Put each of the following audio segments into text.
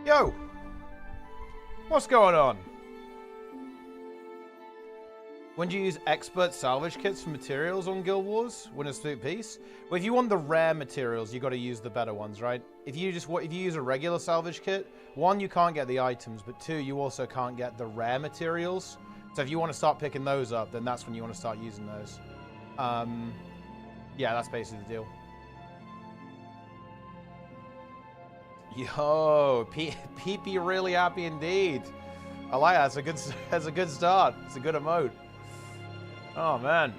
Yo! What's going on? When do you use expert salvage kits for materials on Guild Wars? Win a sweet piece? Well, if you want the rare materials, you got to use the better ones, right? If you use a regular salvage kit, one, you can't get the items, but two, you also can't get the rare materials. So if you want to start picking those up, then that's when you want to start using those. Yeah, that's basically the deal. Yo, PP really happy indeed. I like that. That's a good start. It's a good emote. Oh man.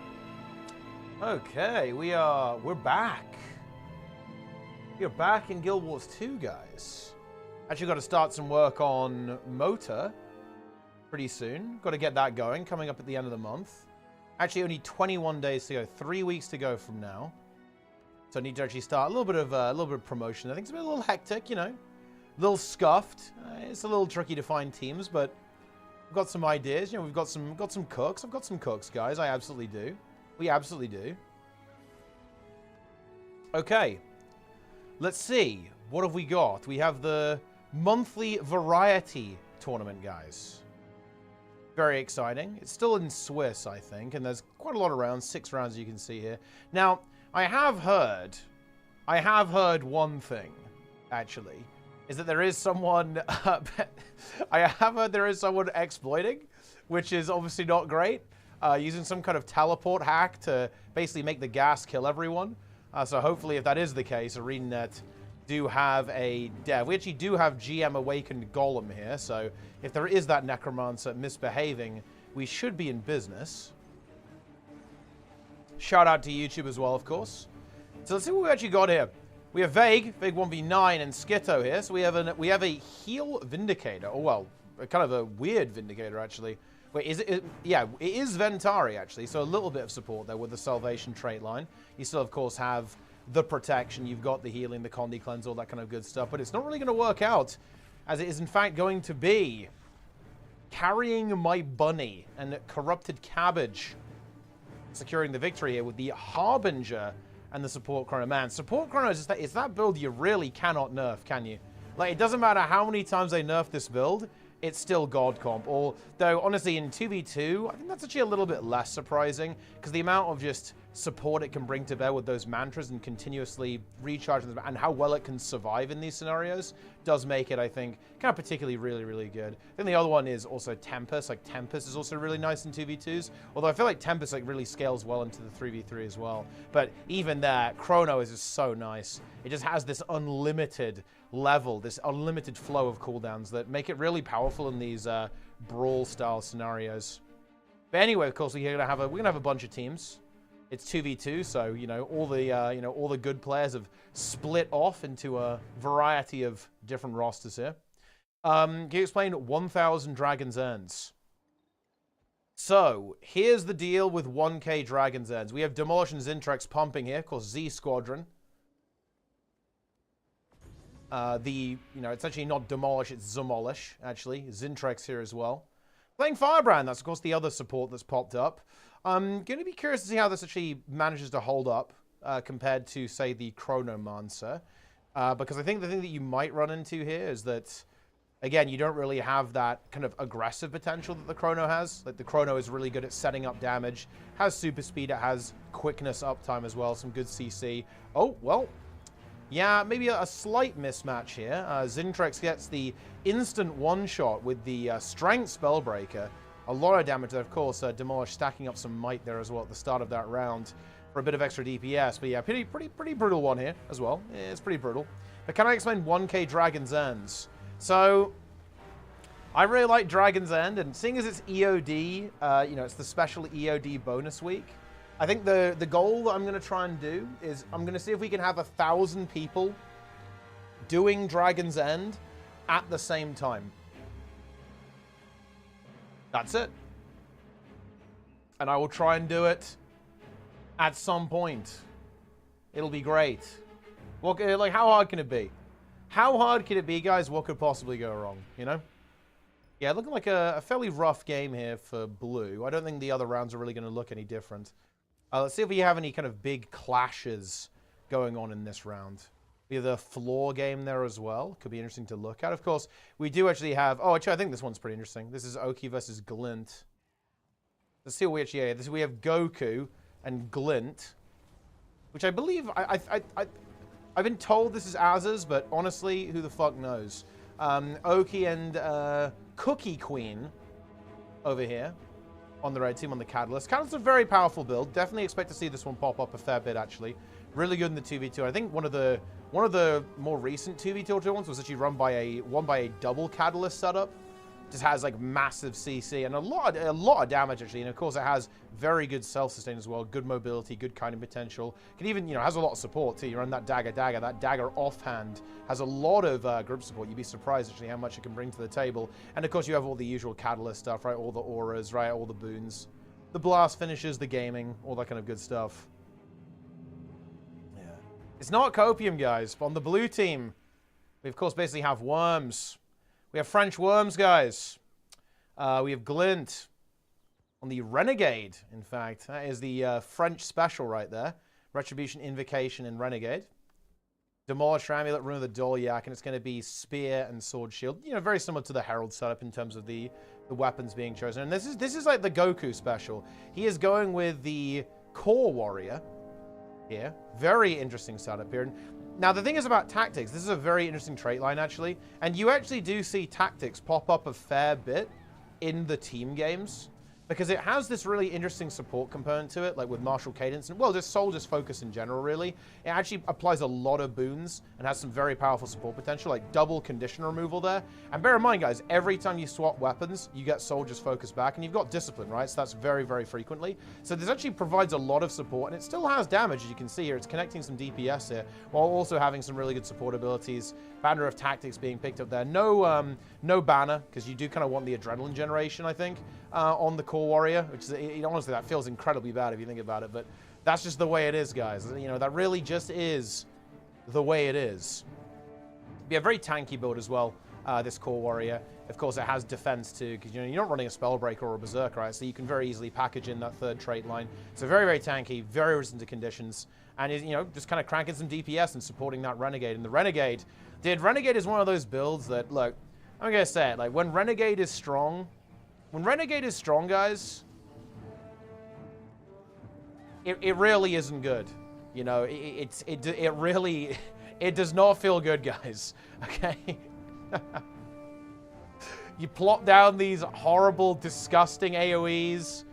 Okay, we're back. We're back in Guild Wars 2, guys. Actually got to start some work on Mota pretty soon. Got to get that going, coming up at the end of the month. Actually only 21 days to go, 3 weeks to go from now. So I need to actually start a little bit of promotion. I think it's been a little hectic, you know, a little scuffed. It's a little tricky to find teams, but we've got some ideas. You know, we've got some cooks. I've got some cooks, guys. I absolutely do. We absolutely do. Okay, let's see. What have we got? We have the monthly variety tournament, guys. Very exciting. It's still in Swiss, I think, and there's quite a lot of rounds. 6 rounds you can see here. Now, I have heard one thing, actually, is that there is someone, I have heard there is someone exploiting, which is obviously not great, using some kind of teleport hack to basically make the gas kill everyone. So hopefully if that is the case, ArenaNet do have a dev. We actually do have GM Awakened Golem here, so if there is that Necromancer misbehaving, we should be in business. Shout out to YouTube as well, of course. So let's see what we actually got here. We have Vague 1v9, and Skitto here. So we have a heal Vindicator. Oh well, kind of a weird Vindicator actually. Wait, is it? Yeah, it is Ventari actually. So a little bit of support there with the Salvation trait line. You still, of course, have the protection. You've got the healing, the Condi cleanse, all that kind of good stuff. But it's not really going to work out, as it is in fact going to be carrying my bunny and corrupted cabbage. Securing the victory here with the Harbinger and the support Chrono. Man, support Chrono is that build you really cannot nerf, can you? Like, it doesn't matter how many times they nerf this build, it's still God comp. Or, though, honestly, in 2v2, I think that's actually a little bit less surprising, because the amount of just support it can bring to bear with those mantras and continuously recharging them, and how well it can survive in these scenarios does make it, I think, kind of particularly really, really good. I think the other one is also Tempest. Like, Tempest is also really nice in 2v2s, although I feel like Tempest like really scales well into the 3v3 as well. But even there, Chrono is just so nice. It just has this unlimited level, this unlimited flow of cooldowns that make it really powerful in these brawl-style scenarios. But anyway, of course, we're gonna have a bunch of teams. It's 2v2, so you know all the good players have split off into a variety of different rosters here. Can you explain 1,000 Dragon's Urns? So here's the deal with 1k Dragon's Urns. We have Demolish and Zintrex pumping here, of course Z Squadron. It's actually not Demolish, it's Zamolish, actually. Zintrex here as well. Playing Firebrand, that's of course the other support that's popped up. I'm going to be curious to see how this actually manages to hold up compared to, say, the Chronomancer. Because I think the thing that you might run into here is that, again, you don't really have that kind of aggressive potential that the Chrono has. Like, the Chrono is really good at setting up damage, has super speed, it has quickness uptime as well, some good CC. Oh, well, yeah, maybe a slight mismatch here. Zintrex gets the instant one-shot with the Strength Spellbreaker. A lot of damage there, of course. Demolish stacking up some might there as well at the start of that round for a bit of extra DPS. But yeah, pretty brutal one here as well. It's pretty brutal. But can I explain 1k Dragon's Ends? So, I really like Dragon's End, and seeing as it's EOD, it's the special EOD bonus week, I think the goal that I'm going to try and do is I'm going to see if we can have 1,000 people doing Dragon's End at the same time. That's it. And I will try and do it at some point. It'll be great. What, like, how hard can it be? How hard can it be, guys? What could possibly go wrong, you know? Yeah, looking like a fairly rough game here for blue. I don't think the other rounds are really going to look any different. Let's see if we have any kind of big clashes going on in this round. We have the floor game there as well. Could be interesting to look at. Of course, we do actually have... Oh, actually, I think this one's pretty interesting. This is Oki versus Glint. Let's see what we actually have. We have Goku and Glint, which I believe... I've been told this is Az's, but honestly, who the fuck knows? Oki and Cookie Queen over here on the red team on the Catalyst. Catalyst's a very powerful build. Definitely expect to see this one pop up a fair bit, actually. Really good in the 2v2. I think one of the more recent 2v2 ones was actually won by a double Catalyst setup. Just has like massive CC and a lot of damage actually, and of course it has very good self-sustain as well, good mobility, good kiting potential. Can even, has a lot of support too. You run that dagger. That dagger offhand has a lot of group support. You'd be surprised actually how much it can bring to the table. And of course you have all the usual Catalyst stuff, right? All the auras, right? All the boons, the blast finishes, the gaming, all that kind of good stuff. Yeah, it's not copium, guys. But on the blue team, we of course basically have worms. We have French worms, guys. We have Glint on the Renegade, in fact. That is the French special right there. Retribution, Invocation, and Renegade. Demolish, Amulet, Rune of the Dolyak, and it's going to be Spear and Sword Shield. Very similar to the Herald setup in terms of the weapons being chosen. And this is like the Goku special. He is going with the Core Warrior here. Very interesting setup here. Now, the thing is about tactics, this is a very interesting trait line, actually. And you actually do see tactics pop up a fair bit in the team games, because it has this really interesting support component to it, like with martial cadence, and, well, just soldier's focus in general, really. It actually applies a lot of boons and has some very powerful support potential, like double condition removal there. And bear in mind, guys, every time you swap weapons, you get soldier's focus back, and you've got discipline, right? So that's very, very frequently. So this actually provides a lot of support, and it still has damage, as you can see here. It's connecting some DPS here, while also having some really good support abilities. Banner of Tactics being picked up there. No banner, because you do kind of want the adrenaline generation, I think, on the Core Warrior, which is, honestly, that feels incredibly bad if you think about it, but that's just the way it is, guys. That really just is the way it is. Be a very tanky build as well, this Core Warrior. Of course, it has defense too, because you're not running a Spellbreaker or a Berserker, right? So you can very easily package in that third trait line. So very, very tanky, very resistant to conditions, and is, just kind of cranking some DPS and supporting that Renegade. And the Renegade, Renegade is one of those builds that, look, I'm gonna say it, like when Renegade is strong, guys, it really isn't good. It really, it does not feel good, guys. Okay. You plop down these horrible, disgusting AoEs,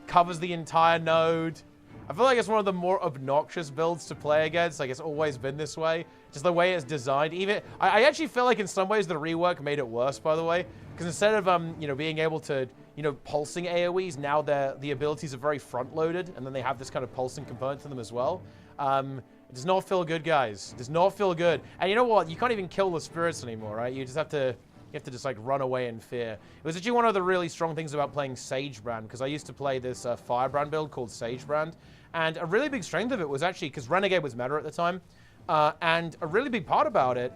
covers the entire node. I feel like it's one of the more obnoxious builds to play against. Like, it's always been this way. Just the way it's designed. I actually feel like in some ways the rework made it worse, by the way. Because instead of, being able to, pulsing AoEs, now the abilities are very front-loaded, and then they have this kind of pulsing component to them as well. It does not feel good, guys. It does not feel good. And you know what? You can't even kill the spirits anymore, right? You just have to... You have to just, like, run away in fear. It was actually one of the really strong things about playing Sagebrand, because I used to play this Firebrand build called Sagebrand. And a really big strength of it was actually, because Renegade was meta at the time, and a really big part about it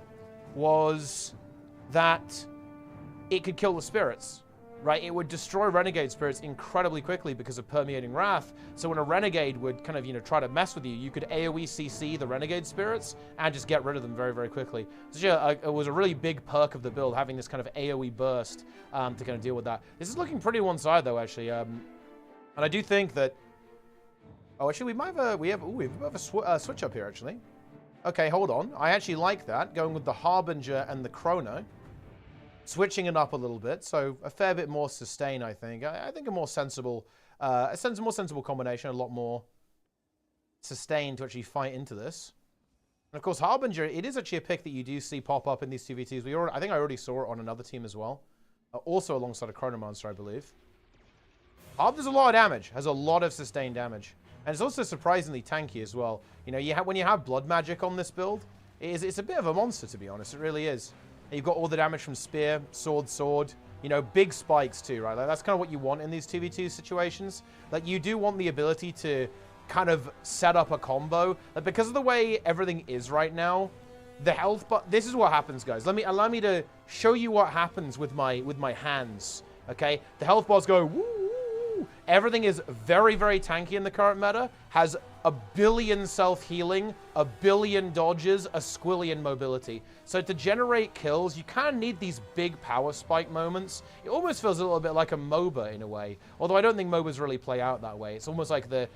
was that it could kill the spirits, right? It would destroy Renegade spirits incredibly quickly because of Permeating Wrath. So when a Renegade would kind of, try to mess with you, you could AoE CC the Renegade spirits and just get rid of them very, very quickly. So it was a really big perk of the build, having this kind of AoE burst to kind of deal with that. This is looking pretty one-sided, though, actually. And I do think that... Oh, actually, we have a switch up here, actually. Okay, hold on. I actually like that, going with the Harbinger and the Chrono. switching it up a little bit, so a fair bit more sustain, I think. I think a more sensible, more sensible combination, a lot more sustain to actually fight into this. And of course, Harbinger, it is actually a pick that you do see pop up in these 2v2s. I think I already saw it on another team as well. Also alongside a Chrono Monster, I believe. Harb does a lot of damage, has a lot of sustained damage. And it's also surprisingly tanky as well. You know, when you have blood magic on this build, it's a bit of a monster, to be honest. It really is. And you've got all the damage from spear, sword. You know, big spikes too, right? Like, that's kind of what you want in these 2v2 situations. Like, you do want the ability to kind of set up a combo. Like, because of the way everything is right now, the health, but this is what happens, guys. Allow me to show you what happens with my hands. Okay, the health bars go woo, woo. Everything is very, very tanky in the current meta. Has a billion self-healing, a billion dodges, a squillion mobility. So to generate kills, you kind of need these big power spike moments. It almost feels a little bit like a MOBA in a way. Although I don't think MOBAs really play out that way. It's almost like the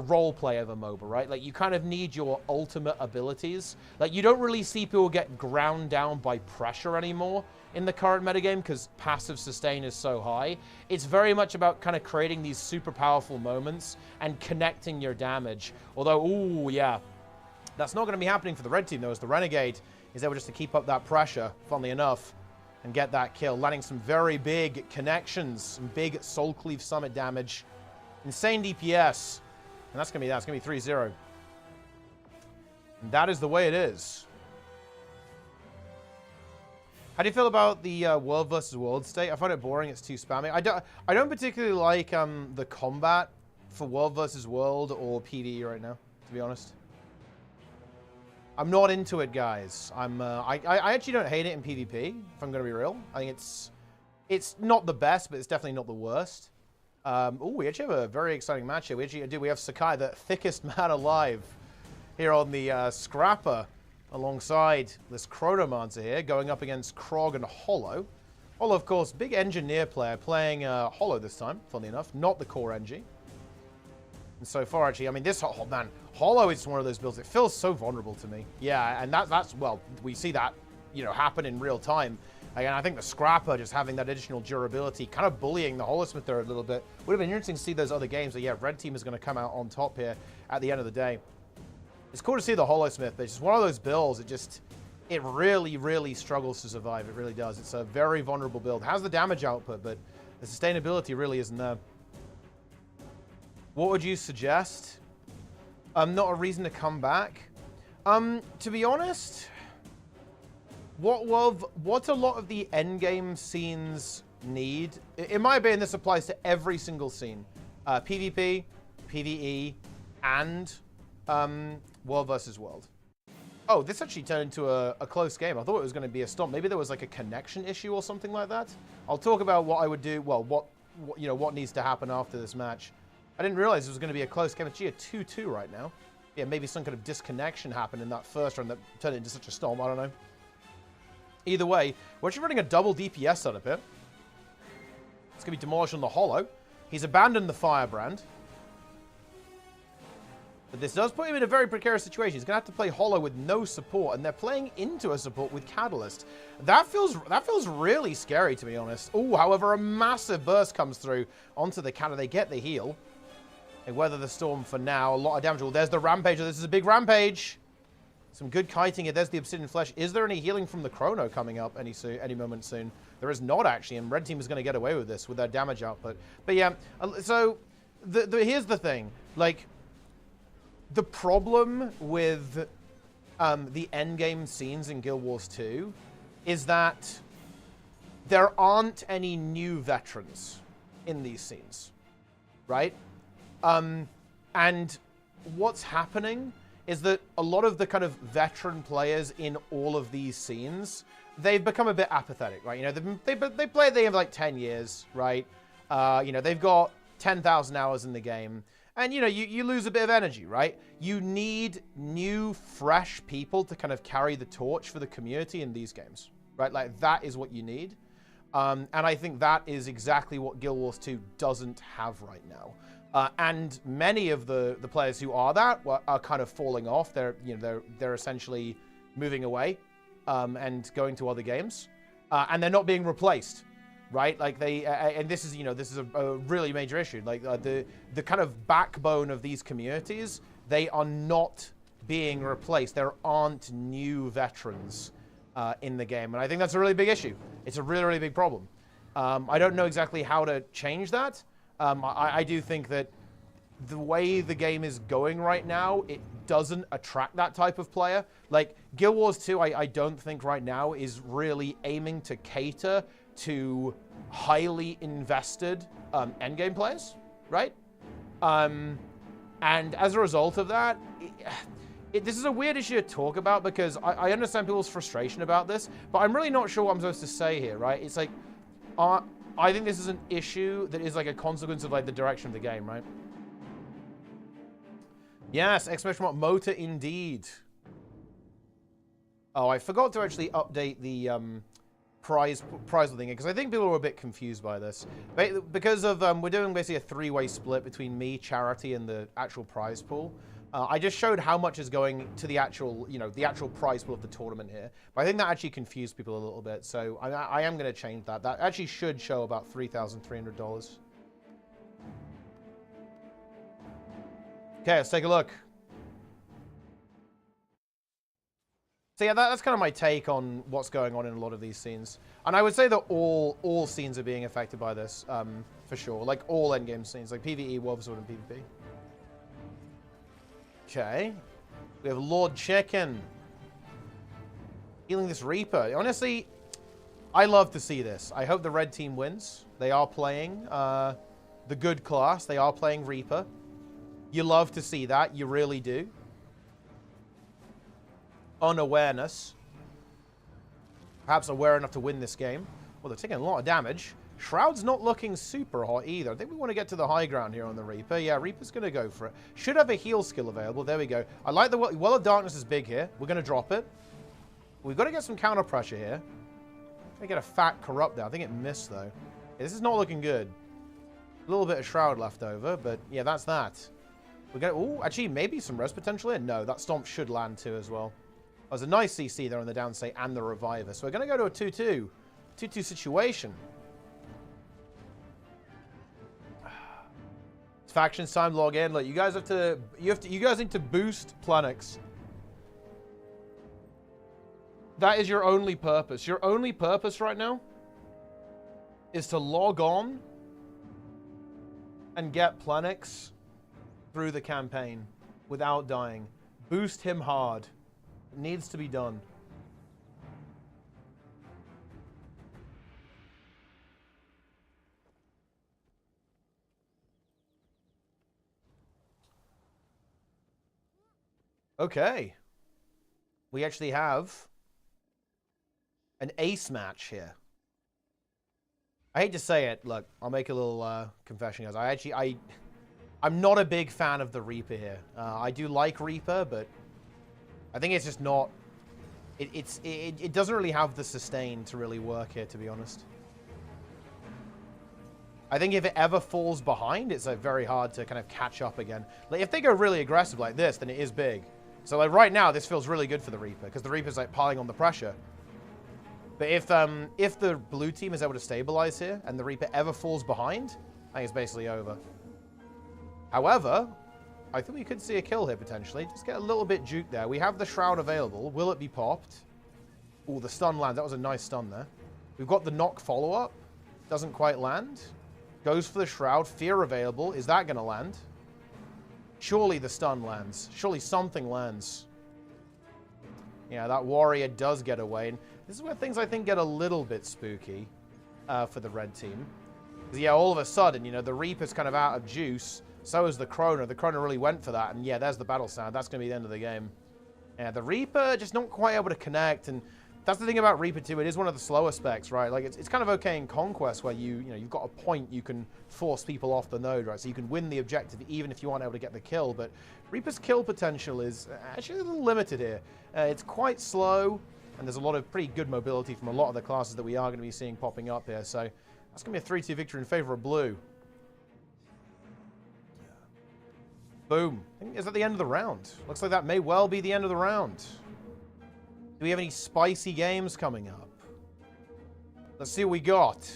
role play of a MOBA, right? Like, you kind of need your ultimate abilities. Like, you don't really see people get ground down by pressure anymore in the current metagame because passive sustain is so high. It's very much about kind of creating these super powerful moments and connecting your damage. Although, ooh, yeah, that's not going to be happening for the red team, though, as the Renegade is able just to keep up that pressure, funnily enough, and get that kill, landing some very big connections, some big Soul Cleave Summit damage. Insane DPS. And that's going to be that. It's going to be 3-0. And that is the way it is. How do you feel about the world versus world state? I find it boring. It's too spammy. I don't particularly like the combat for world versus world or PvE right now, to be honest. I'm not into it, guys. I actually don't hate it in PvP, if I'm going to be real. I think it's not the best, but it's definitely not the worst. We actually have a very exciting match here. We have Sakai, the thickest man alive, here on the Scrapper, alongside this Chronomancer here, going up against Krog and Hollow. Hollow, of course, big engineer player, playing Hollow this time, funnily enough, not the core engie. And so far, actually, I mean, man, Hollow is one of those builds. It feels so vulnerable to me. Yeah, and that's well, we see that, you know, happen in real time. Again, I think the Scrapper just having that additional durability, kind of bullying the Holosmith there a little bit. Would have been interesting to see those other games. But yeah, red team is going to come out on top here at the end of the day. It's cool to see the Holosmith, but it's just one of those builds. It really, really struggles to survive. It really does. It's a very vulnerable build. It has the damage output, but the sustainability really isn't there. What would you suggest? Not a reason to come back. To be honest, what a lot of the endgame scenes need, in my opinion, this applies to every single scene. PvP, PvE, and world versus world. Oh, this actually turned into a close game. I thought it was going to be a stomp. Maybe there was like a connection issue or something like that. I'll talk about what I would do. Well, what needs to happen after this match. I didn't realize it was going to be a close game. It's a 2-2 right now. Yeah, maybe some kind of disconnection happened in that first round that turned it into such a storm. I don't know. Either way, we're actually running a double DPS setup here. It's going to be demolished on the Hollow. He's abandoned the Firebrand. But this does put him in a very precarious situation. He's going to have to play Hollow with no support, and they're playing into a support with Catalyst. That feels really scary, to be honest. Oh, however, a massive burst comes through onto the Catalyst. They get the heal. They weather the storm for now. A lot of damage. Well, there's the Rampage. This is a big Rampage. Some good kiting here. There's the Obsidian Flesh. Is there any healing from the Chrono coming up any moment soon? There is not, actually, and red team is going to get away with this with their damage output. But yeah, so here's the thing. Like, the problem with the endgame scenes in Guild Wars 2 is that there aren't any new veterans in these scenes, right? And what's happening is that a lot of the kind of veteran players in all of these scenes, they've become a bit apathetic, right? You know, they play the game for like 10 years, right? You know, they've got 10,000 hours in the game. And, you know, you lose a bit of energy, right? You need new, fresh people to kind of carry the torch for the community in these games, right? Like, that is what you need. And I think that is exactly what Guild Wars 2 doesn't have right now. And many of the players who are that are kind of falling off. They're essentially moving away and going to other games. and they're not being replaced, right? Like they, and this is, you know, this is a really major issue. Like the kind of backbone of these communities, they are not being replaced. There aren't new veterans in the game, and I think that's a really big issue. It's a really, really big problem. I don't know exactly how to change that. I do think that the way the game is going right now, it doesn't attract that type of player. Like, Guild Wars 2, I don't think right now is really aiming to cater to highly invested endgame players, right? And as a result of that, this is a weird issue to talk about because I understand people's frustration about this, but I'm really not sure what I'm supposed to say here, right? It's like, I think this is an issue that is like a consequence of like the direction of the game, right? Yes, exclamation mark, mota indeed. Oh, I forgot to actually update the prize thing because I think people are a bit confused by this. Because of, we're doing basically a three-way split between me, charity, and the actual prize pool. I just showed how much is going to the actual, you know, the actual prize pool of the tournament here. But I think that actually confused people a little bit, so I am going to change that. That actually should show about $3,300. Okay, let's take a look. So yeah, that's kind of my take on what's going on in a lot of these scenes. And I would say that all scenes are being affected by this, for sure. Like all endgame scenes, like PvE, Wolfsword, and PvP. Okay. We have Lord Chicken. Healing this Reaper. Honestly, I love to see this. I hope the red team wins. They are playing the good class. They are playing Reaper. You love to see that. You really do. Unawareness. Perhaps aware enough to win this game. Well, they're taking a lot of damage. Shroud's not looking super hot either. I think we want to get to the high ground here on the Reaper. Yeah, Reaper's going to go for it. Should have a heal skill available. There we go. I like the Well of Darkness is big here. We're going to drop it. We've got to get some counter pressure here. I'm going to get a fat corrupt there. I think it missed, though. Yeah, this is not looking good. A little bit of Shroud left over, but yeah, that's that. We're going to... Oh, actually, maybe some res potential here. No, that Stomp should land too as well. There's a nice CC there on the downstate and the Reviver. So we're going to go to a 2-2. 2-2 situation. It's factions time, log in. Look, you guys you guys need to boost Planix. That is your only purpose. Your only purpose right now is to log on and get Planix through the campaign without dying. Boost him hard. It needs to be done. Okay. We actually have an ace match here. I hate to say it. Look, I'll make a little confession, guys. I'm not a big fan of the Reaper here. I do like Reaper, but I think it's just not... It doesn't really have the sustain to really work here, to be honest. I think if it ever falls behind, it's like very hard to kind of catch up again. Like if they go really aggressive like this, then it is big. So like right now, this feels really good for the Reaper because the Reaper's like piling on the pressure. But if the blue team is able to stabilize here and the Reaper ever falls behind, I think it's basically over. However, I think we could see a kill here potentially. Just get a little bit juked there. We have the Shroud available. Will it be popped? Oh, the stun lands. That was a nice stun there. We've got the knock follow-up. Doesn't quite land. Goes for the Shroud. Fear available. Is that going to land? Surely the stun lands. Surely something lands. Yeah, that Warrior does get away. And this is where things, I think, get a little bit spooky for the red team. Because, yeah, all of a sudden, you know, the Reaper's kind of out of juice. So is the Chrono. The Chrono really went for that. And, yeah, there's the battle sound. That's going to be the end of the game. Yeah, the Reaper just not quite able to connect. And that's the thing about Reaper 2. It is one of the slower specs, right? Like, it's kind of okay in Conquest where you know, you've got a point you can force people off the node, right? So you can win the objective even if you aren't able to get the kill. But Reaper's kill potential is actually a little limited here. It's quite slow. And there's a lot of pretty good mobility from a lot of the classes that we are going to be seeing popping up here. So that's going to be a 3-2 victory in favor of blue. Boom. I think, is that the end of the round? Looks like that may well be the end of the round. Do we have any spicy games coming up? Let's see what we got.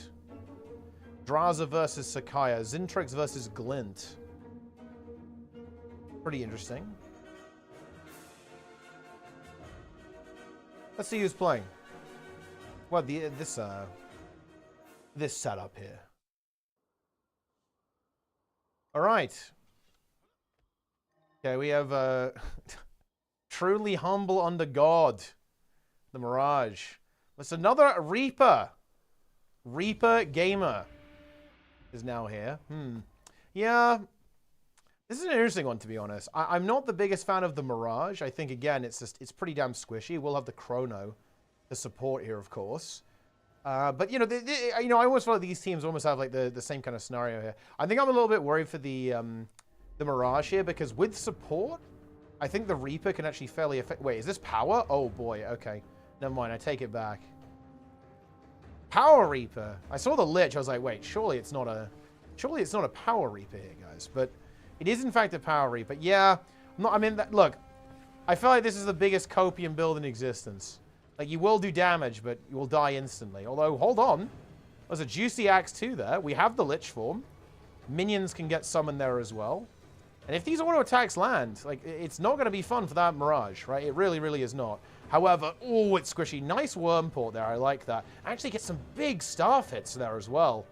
Draza versus Sakaya. Zintrix versus Glint. Pretty interesting. Let's see who's playing. What this setup here. All right. Okay, we have truly humble under God, the Mirage. It's another Reaper. Reaper Gamer is now here. Yeah. This is an interesting one, to be honest. I'm not the biggest fan of the Mirage. I think, again, it's pretty damn squishy. We'll have the Chrono to support here, of course. But, you know, I almost feel like these teams almost have, like, the same kind of scenario here. I think I'm a little bit worried for the Mirage here, because with support, I think the Reaper can actually fairly affect... Wait, is this power? Oh, boy. Okay. Never mind. I take it back. Power Reaper. I saw the Lich. I was like, wait, surely it's not a Power Reaper here, guys. But... it is, in fact, a Power Reaper. Yeah. Look. I feel like this is the biggest Copium build in existence. Like, you will do damage, but you will die instantly. Although, hold on. There's a juicy Axe 2 there. We have the Lich form. Minions can get summoned there as well. And if these auto attacks land, like, it's not going to be fun for that Mirage, right? It really, really is not. However, oh, it's squishy. Nice worm port there. I like that. Actually get some big staff hits there as well.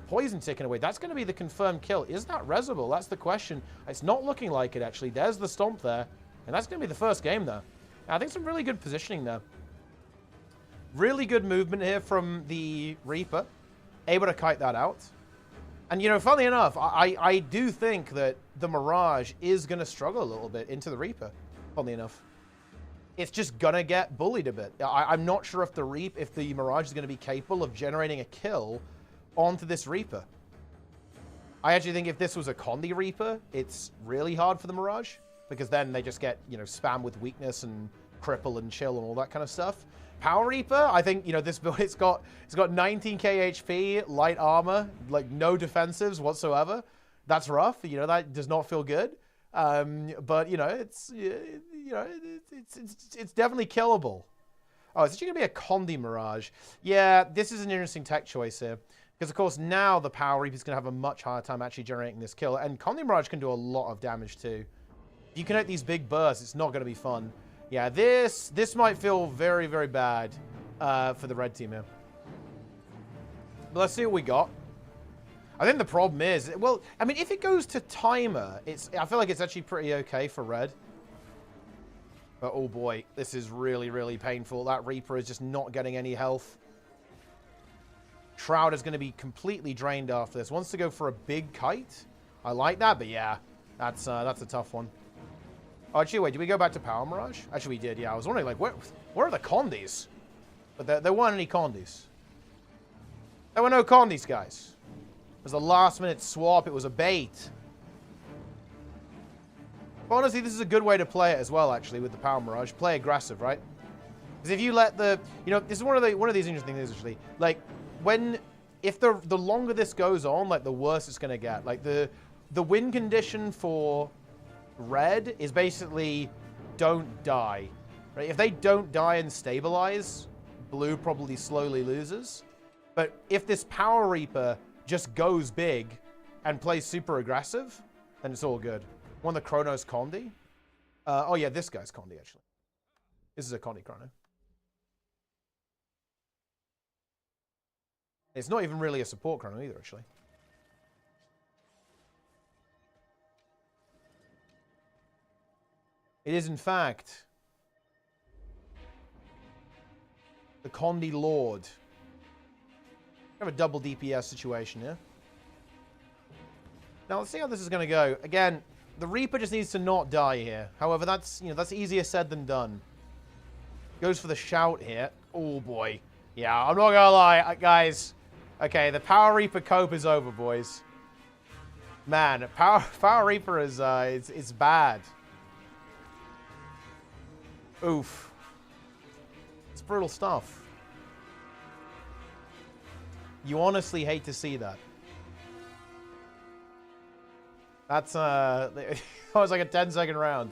Poison ticking away. That's going to be the confirmed kill. Is that Resible? That's the question. It's not looking like it, actually. There's the stomp there. And that's going to be the first game there. I think some really good positioning there. Really good movement here from the Reaper. Able to kite that out. And, you know, funnily enough, I do think that the Mirage is going to struggle a little bit into the Reaper. Funnily enough. It's just going to get bullied a bit. I'm not sure if the Mirage is going to be capable of generating a kill onto this Reaper. I actually think if this was a Condi Reaper, it's really hard for the Mirage, because then they just get, you know, spam with weakness and cripple and chill and all that kind of stuff. Power Reaper, I think, you know, this build, it's got 19k HP, light armor, like no defensives whatsoever. That's rough. You know, that does not feel good. But you know, it's definitely killable. Oh, it's actually gonna be a Condi Mirage. Yeah, this is an interesting tech choice here. Because, of course, now the Power Reaper is going to have a much harder time actually generating this kill. And Condi Mirage can do a lot of damage, too. If you connect these big bursts, it's not going to be fun. Yeah, this might feel very, very bad for the red team here. But let's see what we got. I think the problem is... well, I mean, if it goes to timer, I feel like it's actually pretty okay for red. But, oh, boy, this is really, really painful. That Reaper is just not getting any health. Shroud is going to be completely drained after this. Wants to go for a big kite. I like that, but yeah, that's a tough one. Oh, actually, wait, did we go back to Power Mirage? Actually, we did, yeah. I was wondering, like, where are the Condis? But there weren't any Condis. There were no Condis, guys. It was a last-minute swap. It was a bait. But honestly, this is a good way to play it as well, actually, with the Power Mirage. Play aggressive, right? Because if you let the... you know, this is one of these interesting things, actually. Like... if the longer this goes on, like, the worse it's going to get. Like, the win condition for red is basically don't die. Right? If they don't die and stabilize, blue probably slowly loses. But if this Power Reaper just goes big and plays super aggressive, then it's all good. One of the Chrono's Condi. Oh, yeah, this guy's Condi, actually. This is a Condi Chrono. It's not even really a support Chrono either, actually. It is, in fact, the Condi Lord. We have a double DPS situation here. Now, let's see how this is going to go. Again, the Reaper just needs to not die here. However, that's easier said than done. Goes for the shout here. Oh, boy. Yeah, I'm not going to lie, guys. Okay, the Power Reaper cope is over, boys. Man, Power Reaper is it's bad. Oof. It's brutal stuff. You honestly hate to see that. That's that was like a 10-second round.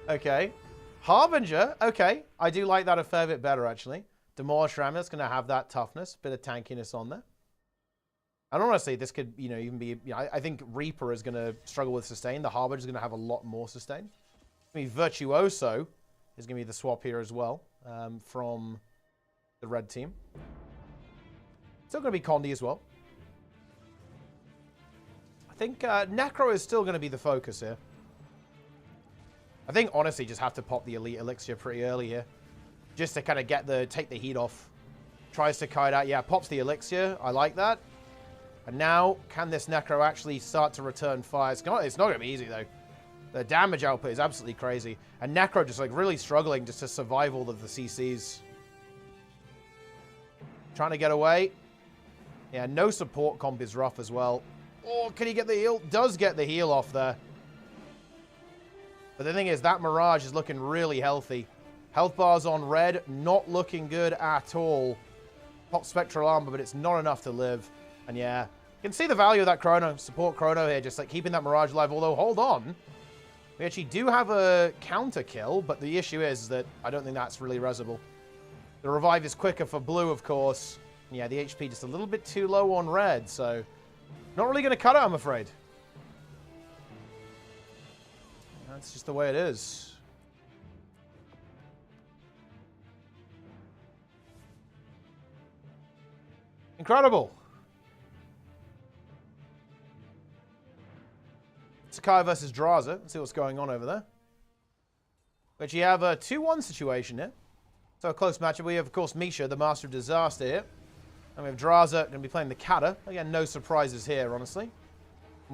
Okay. Harbinger, okay. I do like that a fair bit better, actually. Demolish Ram that's going to have that toughness, bit of tankiness on there. And honestly, this could, even be, I think Reaper is going to struggle with sustain. The Harbinger is going to have a lot more sustain. I mean, Virtuoso is going to be the swap here as well from the red team. Still going to be Condi as well. I think Necro is still going to be the focus here. I think, honestly, just have to pop the Elite Elixir pretty early here. Just to kind of take the heat off. Tries to kite out. Yeah, pops the Elixir. I like that. And now, can this Necro actually start to return fire? It's not going to be easy, though. The damage output is absolutely crazy. And Necro just, like, really struggling just to survive all of the CCs. Trying to get away. Yeah, no support comp is rough as well. Oh, can he get the heal? Does get the heal off there. But the thing is, that Mirage is looking really healthy. Health bars on red, not looking good at all. Pop Spectral Armor, but it's not enough to live. And yeah, you can see the value of that Chrono. Support Chrono here, just like keeping that Mirage alive. Although, hold on. We actually do have a counter kill, but the issue is that I don't think that's really resable. The revive is quicker for blue, of course. Yeah, the HP just a little bit too low on red, so not really going to cut it, I'm afraid. That's just the way it is. Incredible. Sakai versus Draza. Let's see what's going on over there. But you have a 2-1 situation here. So a close matchup. We have, of course, Misha, the Master of Disaster here. And we have Draza going to be playing the Kata. Again, no surprises here, honestly. And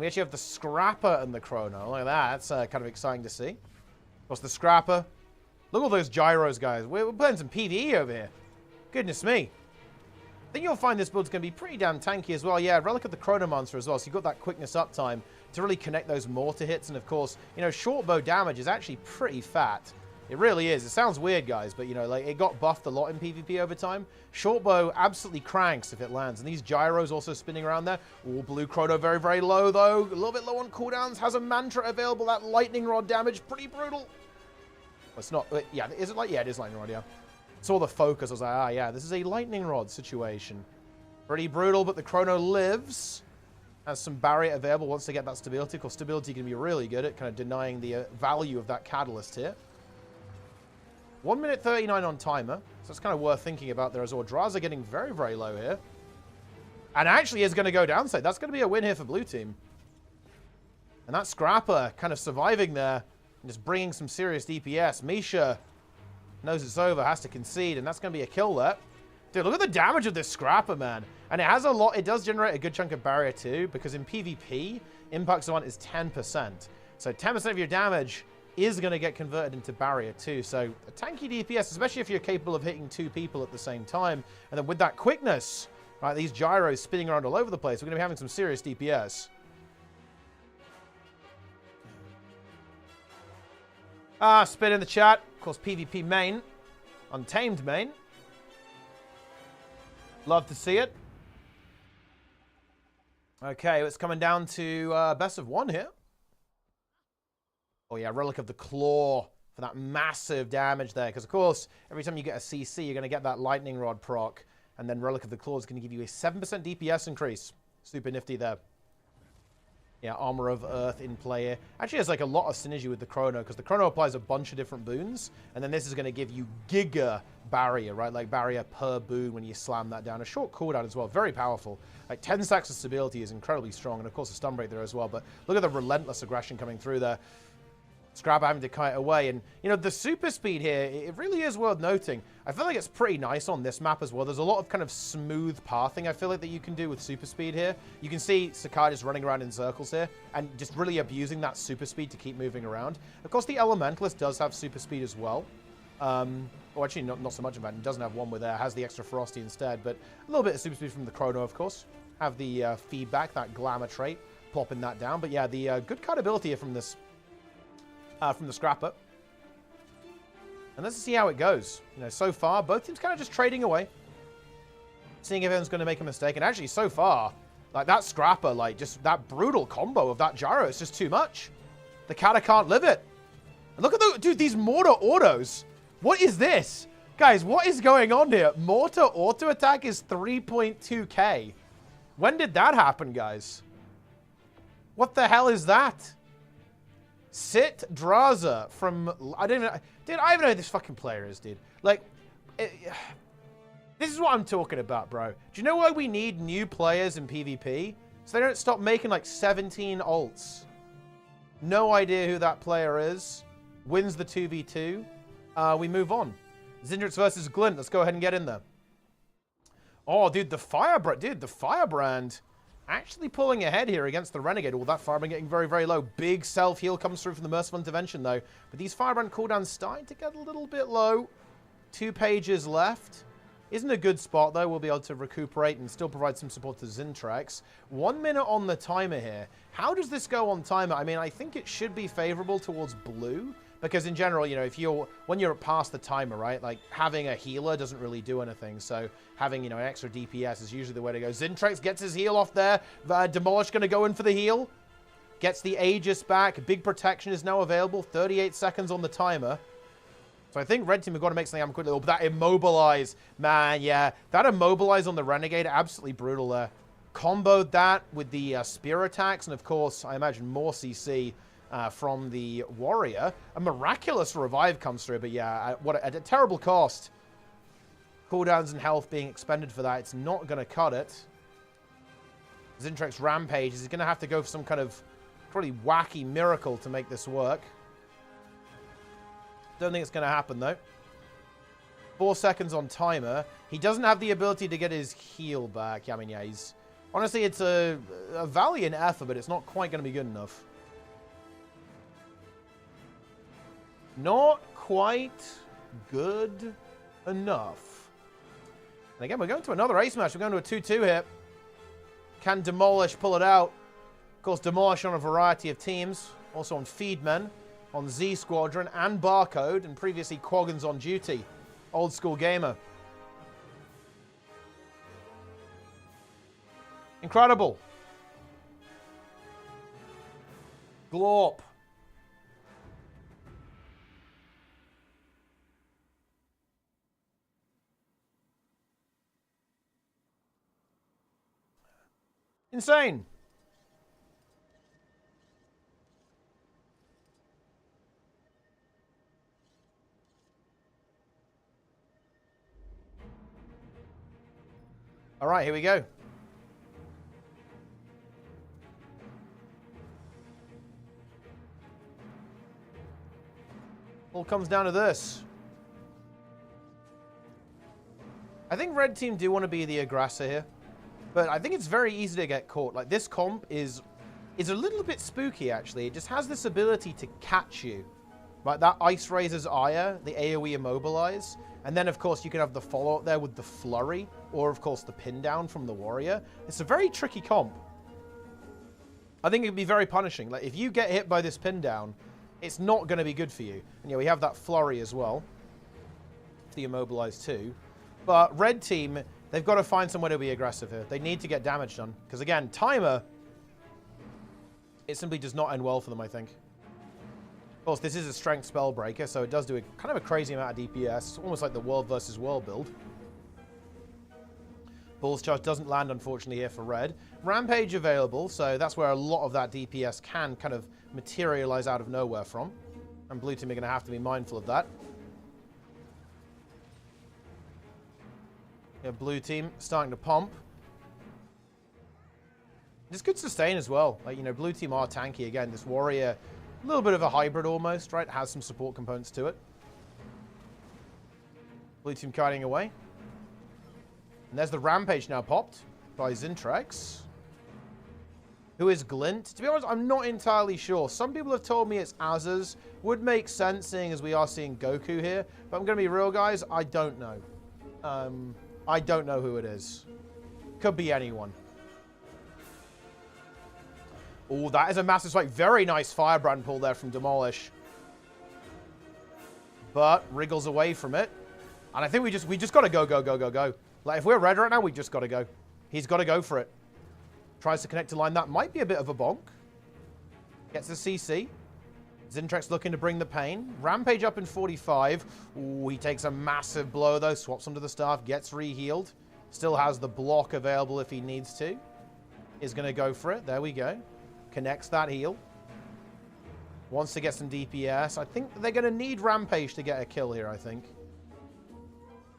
we actually have the Scrapper and the Chrono. Look at that. That's kind of exciting to see. Of course, the Scrapper. Look at all those gyros, guys. We're playing some PvE over here. Goodness me. I think you'll find this build's going to be pretty damn tanky as well. Yeah, Relic of the Chrono Monster as well. So you've got that quickness uptime to really connect those mortar hits. And of course, short bow damage is actually pretty fat. It really is. It sounds weird, guys, but like it got buffed a lot in PvP over time. Short bow absolutely cranks if it lands. And these gyros also spinning around there. All blue Chrono very, very low, though. A little bit low on cooldowns. Has a mantra available. That lightning rod damage, pretty brutal. Well, it's not. Yeah, is it like? Yeah, it is lightning rod, yeah. Saw the focus. I was like, yeah, this is a lightning rod situation. Pretty brutal, but the Chrono lives. Has some barrier available once they get that stability. Of course, stability can be really good at kind of denying the value of that catalyst here. 1 minute 39 on timer. So it's kind of worth thinking about there as well. Draza getting very, very low here. And actually is going to go downside. That's going to be a win here for blue team. And that Scrapper kind of surviving there and just bringing some serious DPS. Misha knows it's over, has to concede, and that's going to be a kill there. Dude, look at the damage of this Scrapper, man. And it has a lot. It does generate a good chunk of barrier too, because in PvP, impact zone is 10%. So 10% of your damage is going to get converted into barrier too. So a tanky DPS, especially if you're capable of hitting 2 people at the same time. And then with that quickness, right, these gyros spinning around all over the place, we're going to be having some serious DPS. Spin in the chat. Of course, PvP main. Untamed main. Love to see it. Okay, it's coming down to best of 1 here. Oh yeah, Relic of the Claw for that massive damage there. Because, of course, every time you get a CC, you're going to get that Lightning Rod proc. And then Relic of the Claw is going to give you a 7% DPS increase. Super nifty there. Yeah, Armor of Earth in play here. Actually has like a lot of synergy with the Chrono, because the Chrono applies a bunch of different boons. And then this is going to give you Giga Barrier, right? Like barrier per boon when you slam that down. A short cooldown as well. Very powerful. Like 10 stacks of stability is incredibly strong. And of course a stun break there as well. But look at the relentless aggression coming through there. Scrap having to kite away. And, the super speed here, it really is worth noting. I feel like it's pretty nice on this map as well. There's a lot of kind of smooth pathing, I feel like, that you can do with super speed here. You can see Sakai just running around in circles here and just really abusing that super speed to keep moving around. Of course, the Elementalist does have super speed as well. Or actually, not so much of that. It doesn't have one with has the extra Frosty instead. But a little bit of super speed from the Chrono, of course. Have the feedback, that Glamour trait, plopping that down. But yeah, the good cut ability here from this... from the Scrapper. And let's see how it goes. So far, both teams kind of just trading away. Seeing if anyone's going to make a mistake. And actually, so far, like that Scrapper, like just that brutal combo of that gyro, it's just too much. The Kata can't live it. And look at the... Dude, these mortar autos. What is this? Guys, what is going on here? Mota auto attack is 3.2k. When did that happen, guys? What the hell is that? Sit Draza from... I don't know. Dude, I don't even know who this fucking player is, dude. Like, this is what I'm talking about, bro. Do you know why we need new players in PvP? So they don't stop making like 17 ults. No idea who that player is. Wins the 2v2. We move on. Zindrix versus Glint. Let's go ahead and get in there. Oh, dude, the Firebrand. Dude, the Firebrand actually pulling ahead here against the Renegade. Well, that Firebrand getting very, very low. Big self-heal comes through from the Merciful Intervention, though. But these Firebrand cooldowns starting to get a little bit low. 2 pages left. Isn't a good spot, though. We'll be able to recuperate and still provide some support to Zintrex. 1 minute on the timer here. How does this go on timer? I mean, I think it should be favorable towards blue. Because in general, you know, when you're past the timer, right, like having a healer doesn't really do anything. So having, you know, an extra DPS is usually the way to go. Zintrex gets his heal off there. Demolish going to go in for the heal. Gets the Aegis back. Big protection is now available. 38 seconds on the timer. So I think red team have got to make something happen quickly. Oh, but that immobilize, man, yeah. That immobilize on the Renegade, absolutely brutal there. Comboed that with the spear attacks. And of course, I imagine more CC. From the warrior. A miraculous revive comes through, but yeah, at a terrible cost. Cooldowns and health being expended for that. It's not going to cut it. Zintrex Rampage is going to have to go for some kind of pretty wacky miracle to make this work. Don't think it's going to happen, though. 4 seconds on timer. He doesn't have the ability to get his heal back. I mean, yeah, he's... Honestly, it's a valiant effort, but it's not quite going to be good enough. Not quite good enough. And again, we're going to another ace match. We're going to a 2-2 here. Can Demolish pull it out? Of course, Demolish on a variety of teams. Also on Feedmen, on Z Squadron, and Barcode. And previously, Quaggan's on duty. Old school gamer. Incredible. Glorp. Insane. All right, here we go. All comes down to this. I think red team do want to be the aggressor here. But I think it's very easy to get caught. Like, this comp is a little bit spooky, actually. It just has this ability to catch you. Right, that Ice Razor's Ire, the AoE Immobilize. And then, of course, you can have the follow-up there with the Flurry. Or, of course, the Pin Down from the Warrior. It's a very tricky comp. I think it can be very punishing. Like, if you get hit by this Pin Down, it's not going to be good for you. And, yeah, we have that Flurry as well. The Immobilize, too. But red team... They've got to find somewhere to be aggressive here. They need to get damage done. Because, again, timer, it simply does not end well for them, I think. Of course, this is a strength spell breaker, so it does do kind of a crazy amount of DPS. Almost like the world versus world build. Bull's Charge doesn't land, unfortunately, here for red. Rampage available, so that's where a lot of that DPS can kind of materialize out of nowhere from. And blue team are going to have to be mindful of that. Yeah, blue team starting to pump. This could sustain as well. Like, you know, blue team are tanky again. This warrior, a little bit of a hybrid almost, right? Has some support components to it. Blue team kiting away. And there's the Rampage now popped by Zintrex. Who is Glint? To be honest, I'm not entirely sure. Some people have told me it's Azaz. Would make sense seeing as we are seeing Goku here. But I'm going to be real, guys. I don't know. I don't know who it is. Could be anyone. Oh, that is a massive spike. Very nice Firebrand pull there from Demolish. But wriggles away from it. And I think we just got to go. Like, if we're red right now, we just got to go. He's got to go for it. Tries to connect to line. That might be a bit of a bonk. Gets the CC. Zintrex looking to bring the pain. Rampage up in 45. Ooh, he takes a massive blow, though. Swaps onto the staff. Gets re-healed. Still has the block available if he needs to. Is going to go for it. There we go. Connects that heal. Wants to get some DPS. I think they're going to need Rampage to get a kill here, I think.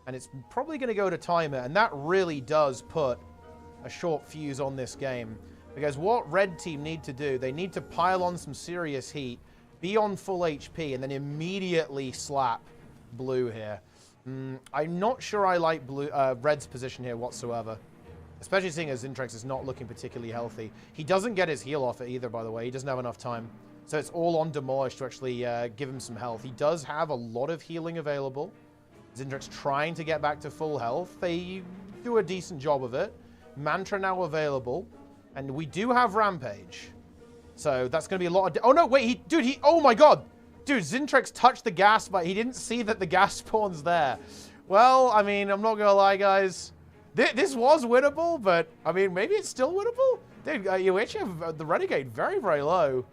And it's probably going to go to timer. And that really does put a short fuse on this game. Because what red team need to do, they need to pile on some serious heat, be on full HP, and then immediately slap blue here. I'm not sure I like red's position here whatsoever. Especially seeing as Zintrex is not looking particularly healthy. He doesn't get his heal off it either, by the way. He doesn't have enough time. So it's all on Demolish to actually give him some health. He does have a lot of healing available. Zintrex trying to get back to full health. They do a decent job of it. Mantra now available. And we do have Rampage. So that's going to be a lot of... Oh, no, wait. Oh, my God. Dude, Zintrex touched the gas, but he didn't see that the gas spawn's there. Well, I mean, I'm not going to lie, guys. This was winnable, but, I mean, maybe it's still winnable? Dude, you actually have the Renegade very, very low.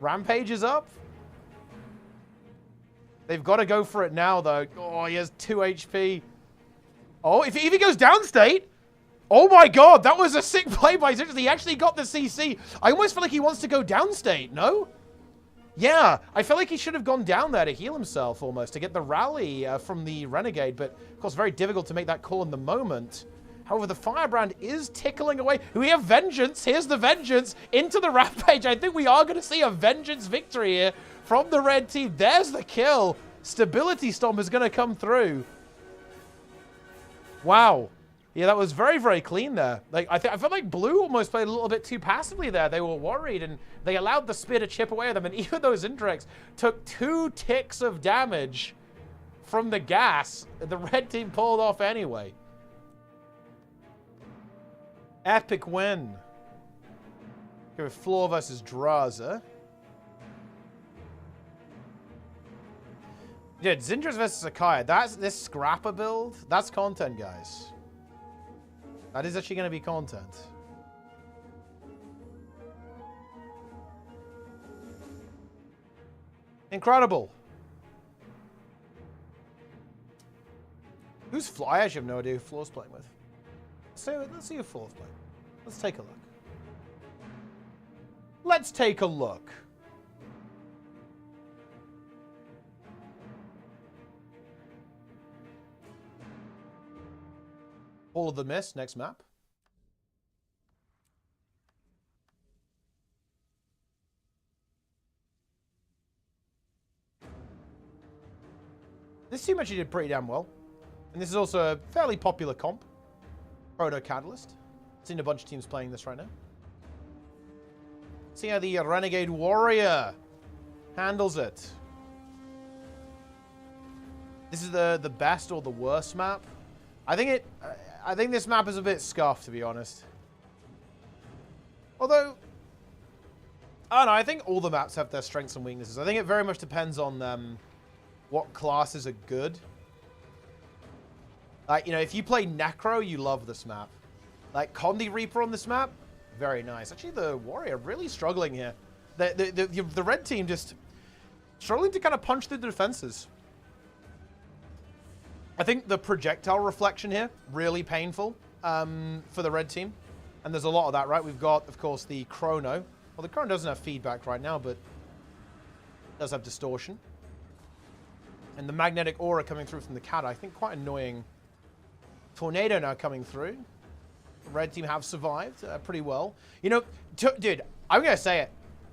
Rampage is up. They've got to go for it now, though. Oh, he has 2 HP. Oh, if he goes downstate... Oh my God, that was a sick play by Zintrex. He actually got the CC. I almost feel like he wants to go downstate, no? Yeah, I feel like he should have gone down there to heal himself almost, to get the rally from the Renegade, but of course very difficult to make that call in the moment. However, the Firebrand is tickling away. We have Vengeance. Here's the Vengeance into the Rampage. I think we are going to see a Vengeance victory here from the red team. There's the kill. Stability Stomp is going to come through. Wow. Yeah, that was very, very clean there. Like I felt like blue almost played a little bit too passively there. They were worried, and they allowed the spear to chip away at them. And even though Zintrex took 2 ticks of damage from the gas, the red team pulled off anyway. Epic win. Go with Floor versus Draza. Dude, Zintrex versus Akaya. That's this scrapper build. That's content, guys. That is actually going to be content. Incredible. Who's Floor? I actually have no idea who Floor's playing with. Let's see who Floor's playing. Let's take a look. Let's take a look. All of the Mist, next map. This team actually did pretty damn well. And this is also a fairly popular comp. Chrono Catalyst. Seen a bunch of teams playing this right now. See how the Renegade Warrior handles it. This is the best or the worst map. I think this map is a bit scuffed, to be honest. Although, I don't know, I think all the maps have their strengths and weaknesses. I think it very much depends on what classes are good. Like, you know, if you play Necro, you love this map. Like, Condi Reaper on this map, very nice. Actually, the Warrior really struggling here. The red team just struggling to kind of punch through the defenses. I think the projectile reflection here, really painful for the red team. And there's a lot of that, right? We've got, of course, the Chrono. Well, the Chrono doesn't have feedback right now, but it does have distortion. And the magnetic aura coming through from the cat, I think quite annoying. Tornado now coming through. The red team have survived pretty well. You know, dude, I'm going to say it.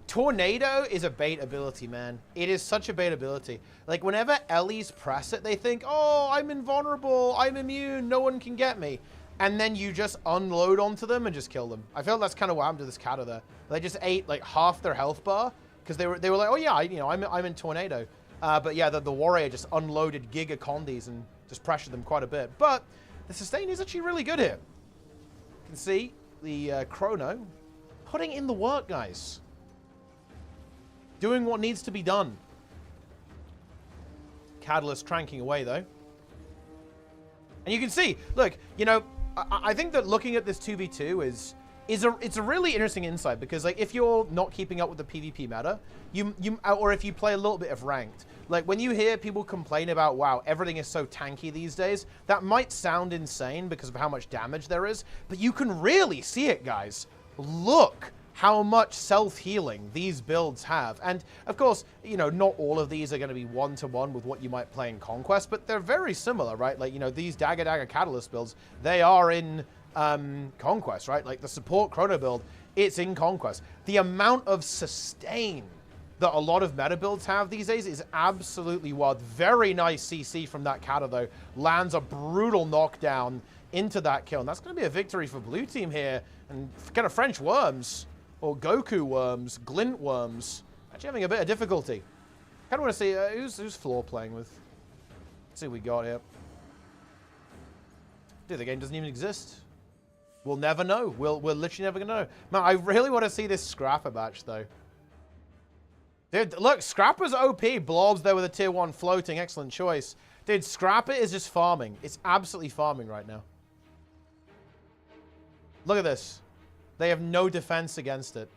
Tornado is a bait ability, man. It is such a bait ability. Like, whenever Ellies press it, they think, oh, I'm invulnerable, I'm immune, no one can get me. And then you just unload onto them and just kill them. I feel that's kind of what happened to this Cata there. They just ate, like, half their health bar, because they were like, oh, yeah, I'm in Tornado. But, yeah, the Warrior just unloaded Giga Condis and just pressured them quite a bit. But the sustain is actually really good here. You can see the Chrono putting in the work, guys. Doing what needs to be done. Catalyst cranking away, though. And you can see, look, you know, I think that looking at this 2v2 is it's a really interesting insight because like if you're not keeping up with the PvP meta, or if you play a little bit of ranked, like when you hear people complain about wow everything is so tanky these days, that might sound insane because of how much damage there is, but you can really see it, guys. Look how much self-healing these builds have. And of course, you know, not all of these are going to be one-to-one with what you might play in Conquest, but they're very similar, right? Like, you know, these Dagger Catalyst builds, they are in Conquest, right? Like the support Chrono build, it's in Conquest. The amount of sustain that a lot of meta builds have these days is absolutely wild. Very nice CC from that Kata, though. Lands a brutal knockdown into that kill. And that's going to be a victory for blue team here. And kind of French worms, or Goku worms, Glint worms, actually having a bit of difficulty. Kind of want to see who's Floor playing with. Let's see what we got here. Dude, the game doesn't even exist. We'll never know. We're literally never gonna know. Man, I really want to see this Scrapper batch though. Dude, look, Scrapper's OP. Blobs there with a tier 1 floating. Excellent choice. Dude, Scrapper is just farming. It's absolutely farming right now. Look at this. They have no defense against it.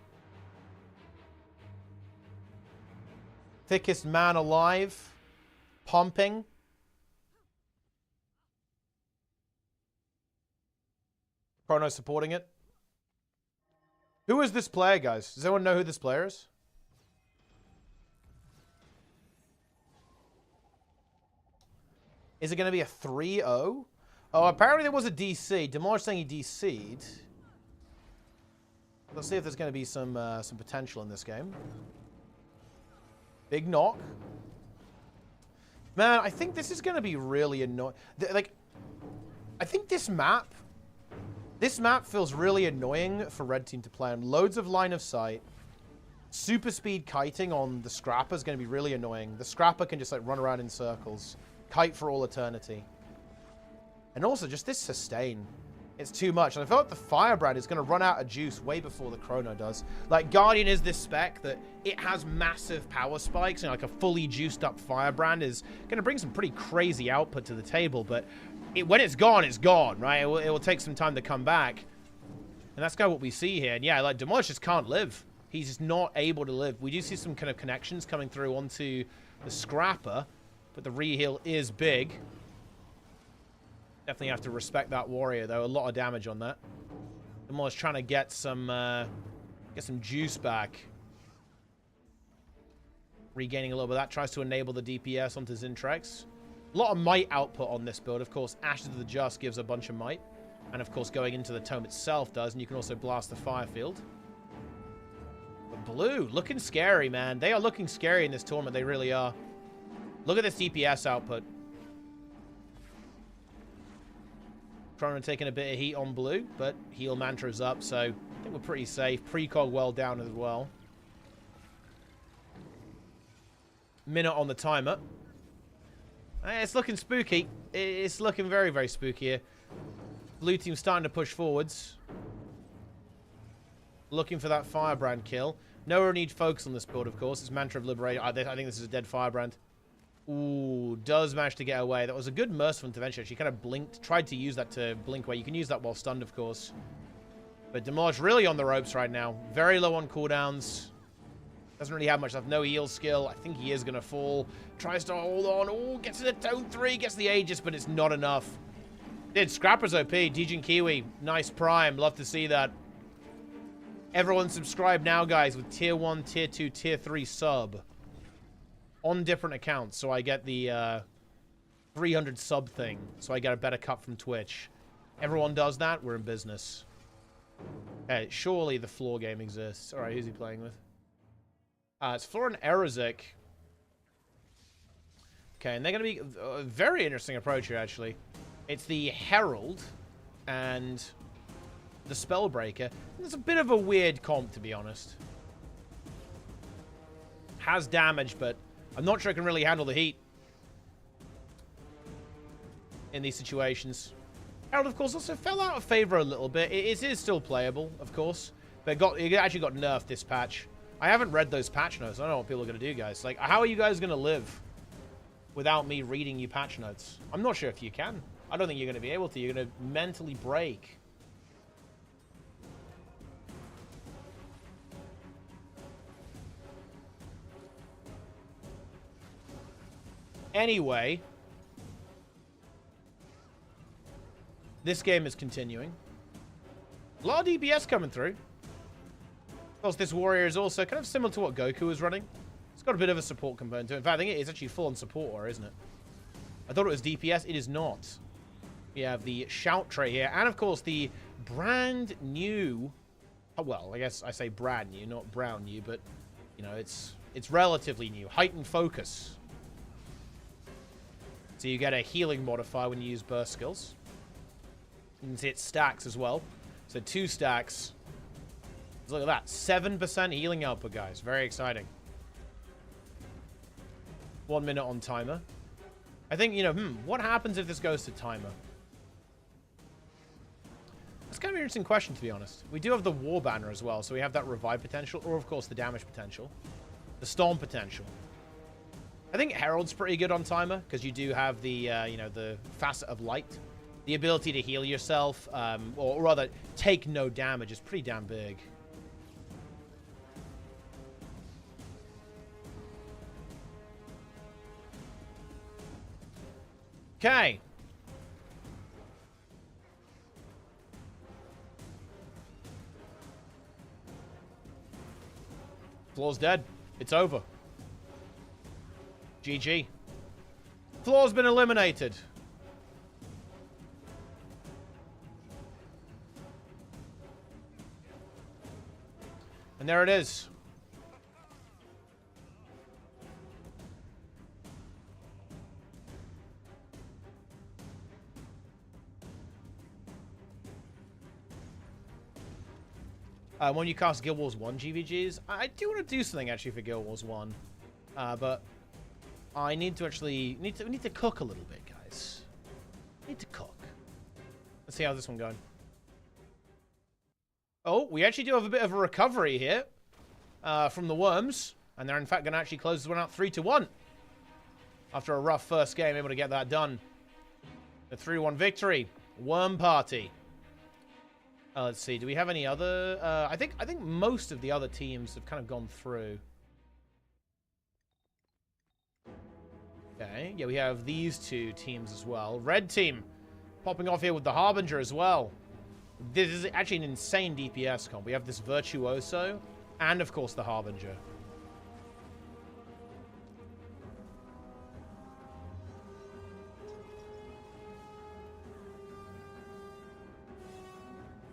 Thickest man alive. Pumping. Chrono supporting it. Who is this player, guys? Does anyone know who this player is? Is it going to be a 3-0? Oh, apparently there was a DC. Demolish saying he DC'd. Let's see if there's going to be some potential in this game. Big knock. Man, I think this is going to be really annoying. Like, I think this map feels really annoying for red team to play on. Loads of line of sight. Super speed kiting on the Scrapper is going to be really annoying. The Scrapper can just like run around in circles. Kite for all eternity. And also just this sustain. It's too much. And I feel like the Firebrand is going to run out of juice way before the Chrono does. Like, Guardian is this spec that it has massive power spikes. And like a fully juiced up Firebrand is going to bring some pretty crazy output to the table. But when it's gone, right? It will take some time to come back. And that's kind of what we see here. And yeah, like, Demolish just can't live. He's just not able to live. We do see some kind of connections coming through onto the Scrapper. But the reheal is big. Definitely have to respect that warrior, though. A lot of damage on that. Demolish trying to get some juice back. Regaining a little bit of that. Tries to enable the DPS onto Zintrex. A lot of might output on this build. Of course, Ashes of the Just gives a bunch of might. And of course, going into the tome itself does. And you can also blast the fire field. But blue, looking scary, man. They are looking scary in this tournament. They really are. Look at this DPS output. Chrono taking a bit of heat on blue, but heal mantra's up, so I think we're pretty safe. Precog well down as well. Minute on the timer. It's looking spooky. It's looking very, very spooky here. Blue team starting to push forwards. Looking for that Firebrand kill. No need focus on this build, of course. It's Mantra of Liberation. I think this is a dead Firebrand. Ooh, does manage to get away. That was a good merciful intervention. She kind of blinked, tried to use that to blink away. You can use that while stunned, of course. But Demolish really on the ropes right now. Very low on cooldowns. Doesn't really have much left. No heal skill. I think he is going to fall. Tries to hold on. Oh, gets to the Tone 3. Gets the Aegis, but it's not enough. Dude, Scrapper's OP. Dijin Kiwi. Nice prime. Love to see that. Everyone subscribe now, guys, with tier 1, tier 2, tier 3 sub. On different accounts, so I get the 300 sub thing, so I get a better cut from Twitch. Everyone does that, we're in business. Okay, surely the floor game exists. Alright, who's he playing with? It's Floor and Erazik. Okay, and they're going to be a very interesting approach here, actually. It's the Herald and the Spellbreaker. It's a bit of a weird comp, to be honest. Has damage, but I'm not sure it can really handle the heat in these situations. Herald, of course, also fell out of favor a little bit. It is still playable, of course, but it actually got nerfed this patch. I haven't read those patch notes. I don't know what people are going to do, guys. Like, how are you guys going to live without me reading you patch notes? I'm not sure if you can. I don't think you're going to be able to. You're going to mentally break. Anyway, this game is continuing. A lot of DPS coming through. Of course, this warrior is also kind of similar to what Goku was running. It's got a bit of a support component to it. In fact, I think it is actually full-on support warrior, isn't it? I thought it was DPS. It is not. We have the shout tray here. And, of course, the brand new... Oh, well, I guess I say brand new, not brown new, but, you know, it's relatively new. Heightened focus. So you get a healing modifier when you use burst skills. You can see it stacks as well. So 2 stacks. Look at that. 7% healing output, guys. Very exciting. 1 minute on timer. I think, you know, what happens if this goes to timer? That's kind of an interesting question, to be honest. We do have the war banner as well, so we have that revive potential, or, of course, the damage potential. The storm potential. I think Herald's pretty good on timer, because you do have the, you know, the facet of light. The ability to heal yourself, or rather, take no damage is pretty damn big. Okay. Floor's dead. It's over. GG. Floor's been eliminated. And there it is. When you cast Guild Wars 1 GVGs, I do want to do something actually for Guild Wars 1, but I need to actually need to cook a little bit, guys. Need to cook. Let's see how this one going. Oh, we actually do have a bit of a recovery here from the Worms, and they're in fact going to actually close this one out 3-1 after a rough first game, able to get that done. A 3-1 victory. Worm party. Let's see. Do we have any other? I think most of the other teams have kind of gone through. Okay. Yeah, we have these 2 teams as well. Red team popping off here with the Harbinger as well. This is actually an insane DPS comp. We have this Virtuoso and, of course, the Harbinger.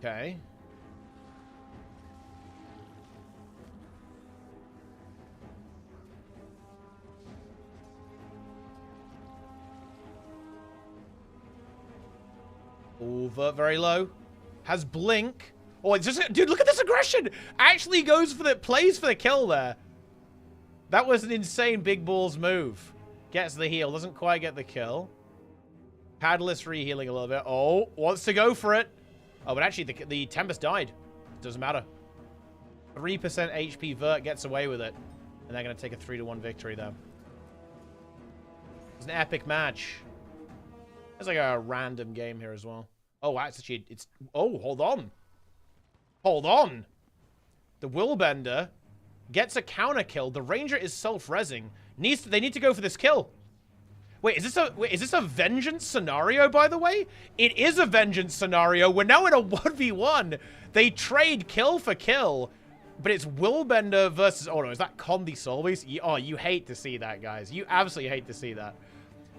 Okay. Over very low. Has blink. Oh, it's just, dude, look at this aggression. Actually goes for the, plays for the kill there. That was an insane big balls move. Gets the heal. Doesn't quite get the kill. Catalyst rehealing a little bit. Oh, wants to go for it. Oh, but actually, the Tempest died. Doesn't matter. 3% HP Vert gets away with it. And they're going to take a 3-1 victory, though. It's an epic match. There's like a random game here as well. Oh, actually, it's... Oh, hold on. Hold on. The Willbender gets a counter kill. The Ranger is self-rezzing. They need to go for this kill. Wait, is this a vengeance scenario, by the way? It is a vengeance scenario. We're now in a 1v1. They trade kill for kill, but it's Willbender versus... Oh, no, is that Condi Solvis? Oh, you hate to see that, guys. You absolutely hate to see that.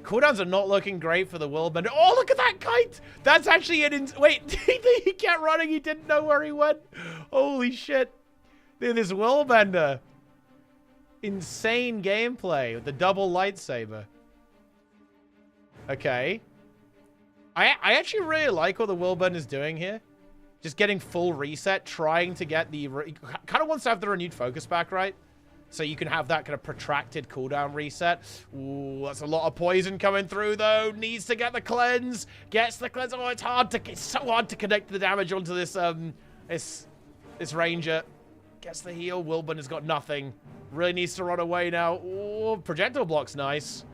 Cooldowns are not looking great for the Willbender. Oh, look at that kite! That's actually an... Wait, he kept running. He didn't know where he went. Holy shit. Dude, this Willbender. Insane gameplay with the double lightsaber. Okay. I actually really like what the Willbender is doing here. Just getting full reset, trying to get the... Kind of wants to have the renewed focus back, right? So you can have that kind of protracted cooldown reset. Ooh, that's a lot of poison coming through, though. Needs to get the cleanse. Gets the cleanse. Oh, it's hard to... It's so hard to connect the damage onto this, this Ranger. Gets the heal. Willbender's got nothing. Really needs to run away now. Ooh, projectile block's nice.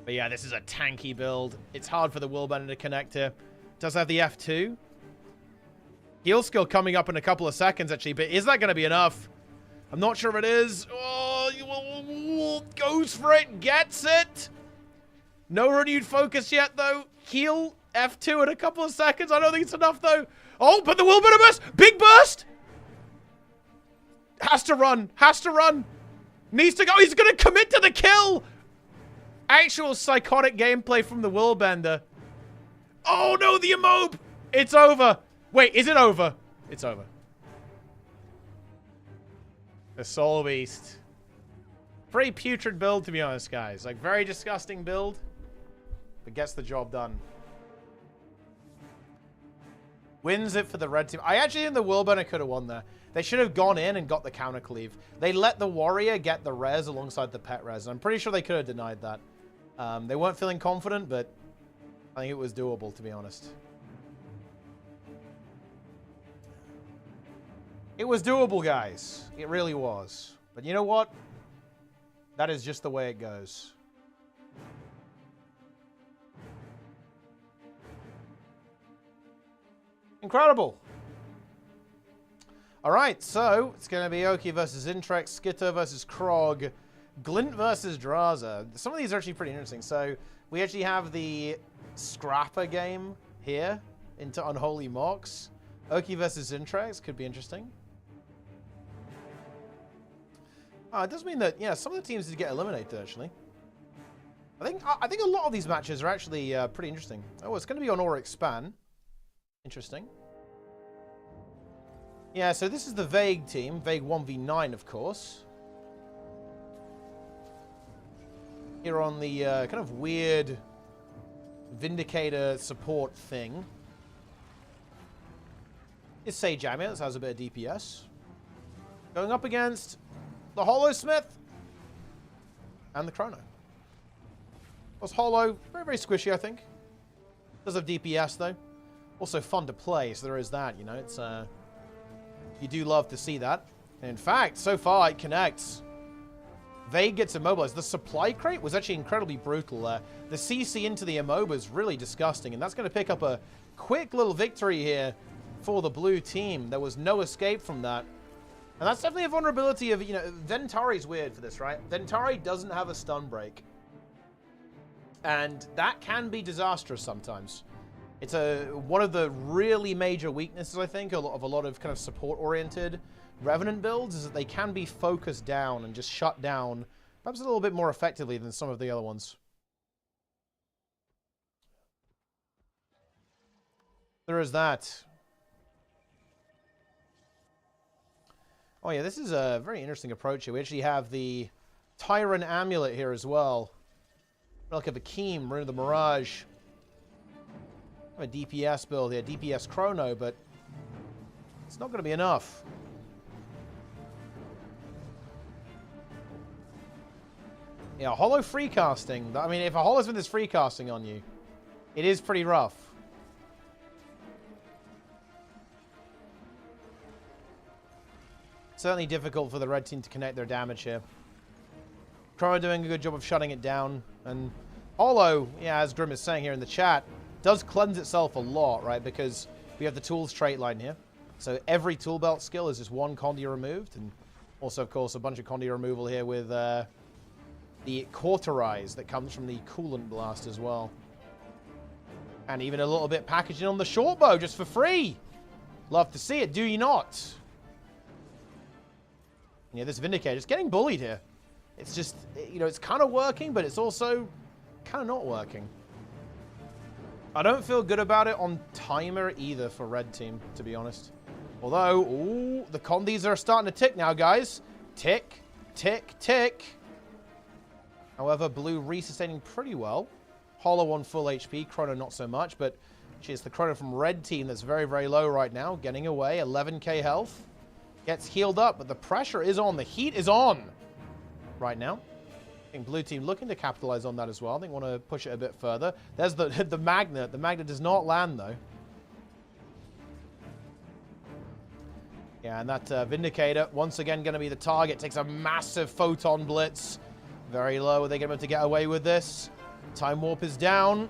But yeah, this is a tanky build. It's hard for the Willbender to connect here. Does have the F2. Heal skill coming up in a couple of seconds, actually. But is that going to be enough? I'm not sure if it is. Oh, goes for it, gets it. No renewed focus yet, though. Heal F2 in a couple of seconds. I don't think it's enough, though. Oh, but the Wilburn burst. Big burst. Has to run. Has to run. Needs to go. He's going to commit to the kill. Actual psychotic gameplay from the Willbender. Oh, no, the Immob. It's over. Wait, is it over? It's over. The Soul Beast. Pretty putrid build, to be honest, guys. Like, very disgusting build. But gets the job done. Wins it for the red team. I actually think the Willburner could have won there. They should have gone in and got the counter cleave. They let the warrior get the res alongside the pet res. I'm pretty sure they could have denied that. They weren't feeling confident, but I think it was doable, to be honest. It was doable, guys. It really was. But you know what? That is just the way it goes. Incredible. All right, so it's going to be Oki versus Intrex, Skitto versus Krog, Glint versus Draza. Some of these are actually pretty interesting. So we actually have the Scrapper game here into Unholy Mox. Oki versus Intrex could be interesting. It does mean that, yeah, some of the teams did get eliminated, actually. I think a lot of these matches are actually pretty interesting. Oh, it's going to be on Aura Expand. Interesting. Yeah, so this is the Vague team. Vague 1v9, of course. Here on the kind of weird Vindicator support thing is Sage Amulet. This has a bit of DPS. Going up against the Hollow-Smith and the Chrono. Was Hollow very, very squishy, I think. Does have DPS, though. Also fun to play, so there is that, you know. It's you do love to see that. And in fact, so far it connects. Vague gets immobilized. The supply crate was actually incredibly brutal. The CC into the Immoba is really disgusting, and that's going to pick up a quick little victory here for the blue team. There was no escape from that. And that's definitely a vulnerability of, you know, Ventari's weird for this, right? Ventari doesn't have a stun break. And that can be disastrous sometimes. It's one of the really major weaknesses, I think, of a lot of kind of support-oriented Revenant builds is that they can be focused down and just shut down perhaps a little bit more effectively than some of the other ones. There is that. Oh yeah, this is a very interesting approach here. We actually have the Tyrant Amulet here as well. Relic of Akeem, Rune of the Mirage. I have a DPS build here, DPS Chrono, but it's not going to be enough. Yeah, Hollow free casting. I mean, if a Hollow Smith is free casting on you, it is pretty rough. Certainly difficult for the red team to connect their damage here. Chrono doing a good job of shutting it down. And Hollow, yeah, as Grim is saying here in the chat, does cleanse itself a lot, right? Because we have the tools trait line here. So every tool belt skill is just one Condi removed. And also, of course, a bunch of Condi removal here with the Cauterize that comes from the Coolant Blast as well. And even a little bit packaging on the short bow just for free. Love to see it, do you not? Yeah, this Vindicator is getting bullied here. It's just, you know, it's kind of working, but it's also kind of not working. I don't feel good about it on timer either for red team, to be honest. Although, ooh, the Condis are starting to tick now, guys. Tick, tick, tick. However, blue resustaining pretty well. Hollow on full HP, Chrono not so much, but it's the Chrono from red team that's very, very low right now. Getting away, 11k health. Gets healed up, but the pressure is on. The heat is on right now. I think blue team looking to capitalize on that as well. They want to push it a bit further. There's the magnet. The magnet does not land, though. Yeah, and that Vindicator, once again, going to be the target. Takes a massive photon blitz. Very low. Are they going to be able to get away with this? Time warp is down.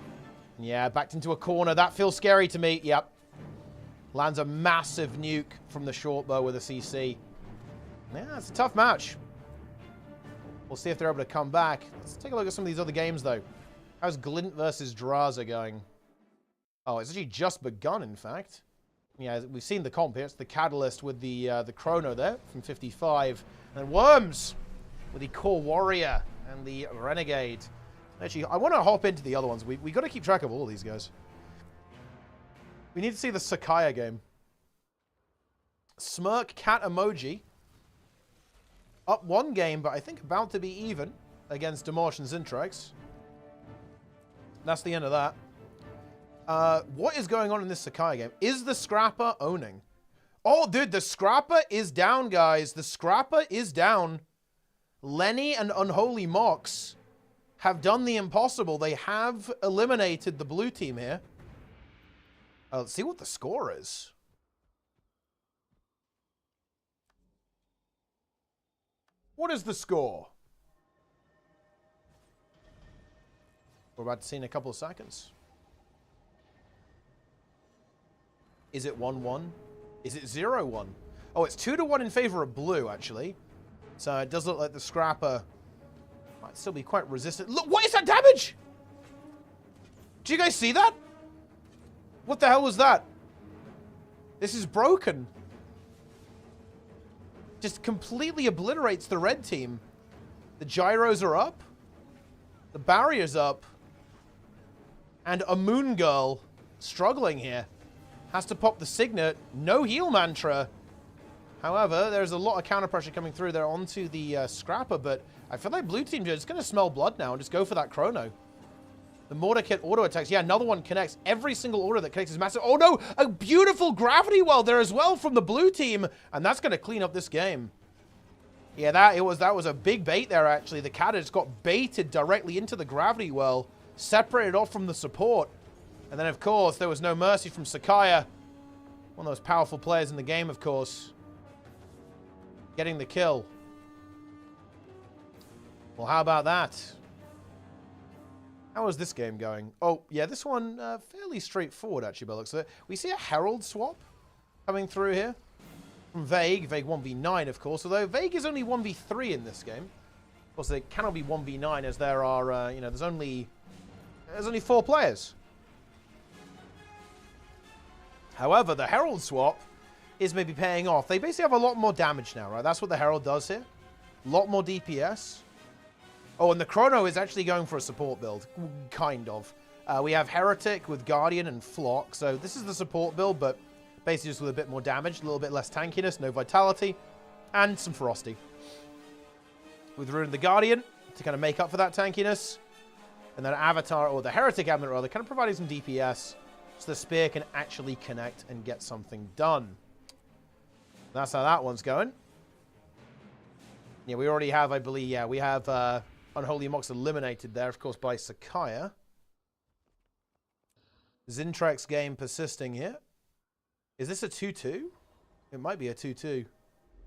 Yeah, backed into a corner. That feels scary to me. Yep. Lands a massive nuke from the short bow with a CC. Yeah, it's a tough match. We'll see if they're able to come back. Let's take a look at some of these other games, though. How's Glint versus Draza going? Oh, it's actually just begun, in fact. Yeah, we've seen the comp here. It's the Catalyst with the Chrono there from 55. And Worms with the Core Warrior and the Renegade. Actually, I want to hop into the other ones. We got to keep track of all of these guys. We need to see the Sakaya game. Smirk Cat Emoji. Up one game, but I think about to be even against Demosh and Zintrax. That's the end of that. What is going on in this Sakai game? Is the Scrapper owning? Oh, dude, the Scrapper is down, guys. The Scrapper is down. Lenny and Unholy Mox have done the impossible. They have eliminated the blue team here. Let's see what the score is. What is the score? We're about to see in a couple of seconds. Is it 1-1? Is it 0-1? Oh, it's 2-1 in favor of blue, actually. So it does look like the Scrapper might still be quite resistant. Look, what is that damage? Do you guys see that? What the hell was that? This is broken. Just completely obliterates the red team. The gyros are up. The barrier's up. And a Moon Girl struggling here. Has to pop the Signet. No heal mantra. However, there's a lot of counter pressure coming through there onto the Scrapper, but I feel like blue team is going to smell blood now and just go for that Chrono. The Mortar Kit auto attacks. Yeah, another one connects. Every single order that connects is massive. Oh no! A beautiful Gravity Well there as well from the blue team, and that's going to clean up this game. Yeah, that was a big bait there, actually. The Cat just got baited directly into the Gravity Well, separated off from the support. And then, of course, there was no mercy from Sakaya. One of those powerful players in the game, of course. Getting the kill. Well, how about that? How is this game going? Oh, yeah, this one fairly straightforward, actually, by the looks of it. We see a Herald swap coming through here. From Vague. Vague 1v9, of course. Although Vague is only 1v3 in this game. Of course, it cannot be 1v9 as there are, you know, there's only 4 players. However, the Herald swap is maybe paying off. They basically have a lot more damage now, right? That's what the Herald does here. A lot more DPS. Oh, and the Chrono is actually going for a support build. Kind of. We have Heretic with Guardian and Flock. So this is the support build, but basically just with a bit more damage, a little bit less tankiness, no vitality, and some ferocity. With Rune the Guardian to kind of make up for that tankiness. And then Avatar, or the Heretic Amulet rather, kind of providing some DPS. So the spear can actually connect and get something done. That's how that one's going. Yeah, we already have, I believe, yeah, we have Unholy Mox eliminated there, of course, by Sakaya. Zintrax game persisting here. Is this a 2-2? It might be a 2-2.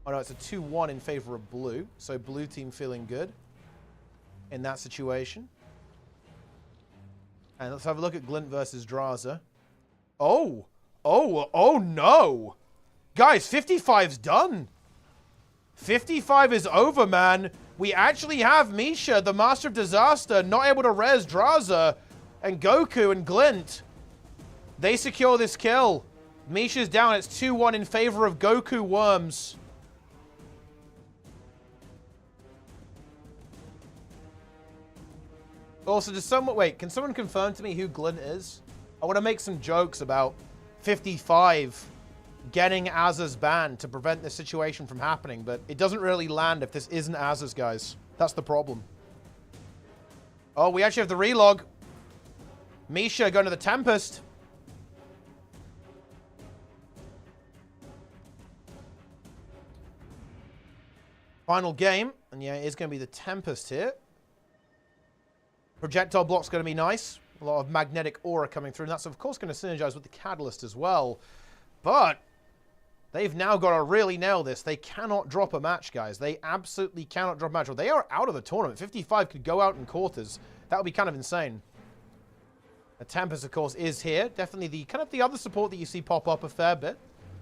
Oh, no, it's a 2-1 in favor of blue. So blue team feeling good in that situation. And let's have a look at Glint versus Draza. Oh! Oh no! Guys, 55's done! 55 is over, man. We actually have Misha, the Master of Disaster, not able to res Draza, and Goku and Glint. They secure this kill. Misha's down. It's 2-1 in favor of Goku Worms. Also, does someone... Wait, can someone confirm to me who Glint is? I want to make some jokes about 55 getting Azza's ban to prevent this situation from happening, but it doesn't really land if this isn't Azza's, guys. That's the problem. Oh, we actually have the relog. Misha going to the Tempest. Final game. And yeah, it is going to be the Tempest here. Projectile block's going to be nice. A lot of magnetic aura coming through. And that's, of course, going to synergize with the Catalyst as well. But they've now got to really nail this. They cannot drop a match, guys. They absolutely cannot drop a match. Well, they are out of the tournament. 55 could go out in quarters. That would be kind of insane. The Tempest, of course, is here. Definitely the kind of the other support that you see pop up a fair bit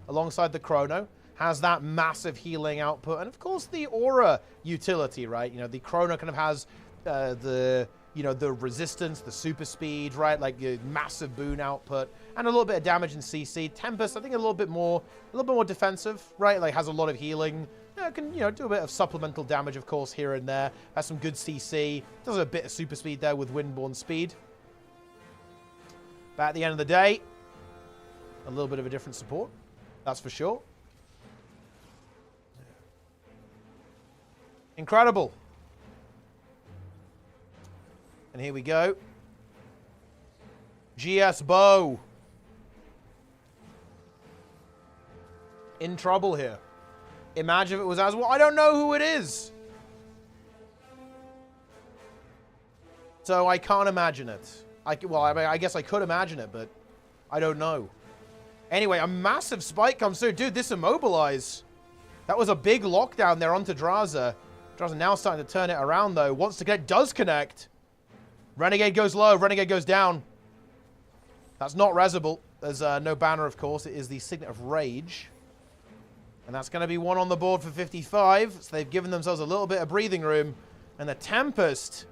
alongside the Chrono. has that massive healing output. And, of course, the aura utility, right? You know, the Chrono kind of has the resistance, the super speed, right? Like the massive boon output and a little bit of damage in CC. Tempest, I think a little bit more defensive, right? Like has a lot of healing. Can, do a bit of supplemental damage, of course, here and there. Has some good CC. Does a bit of super speed there with Windborne speed. But at the end of the day, a little bit of a different support. That's for sure. Incredible. And here we go. gw2. In trouble here. Imagine if it was as well. I don't know who it is. So I can't imagine it. I guess I could imagine it, but I don't know. Anyway, a massive spike comes through. Dude, this immobilize. That was a big lockdown there onto Draza. Draza now starting to turn it around, though. Wants to connect. Does connect. Renegade goes low. Renegade goes down. That's not resable. There's no banner, of course. It is the Signet of Rage. And that's going to be one on the board for 55. So they've given themselves a little bit of breathing room. And the Tempest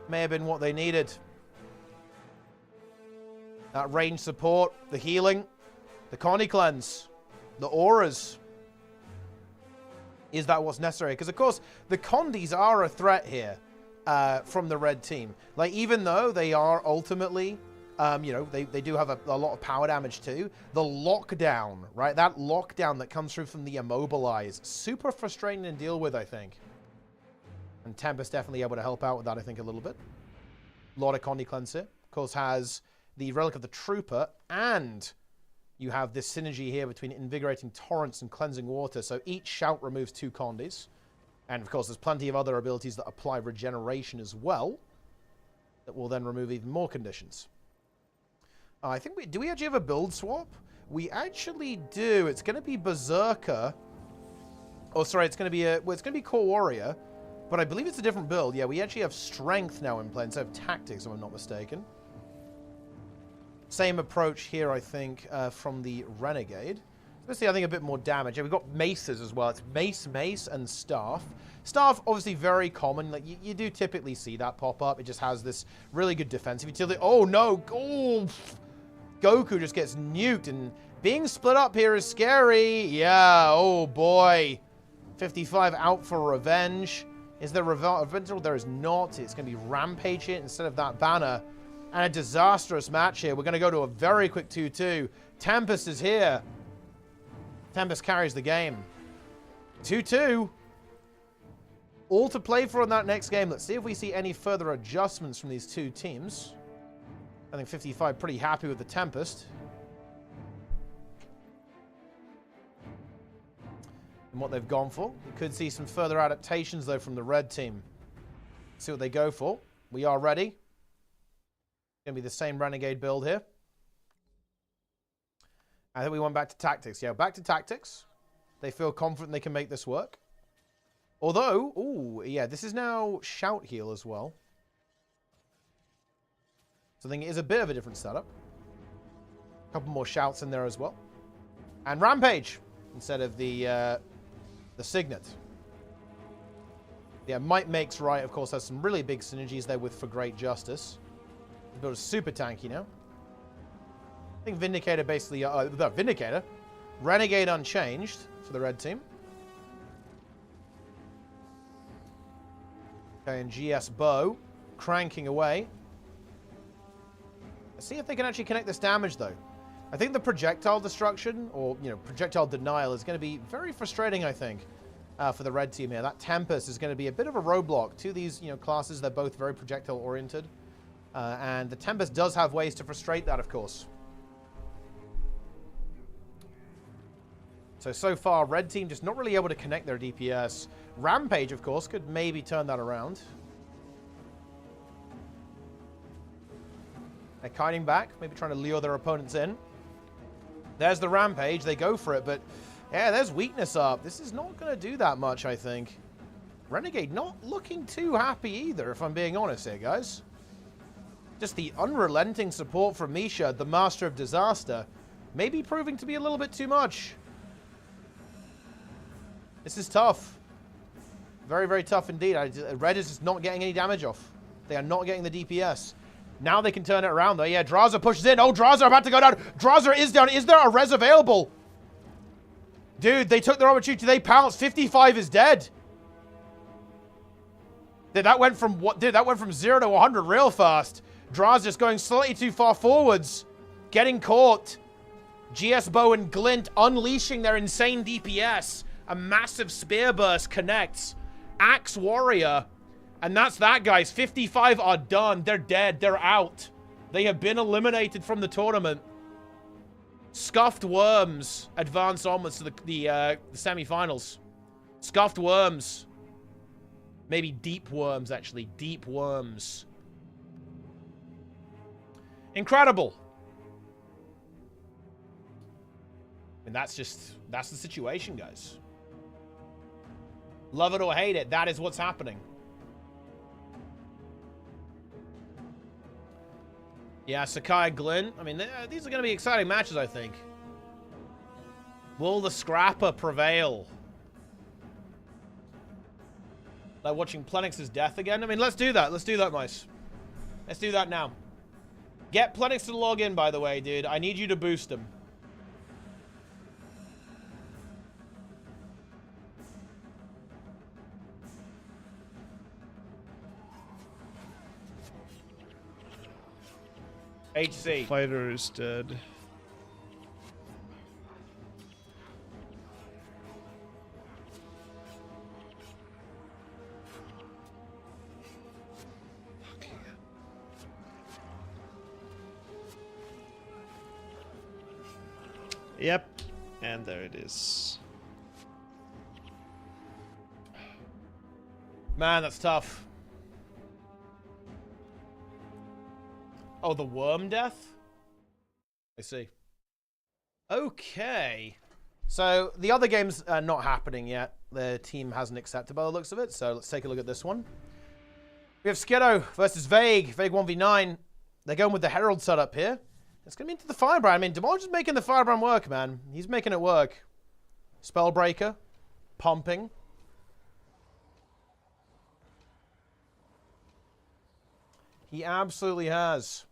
may have been what they needed. That range support, the healing, the Connie Cleanse, the auras. Is that what's necessary? Because, of course, the Condis are a threat here from the red team. Like, even though they are ultimately, they do have a lot of power damage too. The lockdown, right? That lockdown that comes through from the immobilize. Super frustrating to deal with, I think. And Tempest definitely able to help out with that, I think, a little bit. A lot of Connie Cleanse here. Of course, has the Relic of the Trooper, and you have this synergy here between Invigorating Torrents and Cleansing Water. So each shout removes 2 Condis. And, of course, there's plenty of other abilities that apply regeneration as well that will then remove even more conditions. I think do we actually have a build swap? We actually do. It's going to be Berserker. Oh, sorry, it's going to be Core Warrior, but I believe it's a different build. Yeah, we actually have Strength now in play instead of Tactics, if I'm not mistaken. Same approach here, I think, from the Renegade. Let's see, I think a bit more damage. Yeah, we've got maces as well. It's mace, and staff. Staff, obviously very common. Like you do typically see that pop up. It just has this really good defensive utility. Oh no! Oh, Goku just gets nuked, and being split up here is scary. Yeah. Oh boy. 55 out for revenge. Is there revenge? There is not. It's going to be Rampage here instead of that banner. And a disastrous match here. We're going to go to a very quick 2-2. Tempest is here. Tempest carries the game. 2-2. All to play for in that next game. Let's see if we see any further adjustments from these two teams. I think 55 pretty happy with the Tempest. And what they've gone for. We could see some further adaptations, though, from the red team. See what they go for. We are ready. Going to be the same Renegade build here. I think we went back to Tactics. Yeah, back to Tactics. They feel confident they can make this work. Although, ooh, yeah, this is now Shout Heal as well. So I think it is a bit of a different setup. A couple more Shouts in there as well. And Rampage instead of the Signet. Yeah, Might Makes Right, of course, has some really big synergies there with For Great Justice. He's built a super tanky now. I think Vindicator basically... Vindicator. Renegade unchanged for the red team. Okay, and GS Bow cranking away. Let's see if they can actually connect this damage, though. I think the projectile destruction, or, projectile denial is going to be very frustrating, I think, for the red team here. That Tempest is going to be a bit of a roadblock to these, classes. They're both very projectile-oriented. And the Tempest does have ways to frustrate that, of course. So far, red team just not really able to connect their DPS. Rampage, of course, could maybe turn that around. They're kiting back, maybe trying to lure their opponents in. There's the Rampage. They go for it, but yeah, there's weakness up. This is not going to do that much, I think. Renegade not looking too happy either, if I'm being honest here, guys. Just the unrelenting support from Misha, the Master of Disaster, maybe proving to be a little bit too much. This is tough. Very, very tough indeed. Red is just not getting any damage off. They are not getting the DPS. Now they can turn it around, though. Yeah, Draza pushes in. Oh, Draza about to go down. Draza is down. Is there a res available? Dude, they took their opportunity. They pounced. 55 is dead. Dude, that went from what? Dude, that went from 0 to 100 real fast. Draza just going slightly too far forwards. Getting caught. GS Bow and Glint unleashing their insane DPS. A massive spear burst connects. Axe Warrior. And that's that, guys. 55 are done. They're dead. They're out. They have been eliminated from the tournament. Scuffed Worms advance onwards to the semi-finals. Scuffed Worms. Maybe Deep Worms, actually. Deep Worms. Incredible. And that's the situation, guys. Love it or hate it, that is what's happening. Yeah, Sakai Glint. I mean, these are going to be exciting matches, I think. Will the Scrapper prevail? Like watching Plenix's death again? I mean, let's do that. Let's do that, mice. Let's do that now. Get Plenix to log in, by the way, dude. I need you to boost him. HC. Fighter is dead. Yep, and there it is. Man, that's tough. Oh, the worm death? I see. Okay. So, the other games are not happening yet. The team hasn't accepted by the looks of it, so let's take a look at this one. We have Skiddo versus Vague. Vague 1v9. They're going with the Herald setup here. It's going to be into the Firebrand. I mean, Demolish is making the Firebrand work, man. He's making it work. Spellbreaker. Pumping. He absolutely has.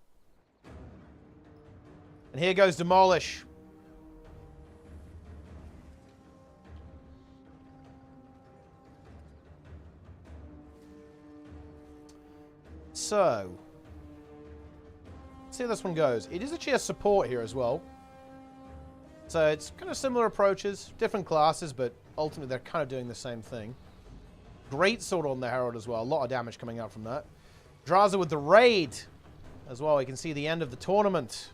And here goes Demolish. So, let's see how this one goes. It is actually a support here as well. So it's kind of similar approaches, different classes, but ultimately they're kind of doing the same thing. Great sword on the Herald as well. A lot of damage coming out from that. Draza with the raid as well. You can see the end of the tournament.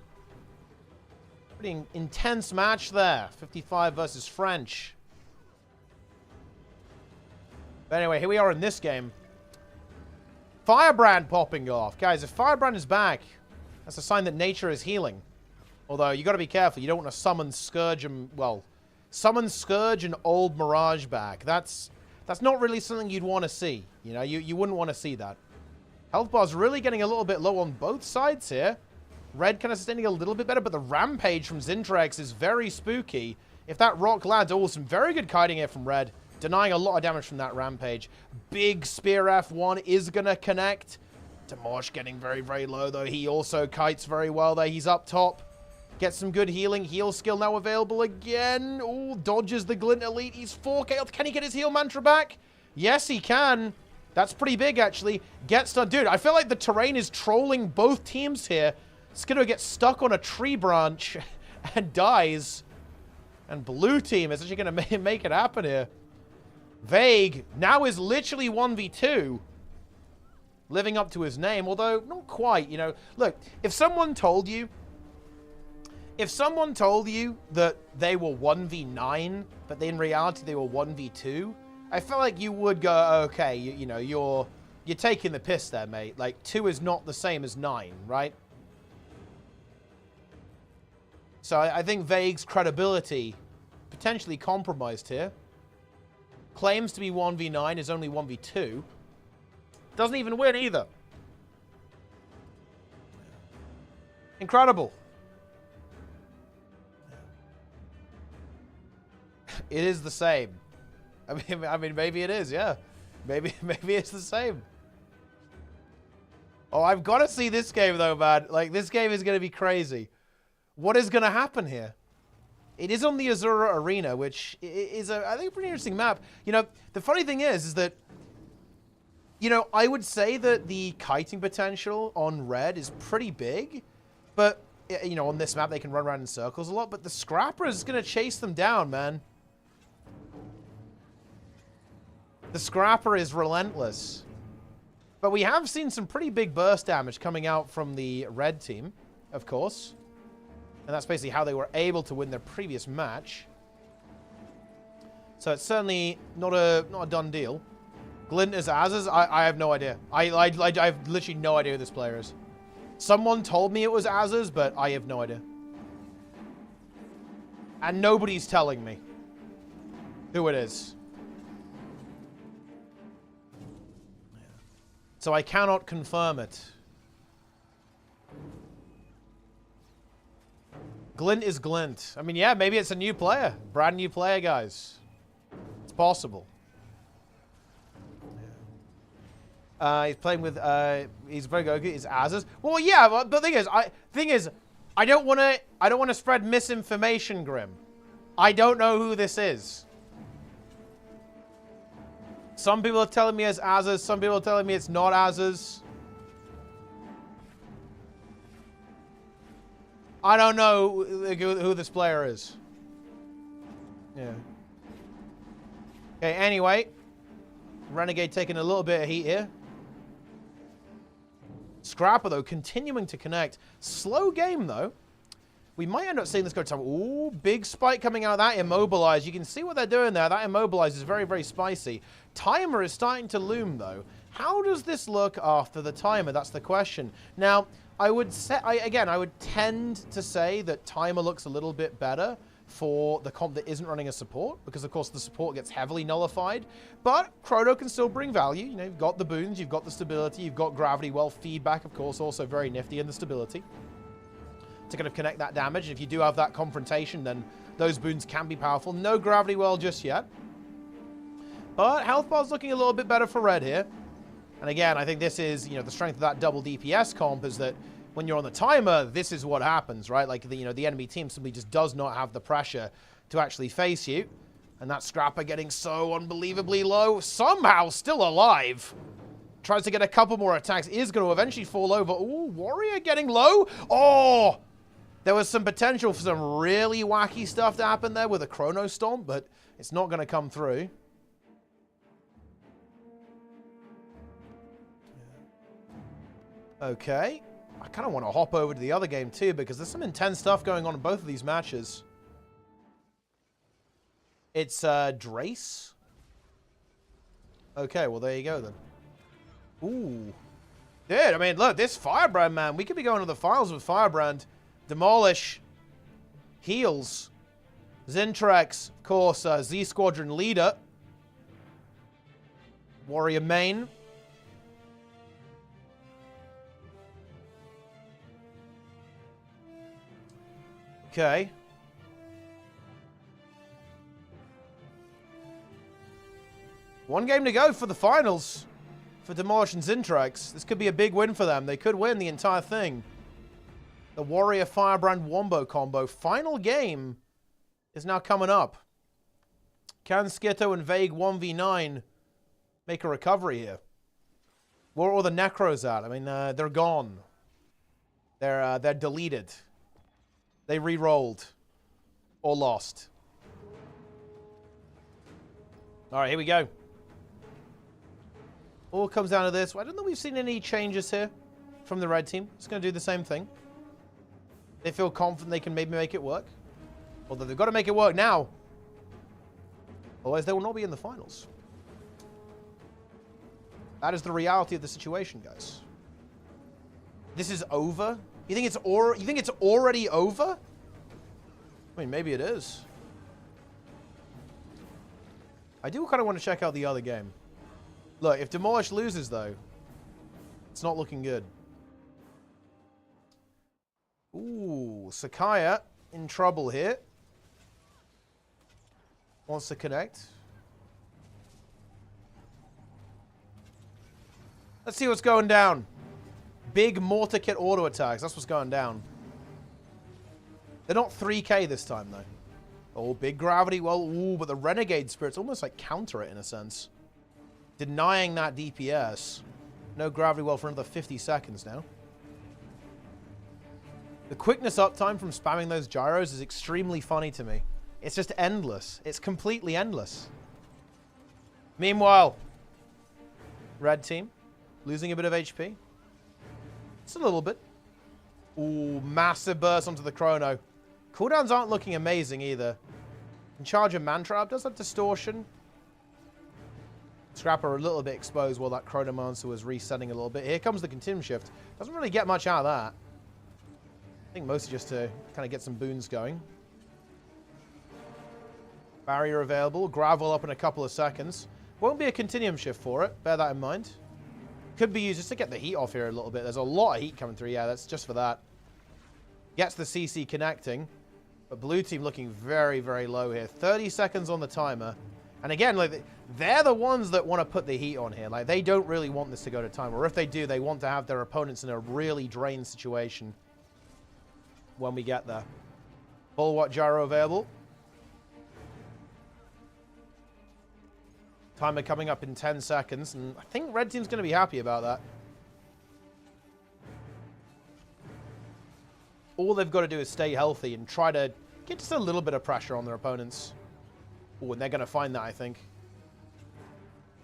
Pretty intense match there. 55 versus French. But anyway, here we are in this game. Firebrand popping off. Guys, if Firebrand is back, that's a sign that nature is healing. Although, you got to be careful. You don't want to summon Scourge and, well, summon Scourge and old Mirage back. That's not really something you'd want to see. You know, you wouldn't want to see that. Health bar's really getting a little bit low on both sides here. Red kind of sustaining a little bit better, but the Rampage from Zintrex is very spooky. If that rock lands, oh, some very good kiting here from Red. Denying a lot of damage from that Rampage. Big Spear F1 is going to connect. Demolish getting very, very low, though. He also kites very well there. He's up top. Gets some good healing. Heal skill now available again. Oh, dodges the Glint Elite. He's 4K health. Can he get his heal mantra back? Yes, he can. That's pretty big, actually. Gets done. Dude, I feel like the terrain is trolling both teams here. Skiddo gets stuck on a tree branch and dies. And blue team is actually going to make it happen here. Vague now is literally 1v2. Living up to his name, although not quite, you know. Look, if someone told you that they were 1v9, but in reality they were 1v2, I felt like you would go, okay, you know, you're taking the piss there, mate. Like, 2 is not the same as 9, right? So I think Vague's credibility potentially compromised here. Claims to be 1v9, is only 1v2. Doesn't even win either. Incredible. It is the same. I mean, maybe it is, yeah. Maybe it's the same. Oh, I've got to see this game, though, man. Like, this game is going to be crazy. What is going to happen here? It is on the Azura Arena, which is, I think, a pretty interesting map. You know, the funny thing is that, you know, I would say that the kiting potential on red is pretty big. But, you know, on this map, they can run around in circles a lot. But the Scrapper is going to chase them down, man. The Scrapper is relentless. But we have seen some pretty big burst damage coming out from the red team, of course. And that's basically how they were able to win their previous match. So it's certainly not a done deal. Glint is Az's? I have no idea. I have literally no idea who this player is. Someone told me it was Az's, but I have no idea. And nobody's telling me who it is. So I cannot confirm it. Glint is Glint. I mean, yeah, maybe it's a new player. Brand new player, guys. It's possible. He's playing with, he's very good. He's Az's. Well, yeah, but the thing is, I don't want to spread misinformation, Grim. I don't know who this is. Some people are telling me it's Az's. Some people are telling me it's not Az's. I don't know who this player is. Yeah. Okay, anyway. Renegade taking a little bit of heat here. Scrapper, though, continuing to connect. Slow game, though. We might end up seeing this go to time. Ooh, big spike coming out of that Immobilize. You can see what they're doing there. That Immobilize is very, very spicy. Timer is starting to loom, though. How does this look after the timer? That's the question. Now, I would say, again, I would tend to say that timer looks a little bit better for the comp that isn't running a support, because of course the support gets heavily nullified, but Chrono can still bring value. You know, you've got the boons, you've got the stability, you've got gravity well, feedback, of course, also very nifty in the stability to kind of connect that damage. If you do have that confrontation, then those boons can be powerful. No gravity well just yet, but health bar's looking a little bit better for red here. And again, I think this is, you know, the strength of that double DPS comp is that when you're on the timer, this is what happens, right? Like, you know, the enemy team simply just does not have the pressure to actually face you. And that Scrapper getting so unbelievably low, somehow still alive. Tries to get a couple more attacks, is going to eventually fall over. Ooh, Warrior getting low. Oh, there was some potential for some really wacky stuff to happen there with a Chrono Stomp, but it's not going to come through. Okay. I kind of want to hop over to the other game too, because there's some intense stuff going on in both of these matches. It's Drace. Okay, well there you go then. Ooh. Dude, I mean, look, this Firebrand, man. We could be going to the finals with Firebrand. Demolish. Heals. Zintrax, of course, Z Squadron leader. Warrior main. Okay. One game to go for the finals for Demolish and Zintrax. This could be a big win for them. They could win the entire thing. The Warrior Firebrand Wombo combo. Final game is now coming up. Can Skitto and Vague 1v9 make a recovery here? Where are all the Necros at? I mean, they're gone. They're deleted. They re-rolled. Or lost. Alright, here we go. All comes down to this. I don't think we've seen any changes here from the red team. It's going to do the same thing. They feel confident they can maybe make it work. Although they've got to make it work now. Otherwise, they will not be in the finals. That is the reality of the situation, guys. This is over? You think it's already over? I mean, maybe it is. I do kind of want to check out the other game. Look, if Demolish loses, though, it's not looking good. Ooh, Sakaya in trouble here. Wants to connect. Let's see what's going down. Big mortar kit auto attacks. That's what's going down. They're not 3k this time, though. Oh, big gravity. Well, ooh, but the Renegade Spirit's almost like counter it in a sense. Denying that DPS. No gravity well for another 50 seconds now. The quickness uptime from spamming those gyros is extremely funny to me. It's just endless. It's completely endless. Meanwhile, red team losing a bit of HP. It's a little bit. Ooh, massive burst onto the Chrono. Cooldowns aren't looking amazing either. Can charge a Mantrap. Does have distortion. Scrapper a little bit exposed while that Chrono Monster was resetting a little bit. Here comes the Continuum Shift. Doesn't really get much out of that. I think mostly just to kind of get some boons going. Barrier available. Gravel up in a couple of seconds. Won't be a Continuum Shift for it. Bear that in mind. Could be used just to get the heat off here a little bit. There's a lot of heat coming through. Yeah, that's just for that. Gets the CC connecting. But blue team looking very, very low here. 30 seconds on the timer. And again, like they're the ones that want to put the heat on here. Like they don't really want this to go to time. Or if they do, they want to have their opponents in a really drained situation when we get there. Bulwark gyro available. Timer coming up in 10 seconds. And I think red team's going to be happy about that. All they've got to do is stay healthy and try to get just a little bit of pressure on their opponents. Oh, and they're going to find that, I think.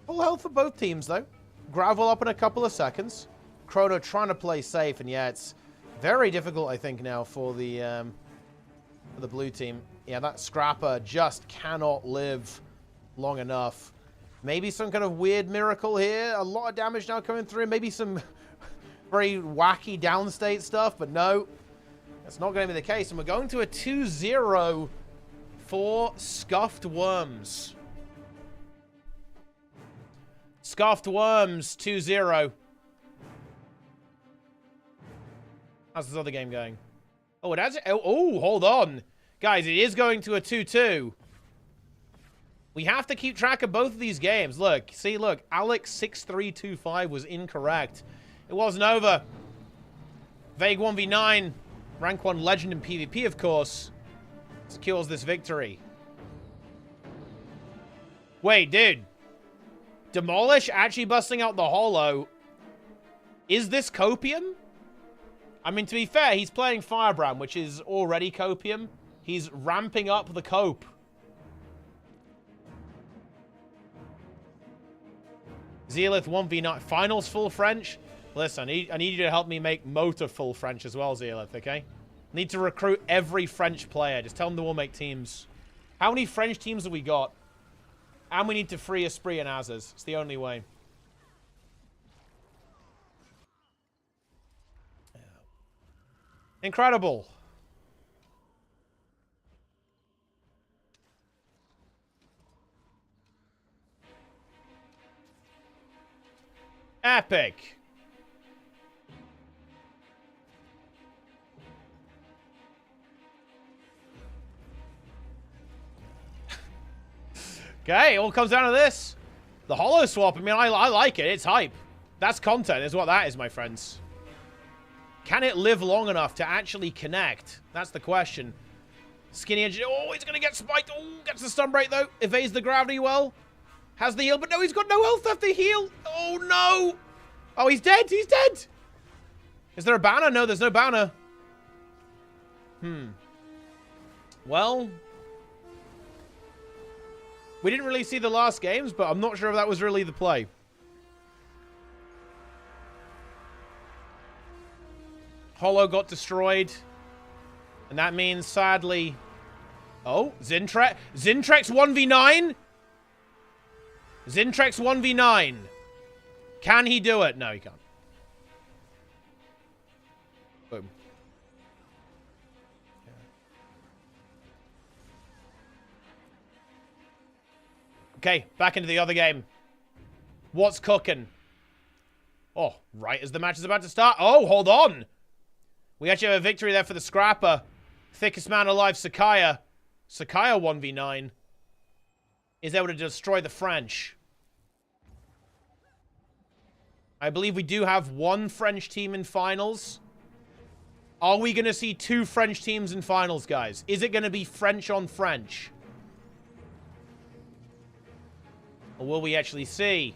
Full health for both teams, though. Gravel up in a couple of seconds. Chrono trying to play safe, and yeah, it's very difficult, I think, now for the blue team. Yeah, that Scrapper just cannot live long enough. Maybe some kind of weird miracle here. A lot of damage now coming through. Maybe some very wacky downstate stuff, but no. That's not going to be the case. And we're going to a 2-0 for Scuffed Worms. Scuffed Worms, 2-0. How's this other game going? Oh, it has... Oh, hold on. Guys, it is going to a 2-2. We have to keep track of both of these games. Look, see, look. Alex6325 was incorrect. It wasn't over. Vague 1v9. Rank 1 legend in PvP, of course. Secures this victory. Wait, dude. Demolish actually busting out the holo. Is this copium? I mean, to be fair, he's playing Firebrand, which is already copium. He's ramping up the cope. Zealith 1v9. Finals full French? Listen, I need you to help me make Mota full French as well, Zealith, okay? Need to recruit every French player. Just tell them to all make teams. How many French teams have we got? And we need to free Esprit and Azaz. It's the only way. Incredible. Epic. Okay, it all comes down to this. The holo swap, I mean, I like it. It's hype. That's content, is what that is, my friends. Can it live long enough to actually connect? That's the question. Skinny Engineer. Oh, he's going to get spiked. Oh, gets the stun break, though. Evades the gravity well. Has the heal, but no, he's got no health left to heal. Oh, no. Oh, he's dead. He's dead. Is there a banner? No, there's no banner. Well... we didn't really see the last games, but I'm not sure if that was really the play. Holo got destroyed. And that means, sadly... oh, Zintrek. Zintrek's 1v9? Zintrek's 1v9. Can he do it? No, he can't. Boom. Okay, back into the other game. What's cooking? Oh, right as the match is about to start. Oh, hold on. We actually have a victory there for the Scrapper. Thickest man alive, Sakaya. Sakaya 1v9. Is able to destroy the French. I believe we do have one French team in finals. Are we going to see two French teams in finals, guys? Is it going to be French on French? Or will we actually see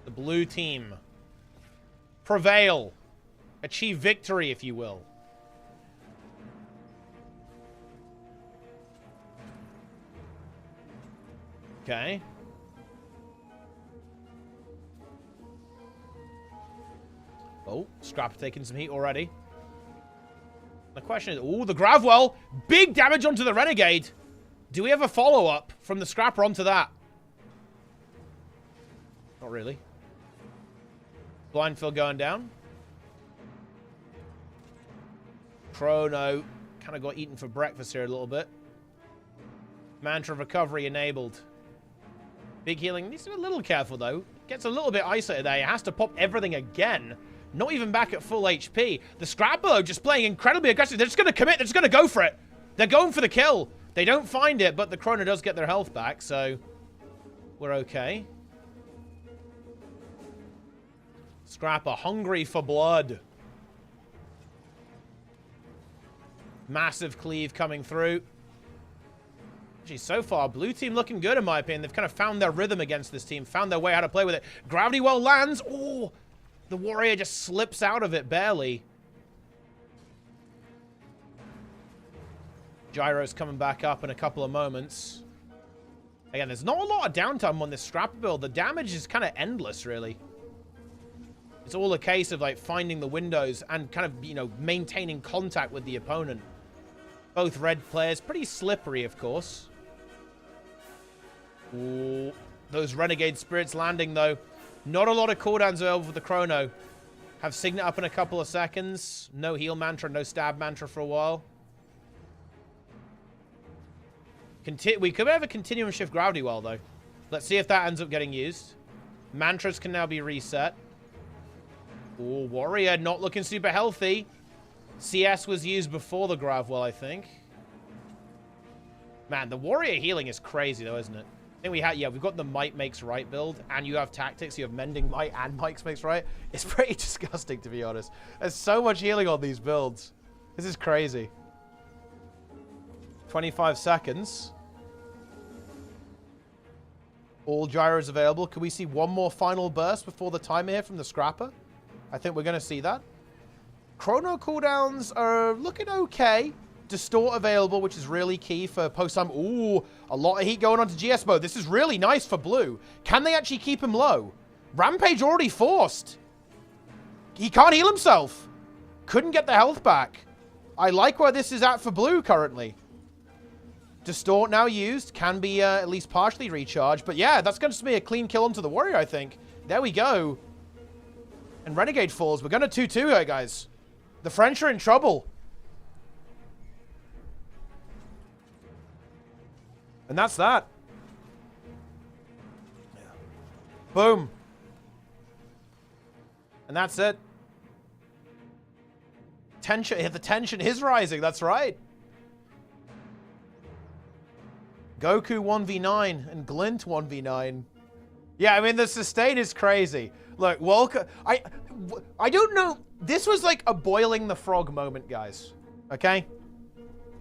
the blue team prevail? Achieve victory, if you will. Okay. Oh, Scrapper taking some heat already. The question is, oh, the Gravwell. Big damage onto the Renegade. Do we have a follow-up from the Scrapper onto that? Not really. Blind Fill going down. Chrono kind of got eaten for breakfast here a little bit. Mantra of Recovery enabled. Big healing. Needs to be a little careful, though. Gets a little bit isolated there. He has to pop everything again. Not even back at full HP. The Scrapper, though, just playing incredibly aggressive. They're just going to commit. They're just going to go for it. They're going for the kill. They don't find it, but the Chrono does get their health back, so we're okay. Scrapper, hungry for blood. Massive cleave coming through. Actually, so far, blue team looking good, in my opinion. They've kind of found their rhythm against this team, found their way how to play with it. Gravity Well lands. Oh, the Warrior just slips out of it barely. Gyro's coming back up in a couple of moments. Again, there's not a lot of downtime on this Scrapper build. The damage is kind of endless, really. It's all a case of, like, finding the windows and kind of, you know, maintaining contact with the opponent. Both red players, pretty slippery, of course. Ooh, those Renegade Spirits landing, though. Not a lot of cooldowns available for the Chrono. Have Signet up in a couple of seconds. No heal mantra, no stab mantra for a while. We could have a Continuum Shift Gravity Well, though. Let's see if that ends up getting used. Mantras can now be reset. Ooh, Warrior not looking super healthy. CS was used before the Gravwell, I think. Man, the Warrior healing is crazy, though, isn't it? I think we had, yeah, we've got the Might Makes Right build, and you have Tactics, you have Mending Might and Might Makes Right. It's pretty disgusting, to be honest. There's so much healing on these builds. This is crazy. 25 seconds. All gyros available. Can we see one more final burst before the timer here from the Scrapper? I think we're going to see that. Chrono cooldowns are looking okay. Distort available, which is really key for post-time. Ooh, a lot of heat going on to GS mode. This is really nice for blue. Can they actually keep him low? Rampage already forced. He can't heal himself. Couldn't get the health back. I like where this is at for blue currently. Distort now used. Can be at least partially recharged. But yeah, that's going to be a clean kill onto the Warrior, I think. There we go. And Renegade falls. We're going to 2-2 here, guys. The French are in trouble. And that's that. Yeah. Boom. And that's it. Tension. The tension is rising. That's right. Goku 1v9 and Glint 1v9. Yeah, I mean, the sustain is crazy. Look, welcome. I don't know. This was like a boiling the frog moment, guys. Okay?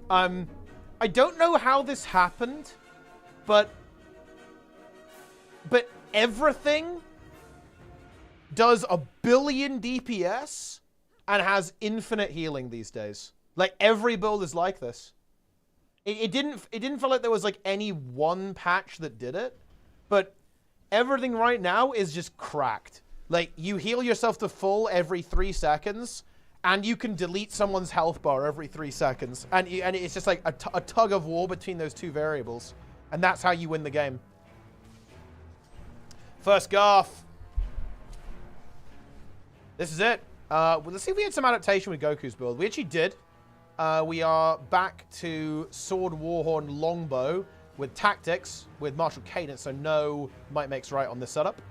I don't know how this happened, but everything does 1 billion DPS and has infinite healing these days. Like, every build is like this. It didn't feel like there was like any one patch that did it, but everything right now is just cracked. Like, you heal yourself to full every 3 seconds, and you can delete someone's health bar every 3 seconds. And it's just like a tug of war between those two variables. And that's how you win the game. First Garth. This is it. Well, let's see if we had some adaptation with Goku's build. We actually did. We are back to Sword Warhorn Longbow with Tactics, with Martial Cadence, so no Might Makes Right on this setup.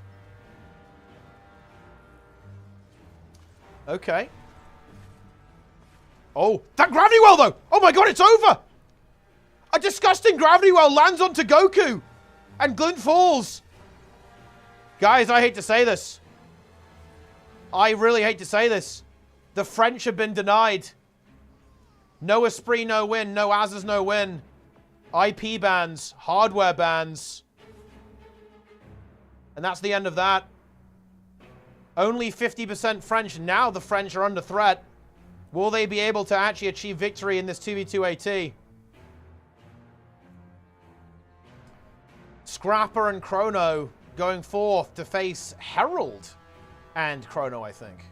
Okay. Oh, that Gravity Well, though! Oh my god, it's over! A disgusting Gravity Well lands onto Goku! And Glint falls! Guys, I hate to say this. I really hate to say this. The French have been denied. No Esprit, no win. No Azers, no win. IP bans. Hardware bans. And that's the end of that. Only 50% French. Now the French are under threat. Will they be able to actually achieve victory in this 2v2 AT? Scrapper and Chrono going forth to face Herald and Chrono, I think.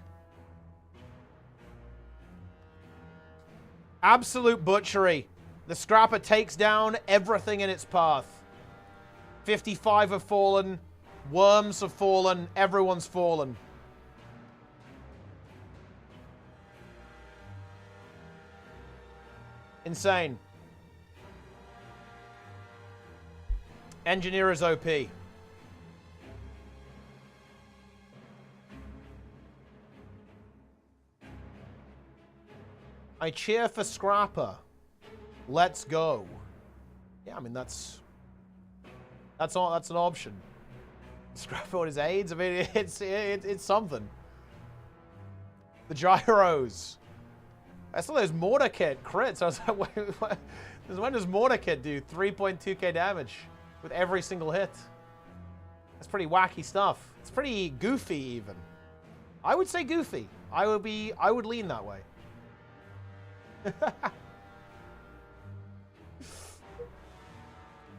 Absolute butchery. The Scrapper takes down everything in its path. 55 have fallen. Worms have fallen. Everyone's fallen. Insane. Engineer is OP. I cheer for Scrapper. Let's go. Yeah, I mean that's an option. Scrapper on his aids. I mean it's something. The gyros. I saw those mortar kit crits. I was like, when does mortar kit do 3.2k damage with every single hit? That's pretty wacky stuff. It's pretty goofy even. I would say goofy. I would lean that way.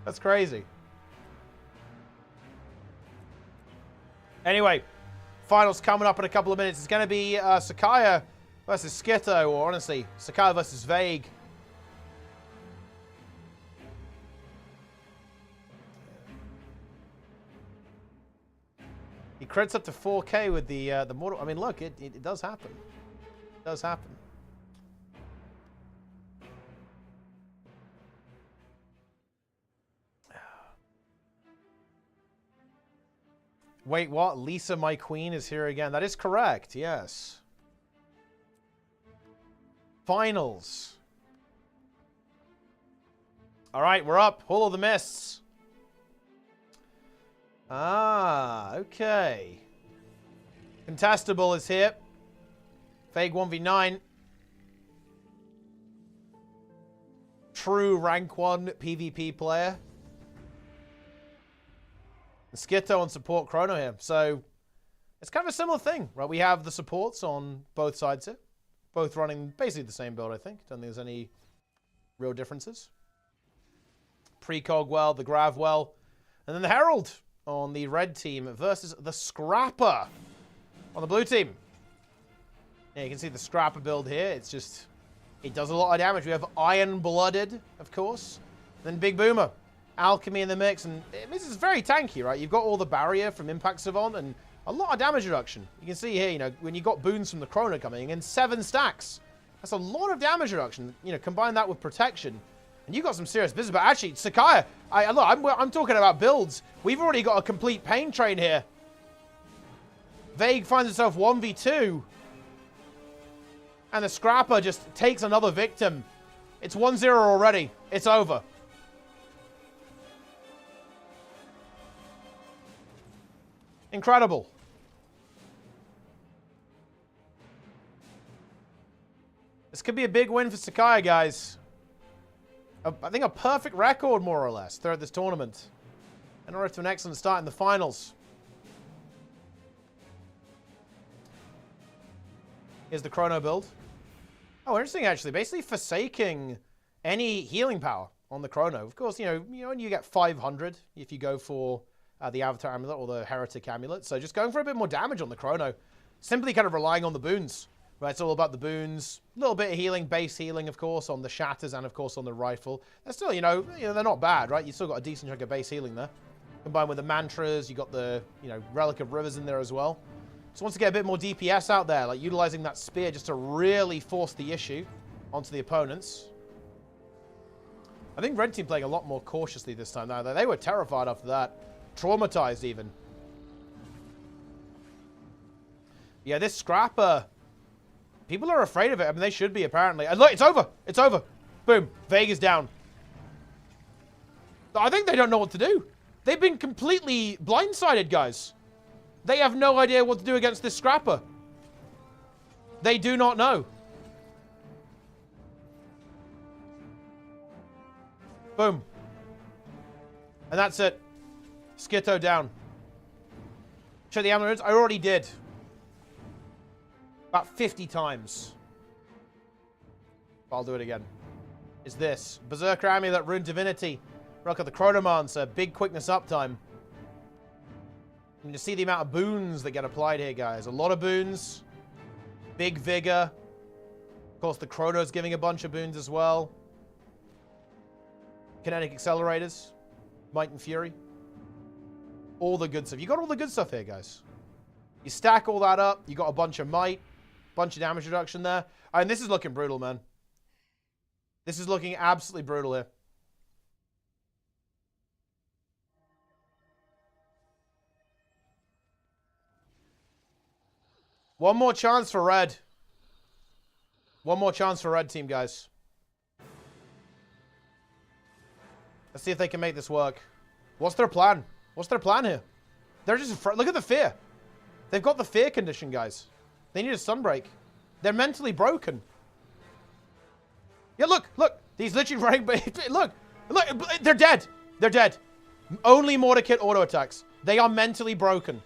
That's crazy. Anyway, finals coming up in a couple of minutes. It's going to be Sakaya versus Skitto, or honestly, Sakaya versus Vague. He crits up to 4k with the mortal. I mean, look, it does happen. It does happen. Wait, what? Lisa, my queen, is here again. That is correct, yes. Finals. All right, we're up. Hall of the Mists. Ah, okay. Contestable is here. Fake 1v9. True rank 1 PvP player. Skitto on support Chrono here. So it's kind of a similar thing, right? We have the supports on both sides here. Both running basically the same build, I think. Don't think there's any real differences. Precog well, the Grav well. And then the Herald on the red team versus the Scrapper on the blue team. Yeah, you can see the Scrapper build here. It's just, it does a lot of damage. We have Iron-Blooded, of course. Then Big Boomer. Alchemy in the mix, and this is very tanky, right? You've got all the barrier from Impact Savant and a lot of damage reduction. You can see here, you know, when you got boons from the Chrono coming in 7 stacks, that's a lot of damage reduction. You know, combine that with protection, and you got some serious business. But actually, Sakaya, look, I'm talking about builds. We've already got a complete pain train here. Vague finds itself 1v2, and the Scrapper just takes another victim. It's 1-0 already. It's over. Incredible. This could be a big win for Sakaya, guys. I think a perfect record, more or less, throughout this tournament. In order to an excellent start in the finals. Here's the Chrono build. Oh, interesting, actually. Basically forsaking any healing power on the Chrono. Of course, you know, you get 500 if you go for the Avatar Amulet or the Heretic Amulet. So just going for a bit more damage on the Chrono. Simply kind of relying on the boons. Right, it's all about the boons. A little bit of healing, base healing, of course, on the Shatters and, of course, on the Rifle. They're still, you know, they're not bad, right? You still got a decent chunk of base healing there. Combined with the Mantras, you got the, you know, Relic of Rivers in there as well. Just wants to get a bit more DPS out there, like utilizing that spear just to really force the issue onto the opponents. I think Red Team playing a lot more cautiously this time now. They were terrified after that. Traumatized even. Yeah, this Scrapper, people are afraid of it. I mean, they should be, apparently. And look, it's over. It's over. Boom. Vega's down. I think they don't know what to do. They've been completely blindsided, guys. They have no idea what to do against this Scrapper. They do not know. Boom. And that's it. Skitto down. Show the amulet. I already did. About 50 times. But I'll do it again. Is this. Berserker Amulet, Rune Divinity. Rock of the Chronomancer. Big quickness uptime. You can see the amount of boons that get applied here, guys. A lot of boons. Big vigor. Of course, the Chrono's giving a bunch of boons as well. Kinetic accelerators. Might and Fury. All the good stuff. You got all the good stuff here, guys. You stack all that up. You got a bunch of might. Bunch of damage reduction there. And this is looking brutal, man. This is looking absolutely brutal here. One more chance for red. One more chance for red team, guys. Let's see if they can make this work. What's their plan? What's their plan here? They're just... Look at the fear. They've got the fear condition, guys. They need a sunbreak. They're mentally broken. Yeah, look, look. These literally running... Look, look. They're dead. They're dead. Only mortar kit auto attacks. They are mentally broken.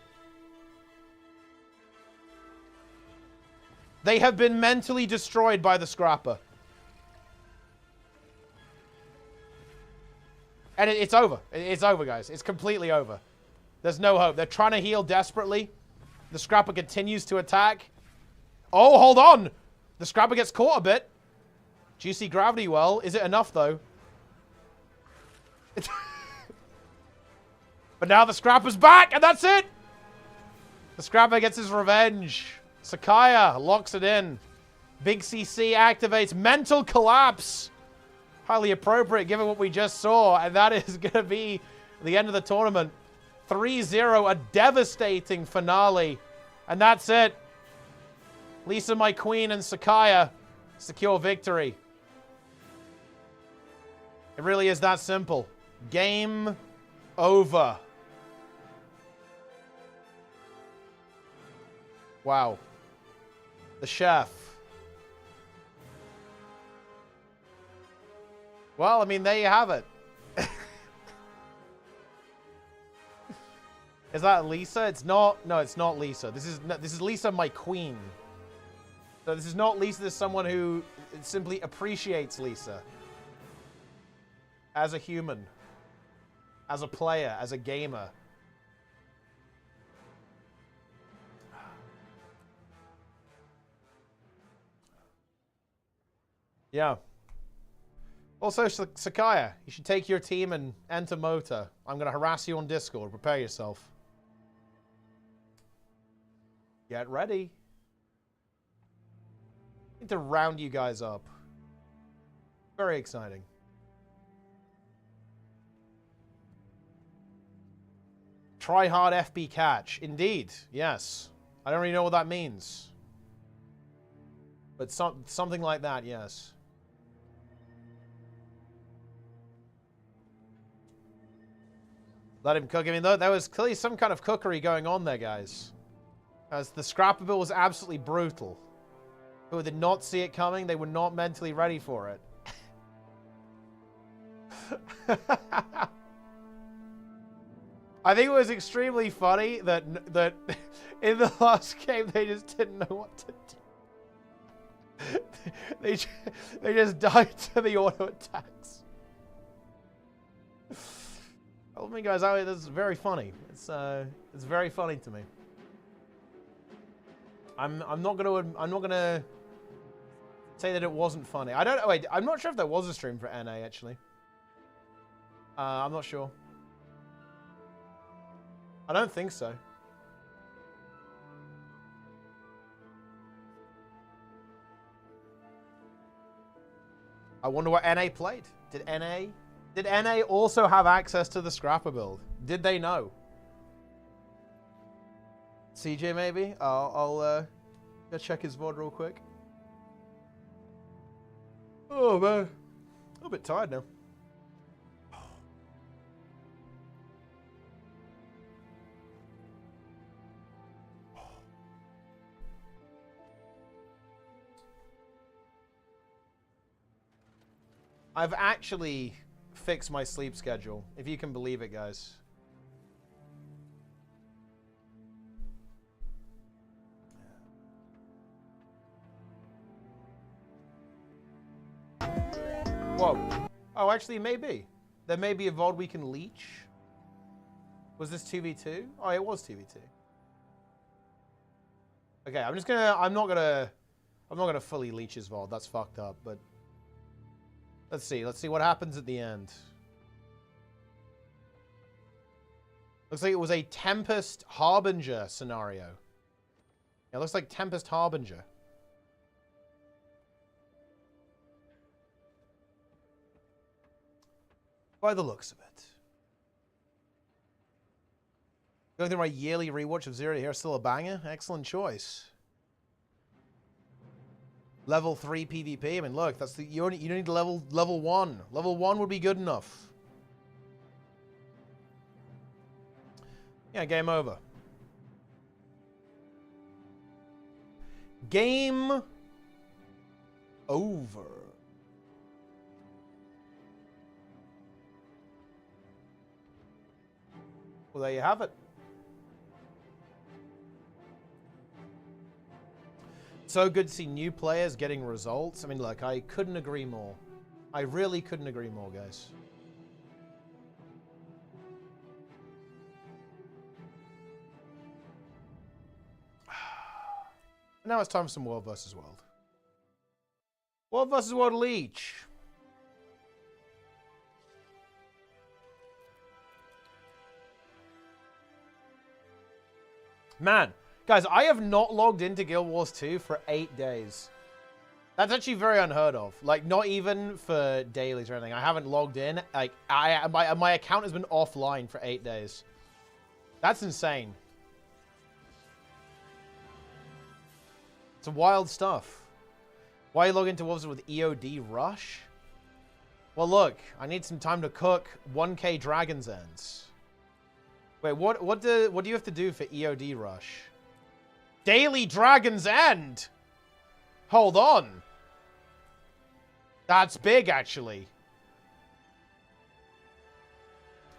They have been mentally destroyed by the Scrapper. And it's over. It's over, guys. It's completely over. There's no hope. They're trying to heal desperately. The Scrapper continues to attack. Oh, hold on. The Scrapper gets caught a bit. Juicy Gravity Well. Is it enough, though? But now the Scrapper's back, and that's it. The Scrapper gets his revenge. Sakaya locks it in. Big CC activates. Mental Collapse. Highly appropriate given what we just saw. And that is going to be the end of the tournament. 3-0, a devastating finale. And that's it. Lisa, my queen, and Sakaya secure victory. It really is that simple. Game over. Wow. The chef. Well, I mean, there you have it. Is that Lisa? It's not. No, it's not Lisa. This is Lisa, my queen. So this is not Lisa. This is someone who simply appreciates Lisa. As a human. As a player. As a gamer. Yeah. Also, Sakaya, you should take your team and enter Mota. I'm going to harass you on Discord. Prepare yourself. Get ready. I need to round you guys up. Very exciting. Try hard FB catch. Indeed. Yes. I don't really know what that means. But something like that, yes. Let him cook. I mean, there was clearly some kind of cookery going on there, guys. As the Scrapper Bill was absolutely brutal. Who did not see it coming, they were not mentally ready for it. I think it was extremely funny that in the last game they just didn't know what to do. they just died to the auto attacks. I mean, guys, this is very funny. It's very funny to me. I'm not gonna say that it wasn't funny. Wait, I'm not sure if there was a stream for NA actually. I'm not sure. I don't think so. I wonder what NA played. Did NA also have access to the Scrapper build? Did they know? CJ maybe? I'll go check his VOD real quick. Oh man, I'm a bit tired now. I've actually fixed my sleep schedule, if you can believe it, guys. Whoa. Oh, actually, maybe. There may be a VOD we can leech. Was this 2v2? Oh, it was 2v2. Okay, I'm not gonna fully leech his VOD. That's fucked up, but let's see what happens at the end. Looks like it was a Tempest Harbinger scenario. It looks like Tempest Harbinger. By the looks of it. Going through my yearly rewatch of Zero to Hero, still a banger. Excellent choice. Level 3 PvP. I mean, look, that's the you need level 1. Level 1 would be good enough. Yeah, game over. Game over. Well, there you have it. So good to see new players getting results. I mean, look, I couldn't agree more. I really couldn't agree more, guys. Now it's time for some World vs. World. World vs. World Leech. Man, guys, I have not logged into Guild Wars 2 for 8 days. That's actually very unheard of. Like, not even for dailies or anything. I haven't logged in. Like, my account has been offline for 8 days. That's insane. It's wild stuff. Why log into Wolves with EOD Rush? Well, look, I need some time to cook 1k Dragon's Ends. Wait, what do you have to do for EOD Rush? Daily Dragon's End! Hold on. That's big, actually.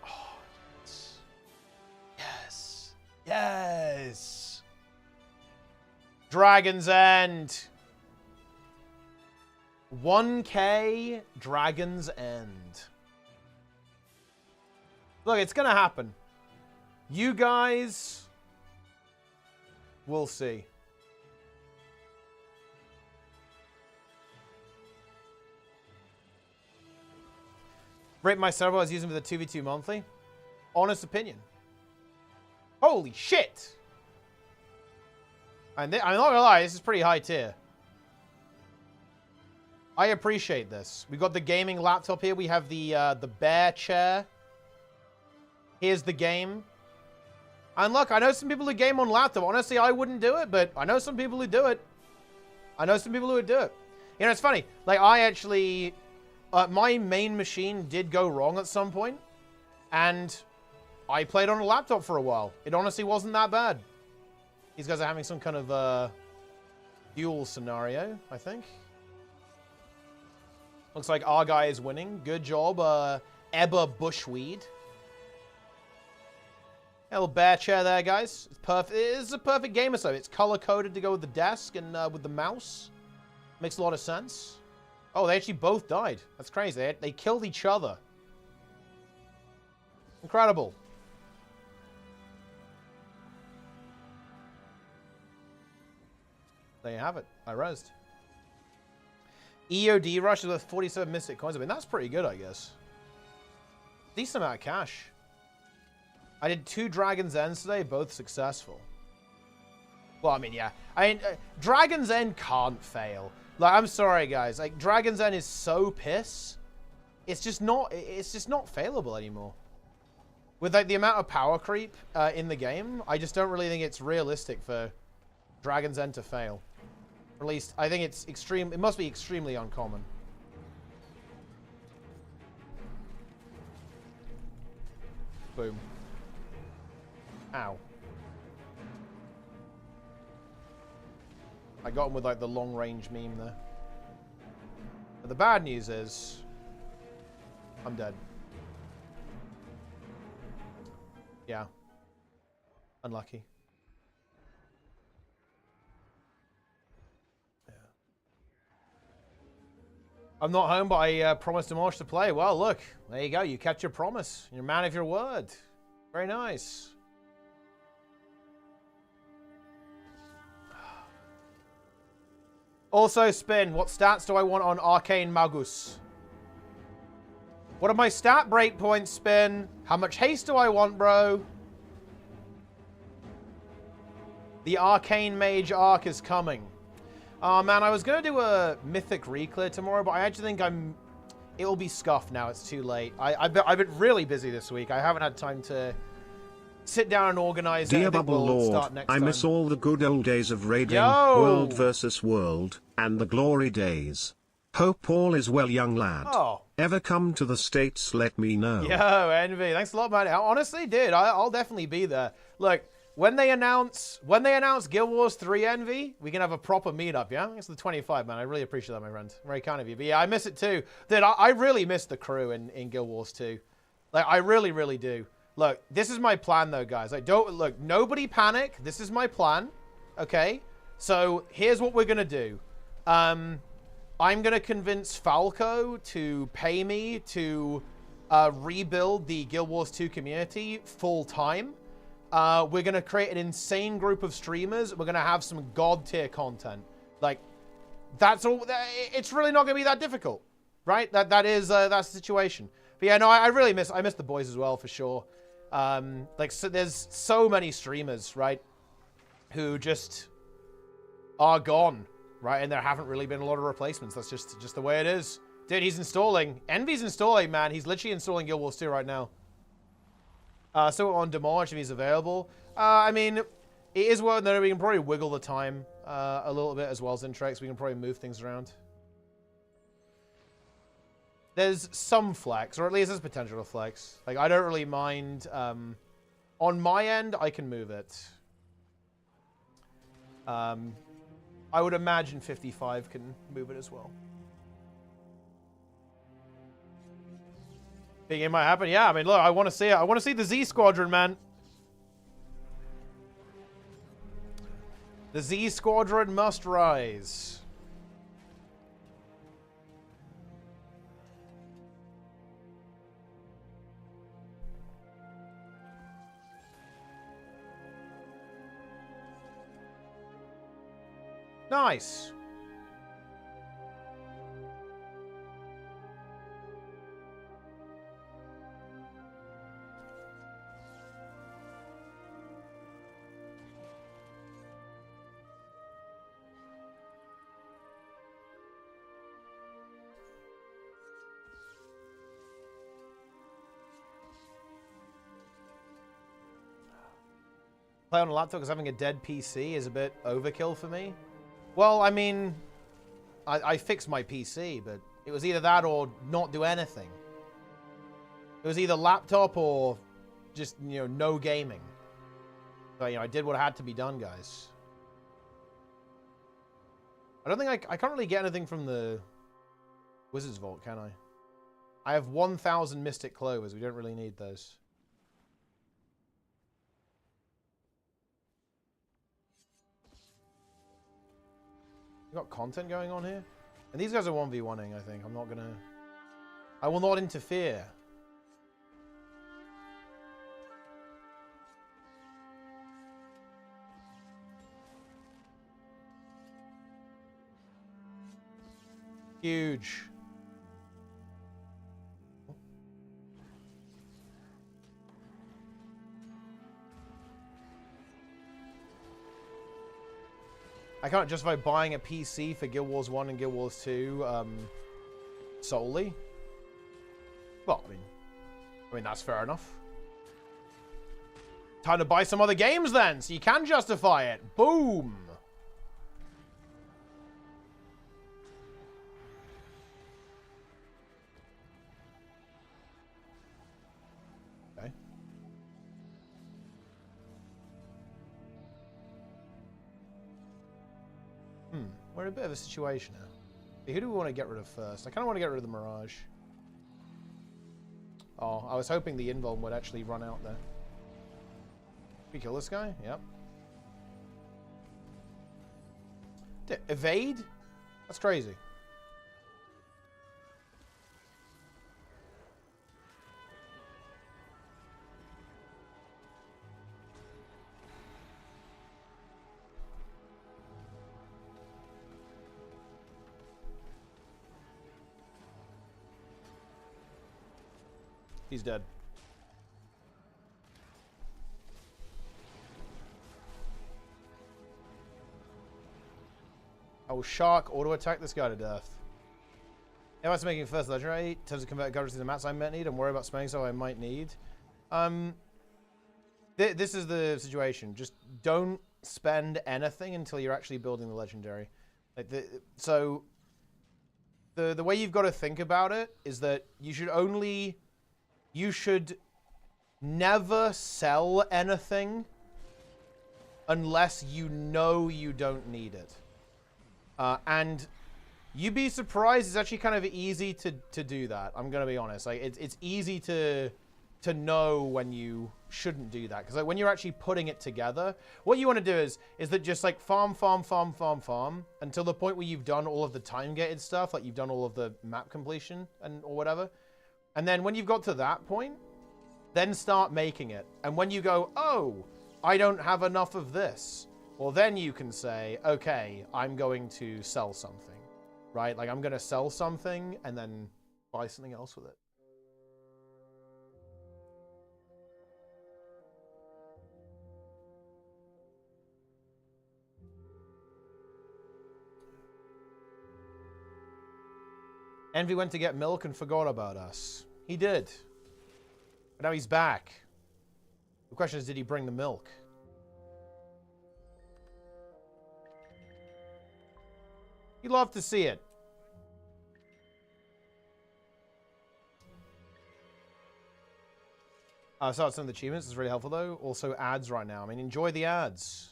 Oh, yes. Yes. Yes. Dragon's End. 1k Dragon's End. Look, it's gonna happen. You guys will see. Rate my server I was using for the 2v2 monthly. Honest opinion. Holy shit! I'm not gonna lie, this is pretty high tier. I appreciate this. We got the gaming laptop here. We have the bear chair. Here's the game. And look, I know some people who game on laptop. Honestly, I wouldn't do it, but I know some people who do it. I know some people who would do it. You know, it's funny. Like, I actually... my main machine did go wrong at some point, and I played on a laptop for a while. It honestly wasn't that bad. These guys are having some kind of duel scenario, I think. Looks like our guy is winning. Good job, Ebba Bushweed. A little bear chair there, guys. It's perfect. It's a perfect game or so. It's color-coded to go with the desk and with the mouse. Makes a lot of sense. Oh, they actually both died. That's crazy. They killed each other. Incredible. There you have it. I rezzed. EOD Rush is worth 47 Mystic Coins. I mean, that's pretty good, I guess. Decent amount of cash. I did 2 Dragon's Ends today, both successful. Well, I mean, yeah. I mean, Dragon's End can't fail. Like, I'm sorry, guys. Like, Dragon's End is so piss. It's just not failable anymore. With, like, the amount of power creep in the game, I just don't really think it's realistic for Dragon's End to fail. Or at least, I think it's extreme. It must be extremely uncommon. Boom. Ow. I got him with, like, the long-range meme there. But the bad news is, I'm dead. Yeah. Unlucky. Yeah. I'm not home, but I promised Dimash to play. Well, look. There you go. You kept your promise. You're a man of your word. Very nice. Also, Spin, what stats do I want on Arcane Magus? What are my stat breakpoints, Spin? How much haste do I want, bro? The Arcane Mage arc is coming. Oh, man, I was going to do a Mythic Reclear tomorrow, but I actually think it'll be scuffed now. It's too late. I've been really busy this week. I haven't had time to sit down and organize. Dear Bubble Lord, I miss all the good old days of raiding, world versus world, and the glory days. Hope all is well, young lad. Oh. Ever come to the States, let me know. Yo, Envy. Thanks a lot, man. Honestly, dude, I'll definitely be there. Look, when they announce Guild Wars 3 Envy, we can have a proper meetup, yeah? It's the 25, man. I really appreciate that, my friend. Very kind of you. But yeah, I miss it too. Dude, I really miss the crew in Guild Wars 2. Like, I really, really do. Look, this is my plan, though, guys. Like, look, nobody panic. This is my plan, okay? So, here's what we're going to do. I'm going to convince Falco to pay me to rebuild the Guild Wars 2 community full-time. We're going to create an insane group of streamers. We're going to have some god-tier content. Like, that's all. It's really not going to be that difficult, right? That's the situation. But yeah, no, I miss the boys as well, for sure. Like, so there's so many streamers, right, who just are gone, right? And there haven't really been a lot of replacements. That's just the way it is. Dude, he's installing. Envy's installing, man. He's literally installing Guild Wars 2 right now. So on Dimash, if he's available. I mean, it is well known. We can probably wiggle the time a little bit as well as Intrex. We can probably move things around. There's some flex, or at least there's potential to flex. Like, I don't really mind. On my end, I can move it. I would imagine 55 can move it as well. Big game might happen. Yeah, I mean, look, I want to see it. I want to see the Z Squadron, man. The Z Squadron must rise. Nice. Play on a laptop because having a dead PC is a bit overkill for me. Well, I mean, I fixed my PC, but it was either that or not do anything. It was either laptop or just, you know, no gaming. So, you know, I did what had to be done, guys. I don't think I can't really get anything from the Wizard's Vault, can I? I have 1,000 Mystic Clovers. We don't really need those. We got content going on here? And these guys are 1v1ing, I think. I will not interfere. Huge. I can't justify buying a PC for Guild Wars 1 and Guild Wars 2 solely. Well, I mean that's fair enough. Time to buy some other games then, so you can justify it. Boom. Okay. We're in a bit of a situation now. Who do we want to get rid of first? I kind of want to get rid of the Mirage. Oh, I was hoping the invuln would actually run out there. We kill this guy? Yep. Evade? That's crazy. He's dead. Oh, Shark auto-attack this guy to death. If I was making first legendary, in terms of convert coverage to the mats I might need, and worry about spamming so I might need. This is the situation. Just don't spend anything until you're actually building the legendary. Like the way you've got to think about it is that you should never sell anything unless you know you don't need it. And you'd be surprised, it's actually kind of easy to do that. I'm going to be honest. Like it's easy to know when you shouldn't do that. Because like when you're actually putting it together, what you want to do is that just like farm until the point where you've done all of the time-gated stuff, like you've done all of the map completion or whatever. And then when you've got to that point, then start making it. And when you go, oh, I don't have enough of this, well, then you can say, okay, I'm going to sell something, right? Like I'm going to sell something and then buy something else with it. Envy went to get milk and forgot about us. He did. But now he's back. The question is, did he bring the milk? You'd love to see it. I saw some of the achievements. It's really helpful, though. Also, ads right now. I mean, enjoy the ads.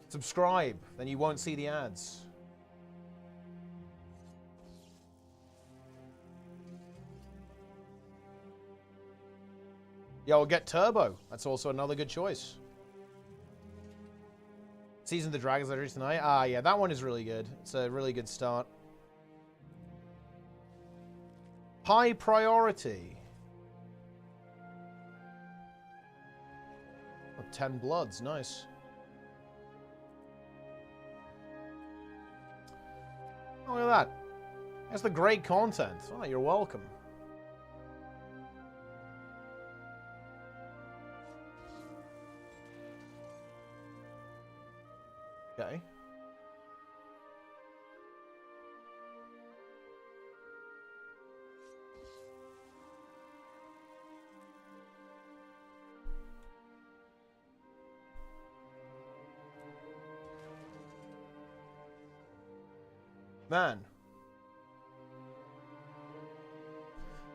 Subscribe. Then you won't see the ads. Yeah, we'll get Turbo. That's also another good choice. Season of the Dragons Legendary tonight. Ah, yeah, that one is really good. It's a really good start. High priority. Oh, 10 bloods. Nice. Oh, look at that. That's the great content. Oh, you're welcome. Okay. Man.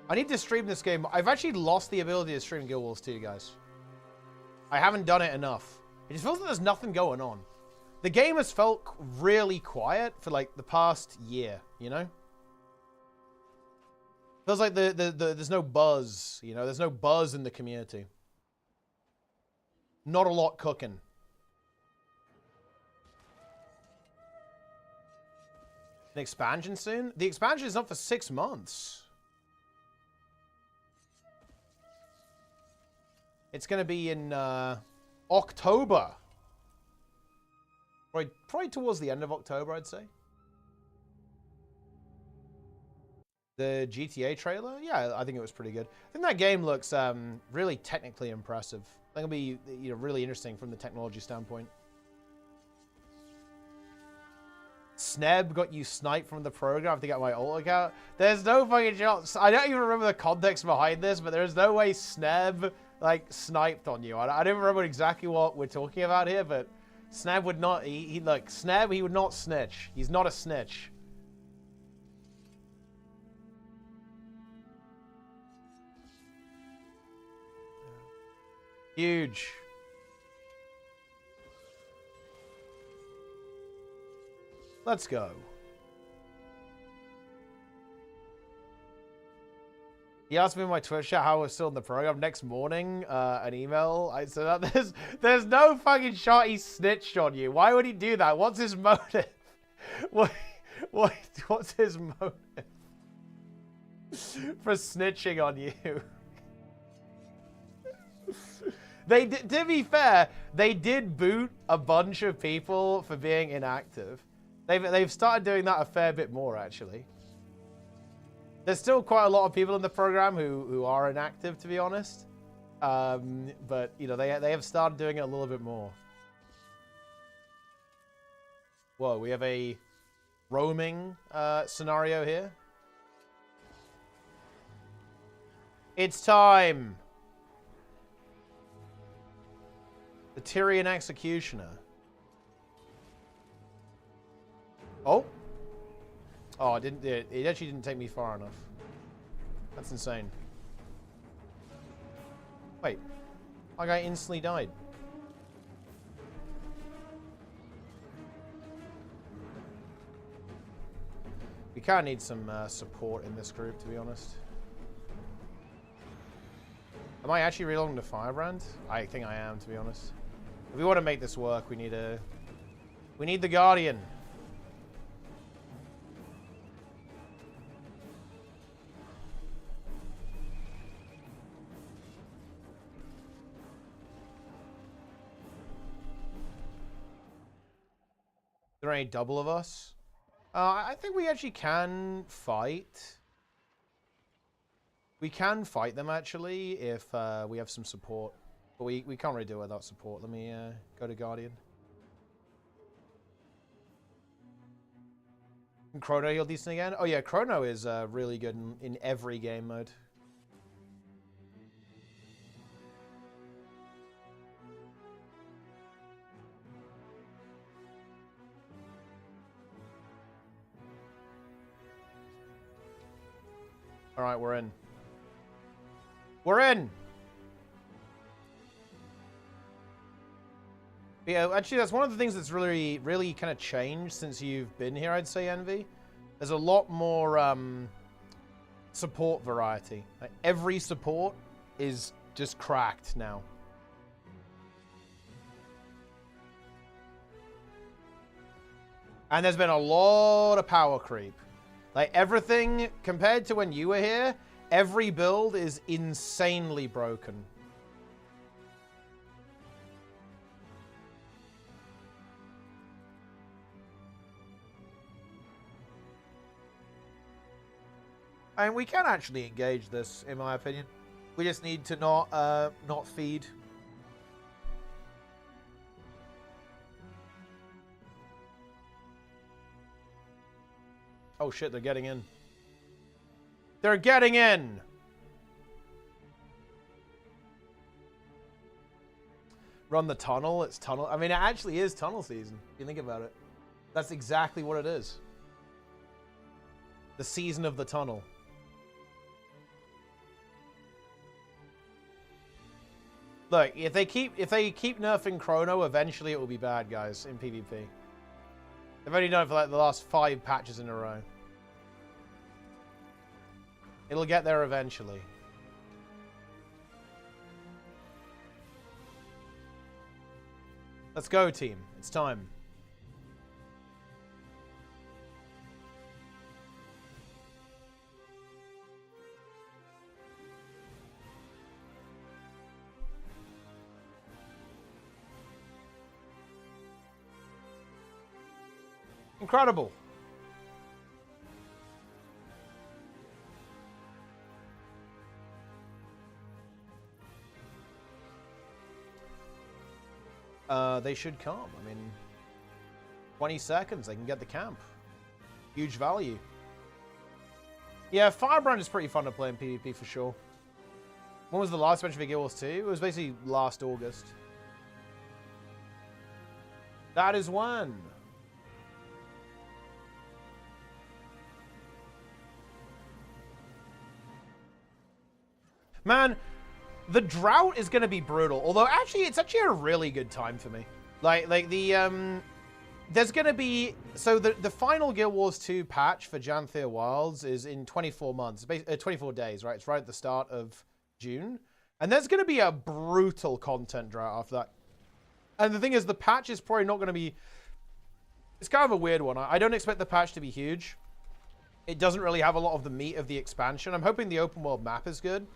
I need to stream this game. I've actually lost the ability to stream Guild Wars 2, guys. I haven't done it enough. It just feels like there's nothing going on. The game has felt really quiet for like the past year, you know? Feels like there's no buzz, you know? There's no buzz in the community. Not a lot cooking. An expansion soon? The expansion is not for 6 months. It's going to be in October. Probably towards the end of October, I'd say. The GTA trailer? Yeah, I think it was pretty good. I think that game looks really technically impressive. I think it'll be really interesting from the technology standpoint. Sneb got you sniped from the program. I have to get my ult account. There's no fucking chance. I don't even remember the context behind this, but there's no way Sneb like sniped on you. I don't remember exactly what we're talking about here, but Sneb would not. Sneb. He would not snitch. He's not a snitch. Huge. Let's go. He asked me in my Twitch chat how we're still in the program. Next morning, an email. I said, there's no fucking shot he snitched on you. Why would he do that? What's his motive? What's his motive for snitching on you? To be fair, they did boot a bunch of people for being inactive. They've started doing that a fair bit more, actually. There's still quite a lot of people in the program who are inactive, to be honest. But, you know, they have started doing it a little bit more. Whoa, we have a roaming scenario here. It's time. The Tyrian Executioner. Oh. Oh, it actually didn't take me far enough. That's insane. Wait. My guy instantly died. We kind of need some support in this group, to be honest. Am I actually reloading the Firebrand? I think I am, to be honest. If we want to make this work, we need the Guardian. Is there any double of us? I think we actually can fight. We can fight them, actually, if we have some support. But we can't really do it without support. Let me go to Guardian. Can Chrono heal decent again? Oh yeah, Chrono is really good in every game mode. Alright, we're in. We're in! Yeah, actually, that's one of the things that's really, really kind of changed since you've been here, I'd say, Envy. There's a lot more support variety. Like, every support is just cracked now. And there's been a lot of power creep. Like, everything, compared to when you were here, every build is insanely broken. And we can actually engage this, in my opinion. We just need to not feed. Oh shit, they're getting in. They're getting in! Run the tunnel, it's tunnel. I mean, it actually is tunnel season, if you think about it. That's exactly what it is. The season of the tunnel. Look, if they keep nerfing Chrono, eventually it will be bad, guys, in PvP. They've only done it for like the last 5 patches in a row. It'll get there eventually. Let's go, team. It's time. Incredible. They should come. I mean, 20 seconds, they can get the camp. Huge value. Yeah, Firebrand is pretty fun to play in PvP for sure. When was the last expansion for Guild Wars 2? It was basically last August. That is when. Man, the drought is going to be brutal. Although, actually, it's actually a really good time for me. Like the there's going to be... So the final Guild Wars 2 patch for Janthir Wilds is in 24 months. 24 days, right? It's right at the start of June. And there's going to be a brutal content drought after that. And the thing is, the patch is probably not going to be... It's kind of a weird one. I don't expect the patch to be huge. It doesn't really have a lot of the meat of the expansion. I'm hoping the open world map is good.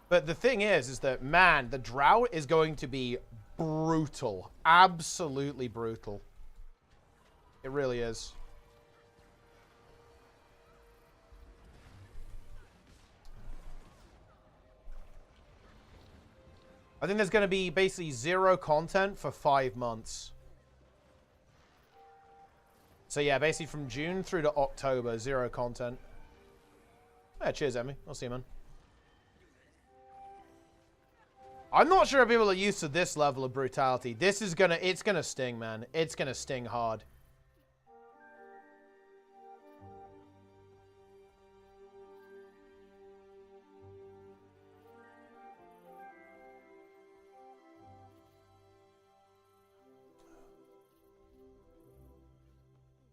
But the thing is that, man, the drought is going to be brutal. Absolutely brutal. It really is. I think there's going to be basically 0 content for 5 months. So yeah, basically from June through to October, 0 content. Yeah, cheers, Emmy. I'll see you, man. I'm not sure if people are used to this level of brutality. This is gonna, it's gonna sting, man. It's gonna sting hard.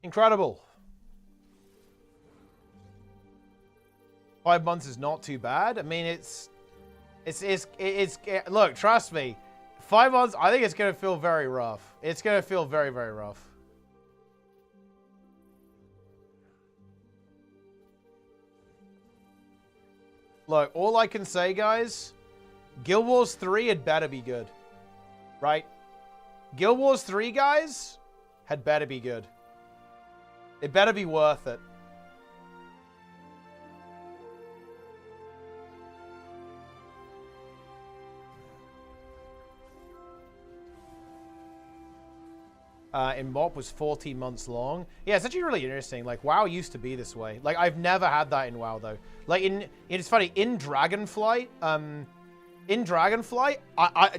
Incredible. 5 months is not too bad. I mean, it's look, trust me. 5 months, I think it's going to feel very rough. It's going to feel very, very rough. Look, all I can say, guys, Guild Wars 3 had better be good. Right? Guild Wars 3, guys, had better be good. It better be worth it. In MOP was 14 months long. Yeah, it's actually really interesting. Like, WoW used to be this way. Like, I've never had that in WoW, though. Like, it's funny, in Dragonflight,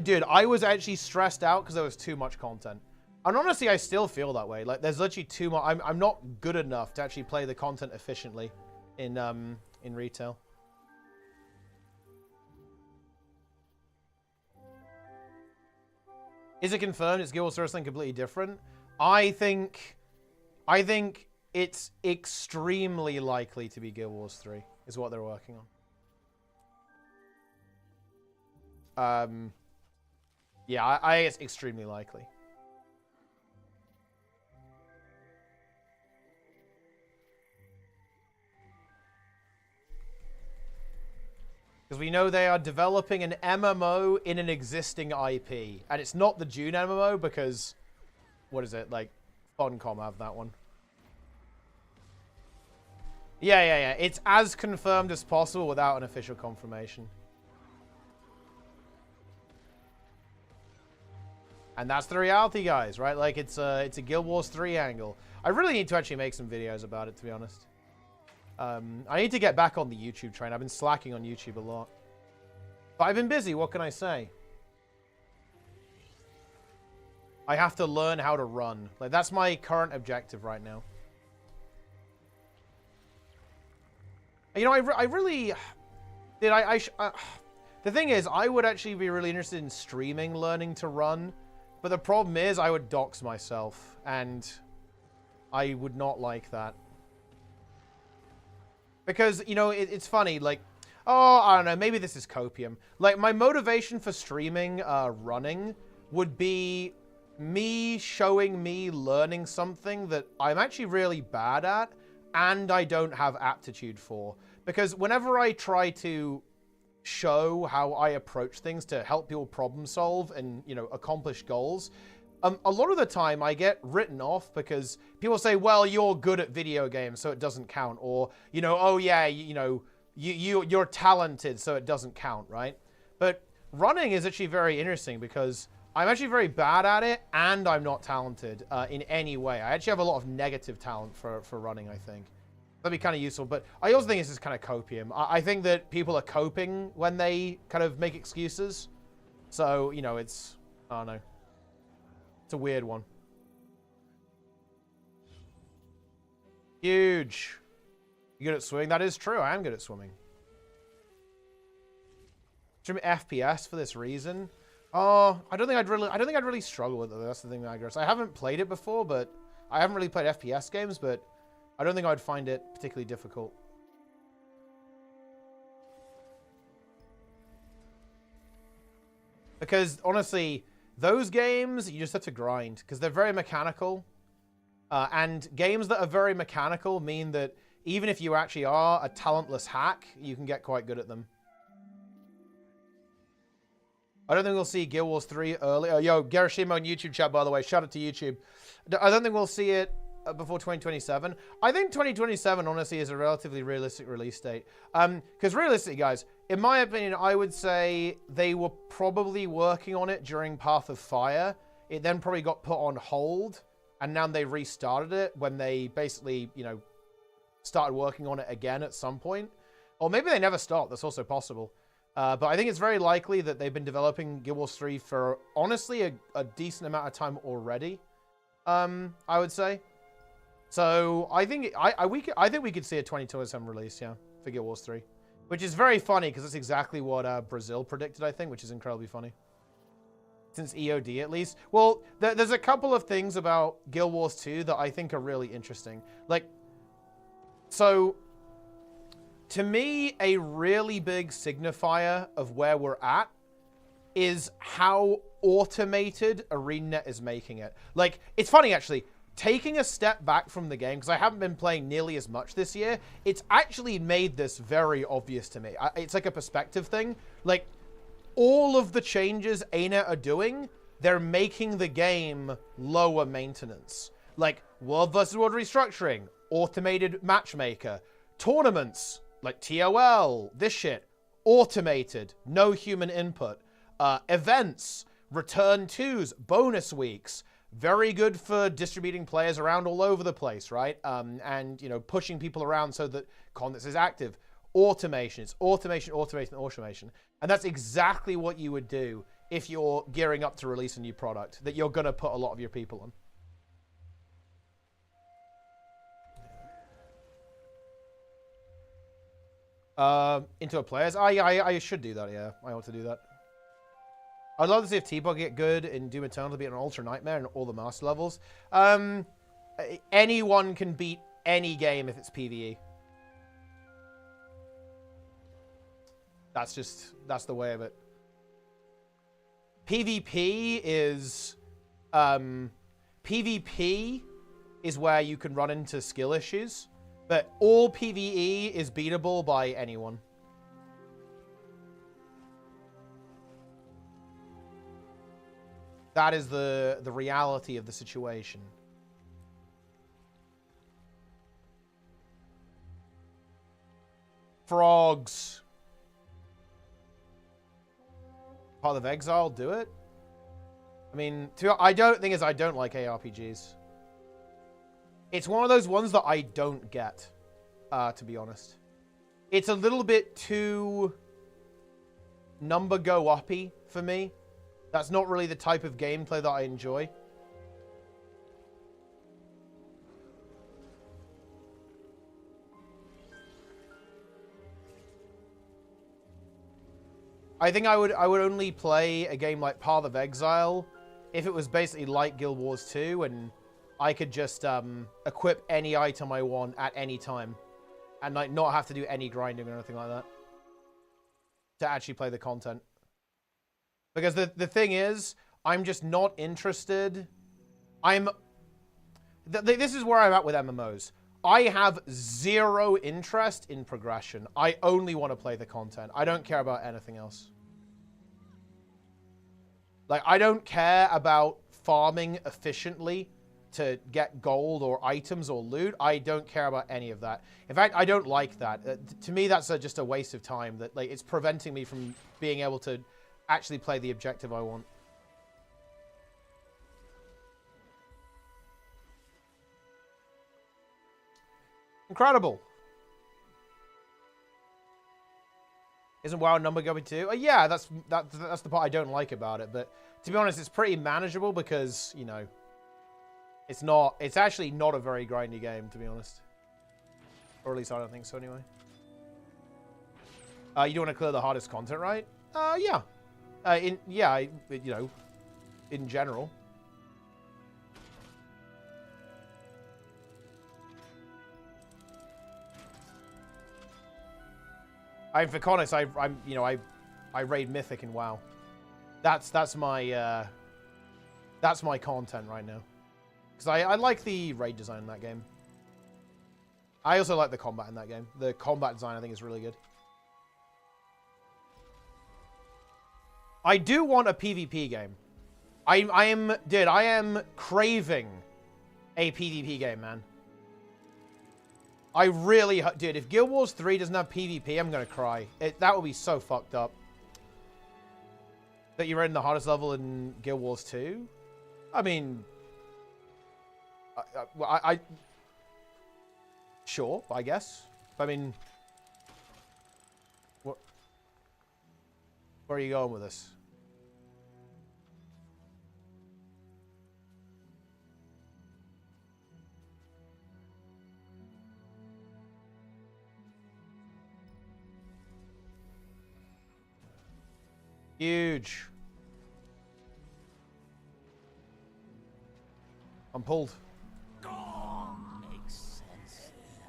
dude, I was actually stressed out because there was too much content. And honestly, I still feel that way. Like, there's literally too much. I'm not good enough to actually play the content efficiently in retail. Is it confirmed it's Guild Wars something completely different? I think it's extremely likely to be Guild Wars 3, is what they're working on. Yeah, I think it's extremely likely. Because we know they are developing an MMO in an existing IP. And it's not the June MMO because, what is it, like, Funcom have that one. Yeah. It's as confirmed as possible without an official confirmation. And that's the reality, guys, right? Like, it's a Guild Wars 3 angle. I really need to actually make some videos about it, to be honest. I need to get back on the YouTube train. I've been slacking on YouTube a lot. But I've been busy, what can I say? I have to learn how to run. Like, that's my current objective right now. You know, I really... the thing is, I would actually be really interested in streaming learning to run. But the problem is, I would dox myself. And I would not like that. Because, you know, it's funny, like, oh, I don't know, maybe this is copium. Like, my motivation for streaming running would be me showing me learning something that I'm actually really bad at and I don't have aptitude for. Because whenever I try to show how I approach things to help people problem solve and, you know, accomplish goals, a lot of the time I get written off because people say, well, you're good at video games, so it doesn't count. Or, you know, oh yeah, you know, you're talented, so it doesn't count, right? But running is actually very interesting because I'm actually very bad at it and I'm not talented in any way. I actually have a lot of negative talent for running, I think. That'd be kind of useful, but I also think this is kind of copium. I think that people are coping when they kind of make excuses. So, you know, it's, I don't know. It's a weird one. Huge. You good at swimming? That is true. I am good at swimming. Stream FPS for this reason. Oh, I don't think I'd really struggle with it. That's the thing, I guess. I haven't played it before, but I haven't really played FPS games, but I don't think I'd find it particularly difficult. Because, honestly, those games, you just have to grind. Because they're very mechanical. And games that are very mechanical mean that even if you actually are a talentless hack, you can get quite good at them. I don't think we'll see Guild Wars 3 early. Yo, Garashima on YouTube chat, by the way. Shout out to YouTube. I don't think we'll see it before 2027. I think 2027, honestly, is a relatively realistic release date. Because realistically, guys, in my opinion, I would say they were probably working on it during Path of Fire. It then probably got put on hold, and now they restarted it when they basically, you know, started working on it again at some point. Or maybe they never stopped. That's also possible. But I think it's very likely that they've been developing Guild Wars 3 for, honestly, a decent amount of time already, I would say. So I think we could see a 2027 release, yeah, for Guild Wars 3. Which is very funny, because that's exactly what Brazil predicted, I think, which is incredibly funny. Since EOD, at least. Well, there's a couple of things about Guild Wars 2 that I think are really interesting. Like, so, to me, a really big signifier of where we're at is how automated ArenaNet is making it. Like, it's funny, actually. Taking a step back from the game, because I haven't been playing nearly as much this year, it's actually made this very obvious to me. It's like a perspective thing. Like, all of the changes ArenaNet are doing, they're making the game lower maintenance. Like, World vs. World restructuring, automated matchmaker, tournaments, like TOL, this shit, automated, no human input, events, return twos, bonus weeks, very good for distributing players around all over the place, right? And, you know, pushing people around so that content is active. Automation. It's automation, automation, automation. And that's exactly what you would do if you're gearing up to release a new product that you're going to put a lot of your people on. Into a players? I should do that, yeah. I ought to do that. I'd love to see if T-Bug get good in Doom Eternal to beat an Ultra Nightmare and all the master levels. Anyone can beat any game if it's PvE. That's the way of it. PvP is where you can run into skill issues, but all PvE is beatable by anyone. That is the reality of the situation. Frogs. Path of Exile, do it. I mean, I don't like ARPGs. It's one of those ones that I don't get, to be honest. It's a little bit too number go uppy for me. That's not really the type of gameplay that I enjoy. I think I would only play a game like Path of Exile if it was basically like Guild Wars 2 and I could just equip any item I want at any time and like not have to do any grinding or anything like that to actually play the content. Because the thing is, I'm just not interested. This is where I'm at with MMOs. I have zero interest in progression. I only want to play the content. I don't care about anything else. Like, I don't care about farming efficiently to get gold or items or loot. I don't care about any of that. In fact, I don't like that. To me, that's just a waste of time. That like it's preventing me from being able to actually play the objective I want. Incredible. Isn't WoW number going to? Yeah, that's the part I don't like about it. But to be honest, it's pretty manageable because, you know, it's actually not a very grindy game, to be honest. Or at least I don't think so anyway. You don't want to clear the hardest content, right? Yeah. You know, in general. For Conus, I raid Mythic in WoW. That's my content right now. Because I like the raid design in that game. I also like the combat in that game. The combat design I think is really good. I do want a PvP game. I am craving a PvP game, man. I really, dude, if Guild Wars 3 doesn't have PvP, I'm gonna cry. That would be so fucked up. That you're in the hardest level in Guild Wars 2? I mean, sure, I guess. I mean, where are you going with this? Huge. I'm pulled. Makes sense now.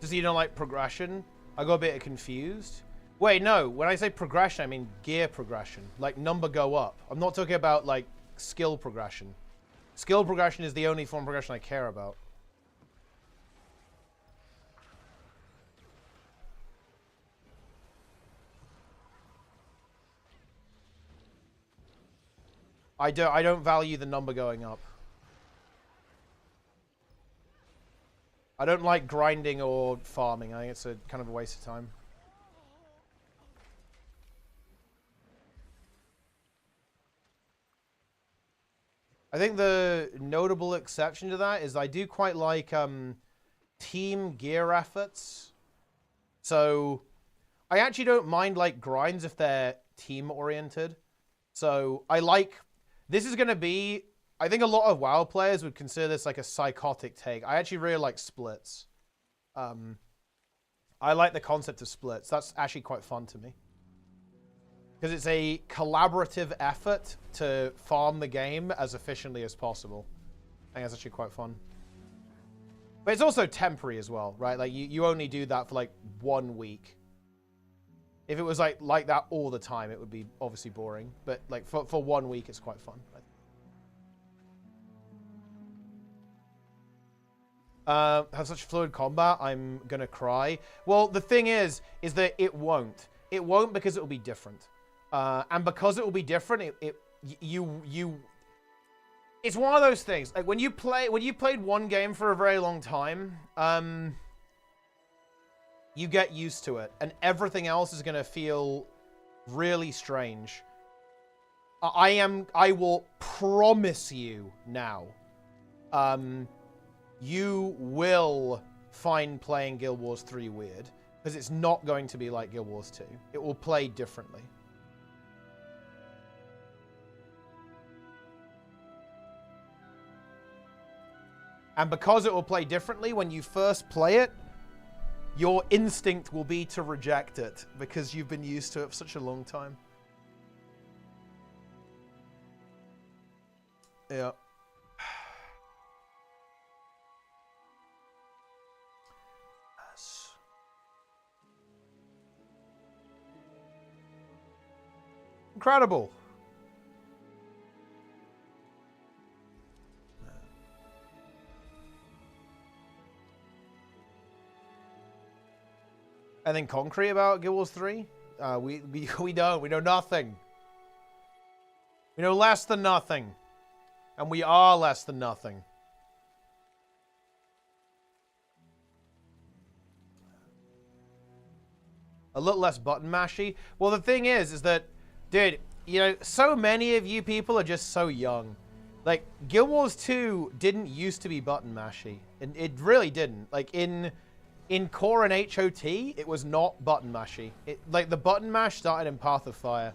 Does he not like progression? I got a bit confused. Wait, no. When I say progression, I mean gear progression. Like number go up. I'm not talking about like skill progression. Skill progression is the only form of progression I care about. I don't value the number going up. I don't like grinding or farming. I think it's a kind of a waste of time. I think the notable exception to that is I do quite like team gear efforts. So I actually don't mind like grinds if they're team oriented. So I like, this is going to be, I think a lot of WoW players would consider this like a psychotic take. I actually really like splits. I like the concept of splits. That's actually quite fun to me. Because it's a collaborative effort to farm the game as efficiently as possible. I think that's actually quite fun. But it's also temporary as well, right? Like you only do that for like 1 week. If it was like that all the time, it would be obviously boring. But like for 1 week, it's quite fun. Have such fluid combat, I'm gonna cry. Well, the thing is that it won't. It won't because it will be different. And because it will be different, it's one of those things. Like when you played one game for a very long time, you get used to it, and everything else is gonna feel really strange. I will promise you now, you will find playing Guild Wars 3 weird, because it's not going to be like Guild Wars 2. It will play differently. And because it will play differently, when you first play it, your instinct will be to reject it, because you've been used to it for such a long time. Yeah. Incredible. Anything concrete about Guild Wars 3? We don't. We know nothing. We know less than nothing. And we are less than nothing. A little less button mashy. Well, the thing is that, dude, you know, so many of you people are just so young. Like, Guild Wars 2 didn't used to be button mashy. And it really didn't. Like, in Core and HOT, it was not button mashy. Like, the button mash started in Path of Fire.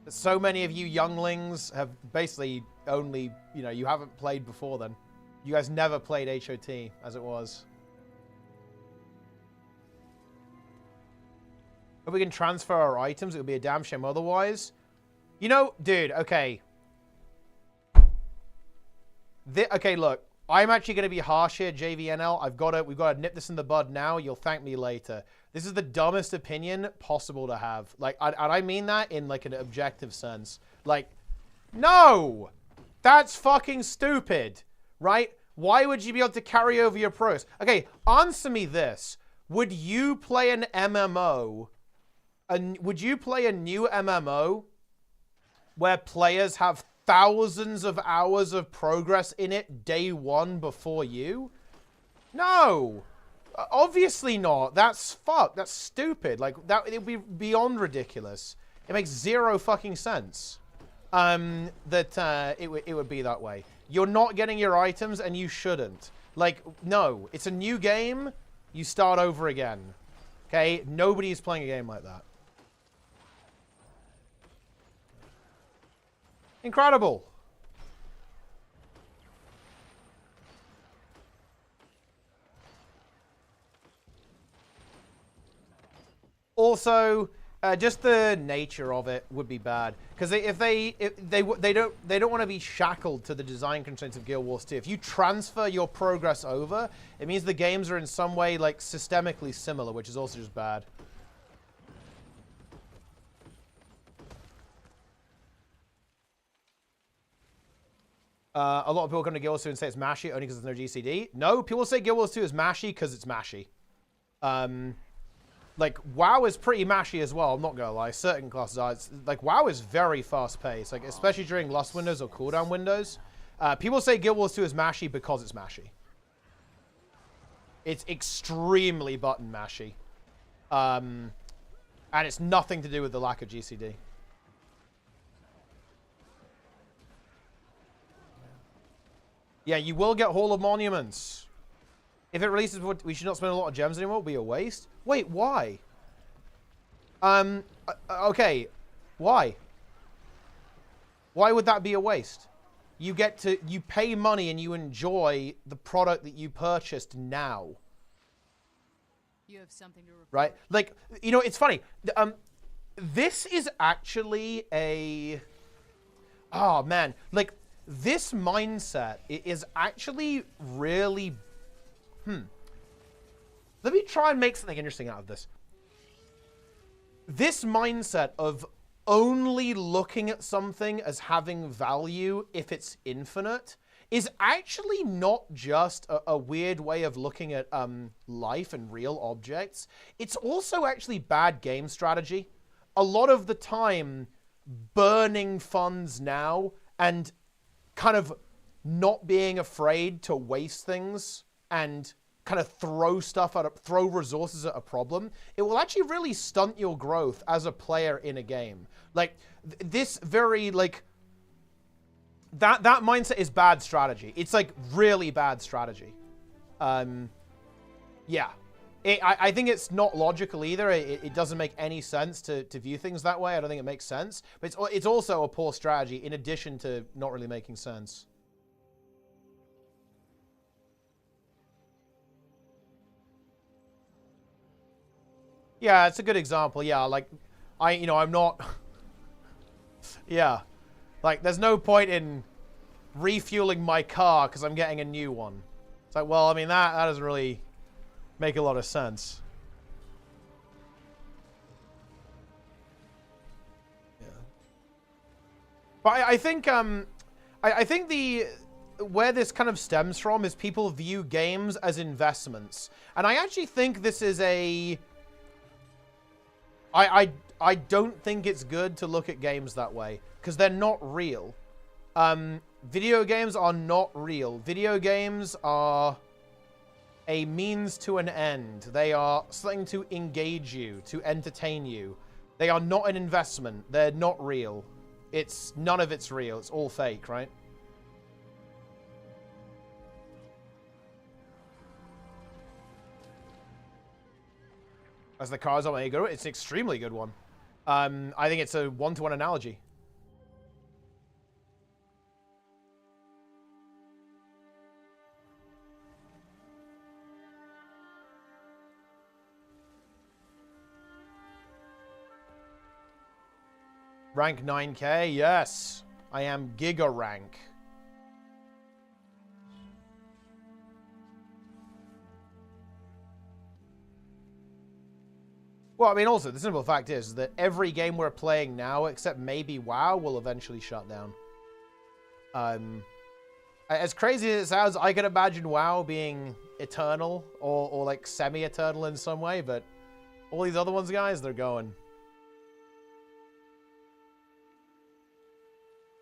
But so many of you younglings have basically only, you know, you haven't played before then. You guys never played HOT as it was. If we can transfer our items, it would be a damn shame otherwise. You know, dude, okay. Okay, look. I'm actually going to be harsh here, JVNL. We've got to nip this in the bud now. You'll thank me later. This is the dumbest opinion possible to have. Like, and I mean that in like an objective sense. Like, no, that's fucking stupid, right? Why would you be able to carry over your pros? Okay, answer me this. Would you play an MMO? And would you play a new MMO where players have thousands of hours of progress in it day one before you? No, obviously not. That's fucked. That's stupid. Like that, it would be beyond ridiculous. It makes zero fucking sense. It would be that way. You're not getting your items, and you shouldn't. Like, no, it's a new game. You start over again. Okay, nobody's playing a game like that. Incredible. Also, just the nature of it would be bad, because they don't want to be shackled to the design constraints of Guild Wars 2. If you transfer your progress over, it means the games are in some way like systemically similar, which is also just bad. A lot of people come to Guild Wars 2 and say it's mashy only because there's no GCD. No, people say Guild Wars 2 is mashy because it's mashy. Like, WoW is pretty mashy as well, I'm not gonna lie. Certain classes are. Like, WoW is very fast-paced, like, especially during lust windows or cooldown windows. People say Guild Wars 2 is mashy because it's mashy. It's extremely button mashy. And it's nothing to do with the lack of GCD. Yeah, you will get Hall of Monuments. If it releases, we should not spend a lot of gems anymore. It'll be a waste. Wait, why? Okay. Why? Why would that be a waste? You pay money and you enjoy the product that you purchased now. You have something to report. Right? Like, you know, it's funny. This is actually a... Oh, man. Like, this mindset is actually really... Let me try and make something interesting out of this. This mindset of only looking at something as having value if it's infinite is actually not just a weird way of looking at life and real objects. It's also actually bad game strategy. A lot of the time, burning funds now and kind of not being afraid to waste things and kind of throw resources at a problem, it will actually really stunt your growth as a player in a game. Like, this very, like, that mindset is bad strategy. It's, like, really bad strategy. Yeah. I think it's not logical either. It doesn't make any sense to view things that way. I don't think it makes sense. But it's also a poor strategy in addition to not really making sense. Yeah, it's a good example. Yeah, like, I'm not... yeah. Like, there's no point in refueling my car because I'm getting a new one. It's like, well, I mean, that doesn't really make a lot of sense. Yeah. But I think, I think where this kind of stems from is people view games as investments. And I actually think this is a... I don't think it's good to look at games that way, because they're not real. Video games are not real. Video games are a means to an end. They are something to engage you, to entertain you. They are not an investment. They're not real. None of it's real. It's all fake, right? As the cars on my go, it's an extremely good one. I think it's a one-to-one analogy. Rank 9K, yes. I am Giga rank. Well, I mean, also, the simple fact is that every game we're playing now, except maybe WoW, will eventually shut down. As crazy as it sounds, I can imagine WoW being eternal or like semi-eternal in some way, but all these other ones, guys, they're going.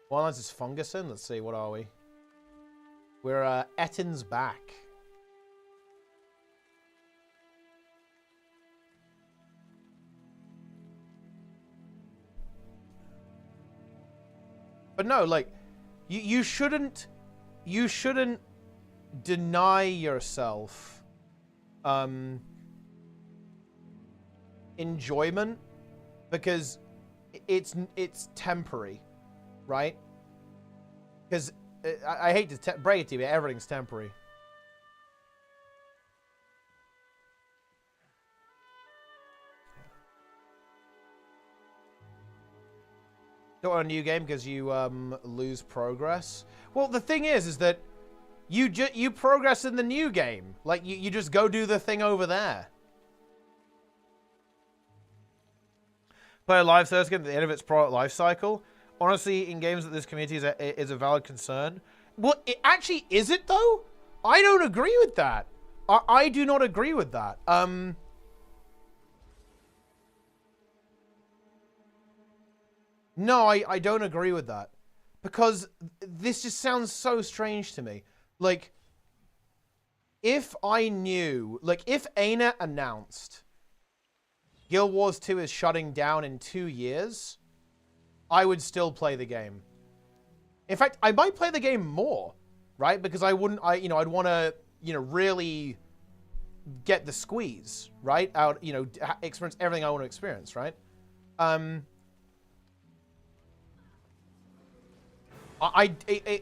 Well, this is Fungusin. Let's see, what are we? We're Ettin's back. But no, like, you shouldn't deny yourself enjoyment because it's temporary, right? Because I hate to break it to you, but everything's temporary. Don't want a new game because you lose progress. Well, the thing is that you progress in the new game. Like you just go do the thing over there. Play a live service game at the end of its product life cycle. Honestly, in games that this community is a valid concern. Well, is it though? I don't agree with that. I do not agree with that. No, I don't agree with that. Because this just sounds so strange to me. Like, if I knew... Like, if ArenaNet announced Guild Wars 2 is shutting down in 2 years, I would still play the game. In fact, I might play the game more, right? Because I'd want to, really get the squeeze, right? Out, experience everything I want to experience, right?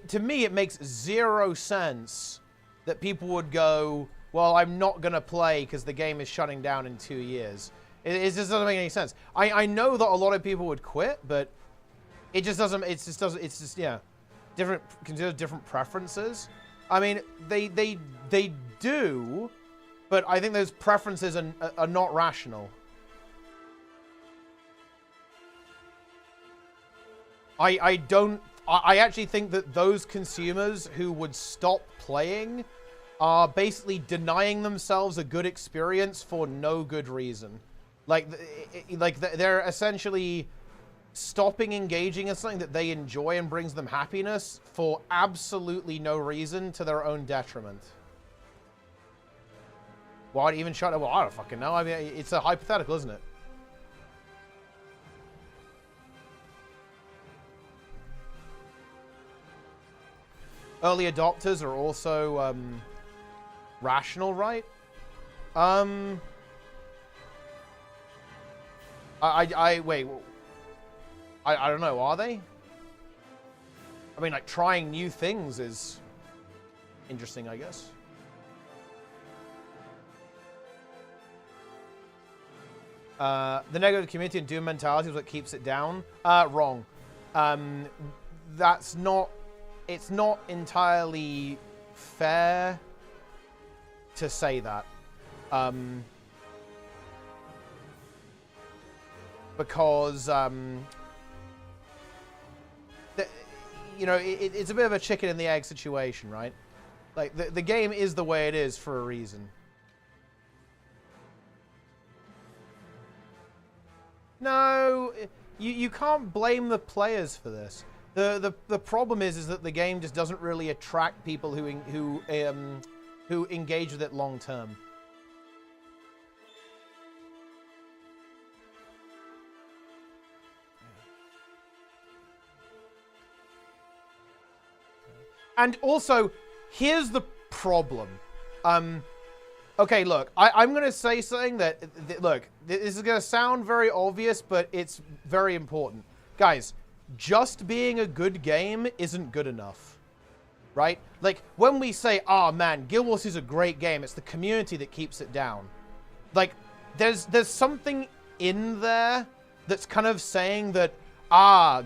To me, it makes zero sense that people would go, well, I'm not going to play because the game is shutting down in 2 years. It just doesn't make any sense. I know that a lot of people would quit, but it just doesn't, yeah. Consider different preferences. I mean, they do, but I think those preferences are not rational. I actually think that those consumers who would stop playing are basically denying themselves a good experience for no good reason. Like they're essentially stopping engaging in something that they enjoy and brings them happiness for absolutely no reason to their own detriment. Why even shut it? Well, I don't fucking know. I mean, it's a hypothetical, isn't it? Early adopters are also rational, right? Wait. I don't know. Are they? I mean, like trying new things is interesting, I guess. The negative community and doom mentality is what keeps it down. Wrong. That's not. It's not entirely fair to say that. Because, it's a bit of a chicken and the egg situation, right? Like, the game is the way it is for a reason. No, you can't blame the players for this. The problem is that the game just doesn't really attract people who engage with it long term. And also, here's the problem. Okay, look, I'm going to say something that, look, this is going to sound very obvious, but it's very important. Guys, just being a good game isn't good enough, right? Like, when we say, oh man, Guild Wars is a great game, it's the community that keeps it down. Like, there's something in there that's kind of saying that,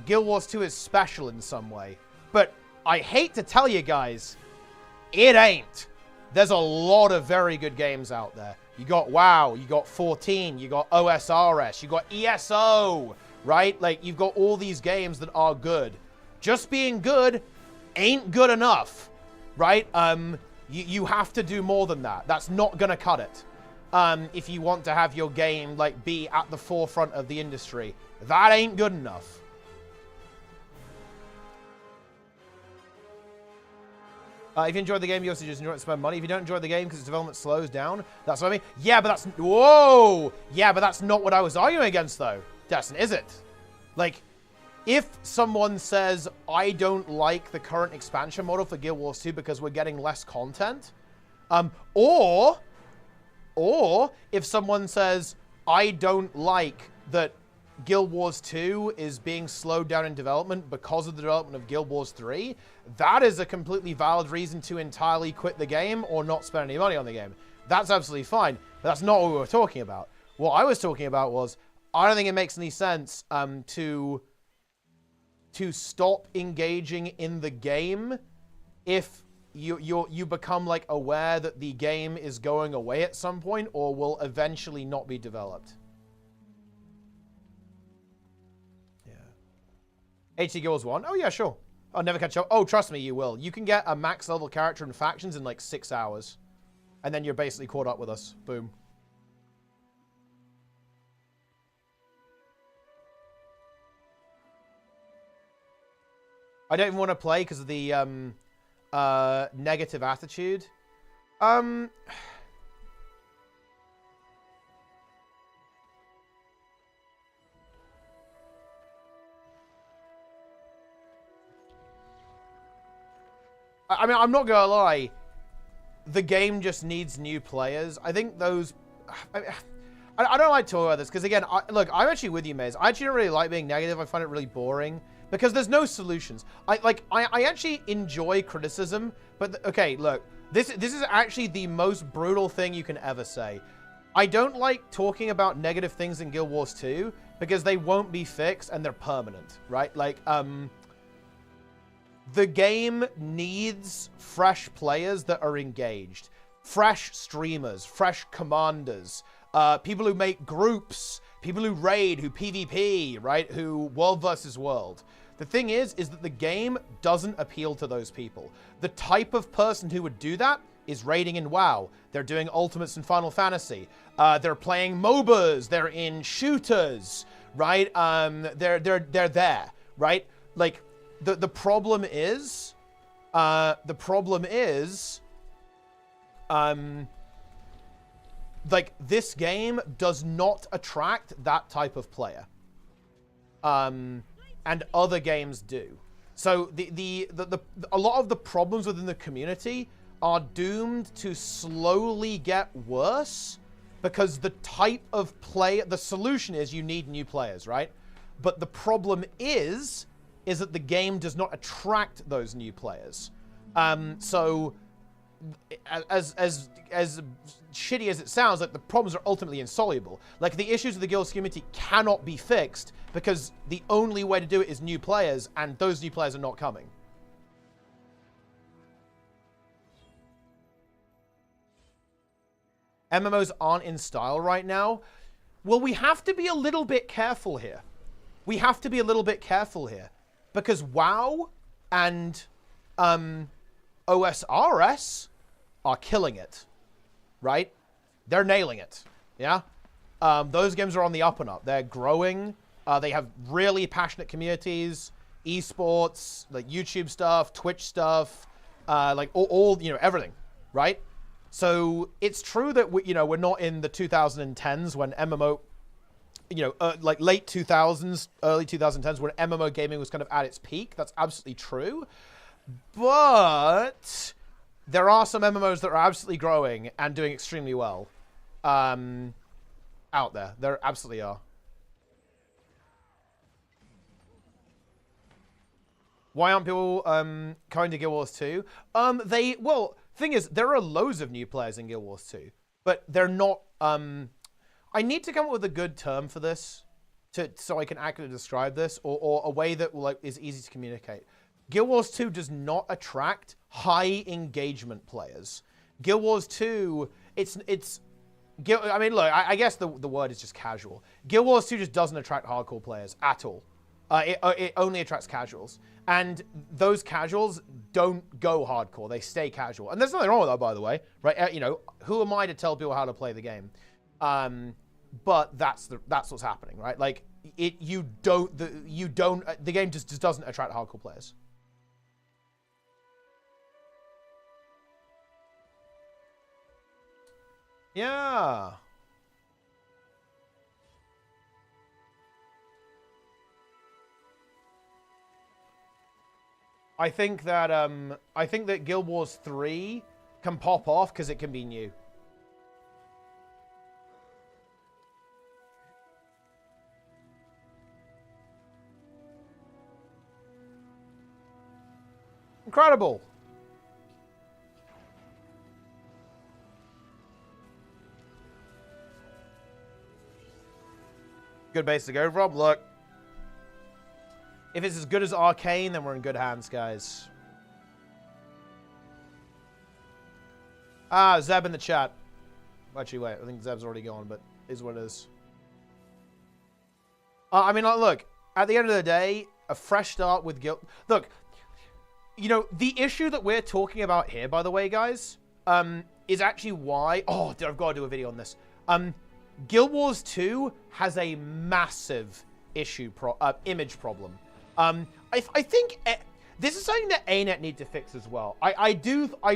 Guild Wars 2 is special in some way. But I hate to tell you guys, it ain't. There's a lot of very good games out there. You got WoW, you got 14, you got OSRS, you got ESO, right? Like, you've got all these games that are good. Just being good ain't good enough, right? You have to do more than that. That's not gonna cut it. If you want to have your game, like, be at the forefront of the industry. That ain't good enough. If you enjoy the game, you also just enjoy it to spend money. If you don't enjoy the game because its development slows down, that's what I mean. Yeah, but that's... Whoa! Yeah, but that's not what I was arguing against, though, Destin, is it? Like, if someone says, I don't like the current expansion model for Guild Wars 2 because we're getting less content, or if someone says, I don't like that Guild Wars 2 is being slowed down in development because of the development of Guild Wars 3, that is a completely valid reason to entirely quit the game or not spend any money on the game. That's absolutely fine, but that's not what we were talking about. What I was talking about was, I don't think it makes any sense to stop engaging in the game if you become, like, aware that the game is going away at some point or will eventually not be developed. HC Guilds 1? Oh, yeah, sure. I'll never catch up. Oh, trust me, you will. You can get a max level character in factions in like 6 hours. And then you're basically caught up with us. Boom. I don't even want to play because of the negative attitude. I mean, I'm not gonna lie. The game just needs new players. I think those... I don't like talking about this, because again, look, I'm actually with you, Maze. I actually don't really like being negative. I find it really boring, because there's no solutions. I actually enjoy criticism, but okay, look, this is actually the most brutal thing you can ever say. I don't like talking about negative things in Guild Wars 2, because they won't be fixed, and they're permanent, right? Like, the game needs fresh players that are engaged. Fresh streamers, fresh commanders, people who make groups, people who raid, who PvP, right? Who world versus world. The thing is that the game doesn't appeal to those people. The type of person who would do that is raiding in WoW. They're doing Ultimates in Final Fantasy. They're playing MOBAs. They're in shooters, right? They're there, right? Like, the problem is, like, this game does not attract that type of player. And other games do. So a lot of the problems within the community are doomed to slowly get worse because the type of play, the solution is you need new players, right? But the problem is that the game does not attract those new players. So as shitty as it sounds, like, the problems are ultimately insoluble. Like, the issues of the Guild's community cannot be fixed because the only way to do it is new players, and those new players are not coming. MMOs aren't in style right now. Well, we have to be a little bit careful here. We have to be a little bit careful here. Because WoW and OSRS are killing it, right? They're nailing it, yeah? Those games are on the up and up. They're growing. They have really passionate communities, esports, like YouTube stuff, Twitch stuff, like all you know, everything, right? So it's true that we're not in the 2010s when MMO, like late 2000s, early 2010s, when MMO gaming was kind of at its peak. That's absolutely true. But there are some MMOs that are absolutely growing and doing extremely well out there. There absolutely are. Why aren't people coming to Guild Wars 2? Well, thing is, there are loads of new players in Guild Wars 2, but they're not... I need to come up with a good term for this so I can accurately describe this, or a way that is easy to communicate. Guild Wars 2 does not attract high engagement players. Guild Wars 2, it's I mean, look, I guess the word is just casual. Guild Wars 2 just doesn't attract hardcore players at all. It only attracts casuals. And those casuals don't go hardcore. They stay casual. And there's nothing wrong with that, by the way. Right? You know, who am I to tell people how to play the game? But that's what's happening, right? Like, the game just doesn't attract hardcore players. Yeah. I think that Guild Wars 3 can pop off because it can be new. Incredible. Good base to go from. Look. If it's as good as Arcane, then we're in good hands, guys. Ah, Zeb in the chat. Actually, wait. I think Zeb's already gone, but is what it is. I mean, look. At the end of the day, a fresh start with Guild... Look, you know, the issue that we're talking about here, by the way, guys, is actually why... Oh, dude, I've got to do a video on this. Guild Wars 2 has a massive image problem. I think this is something that ArenaNet need to fix as well. I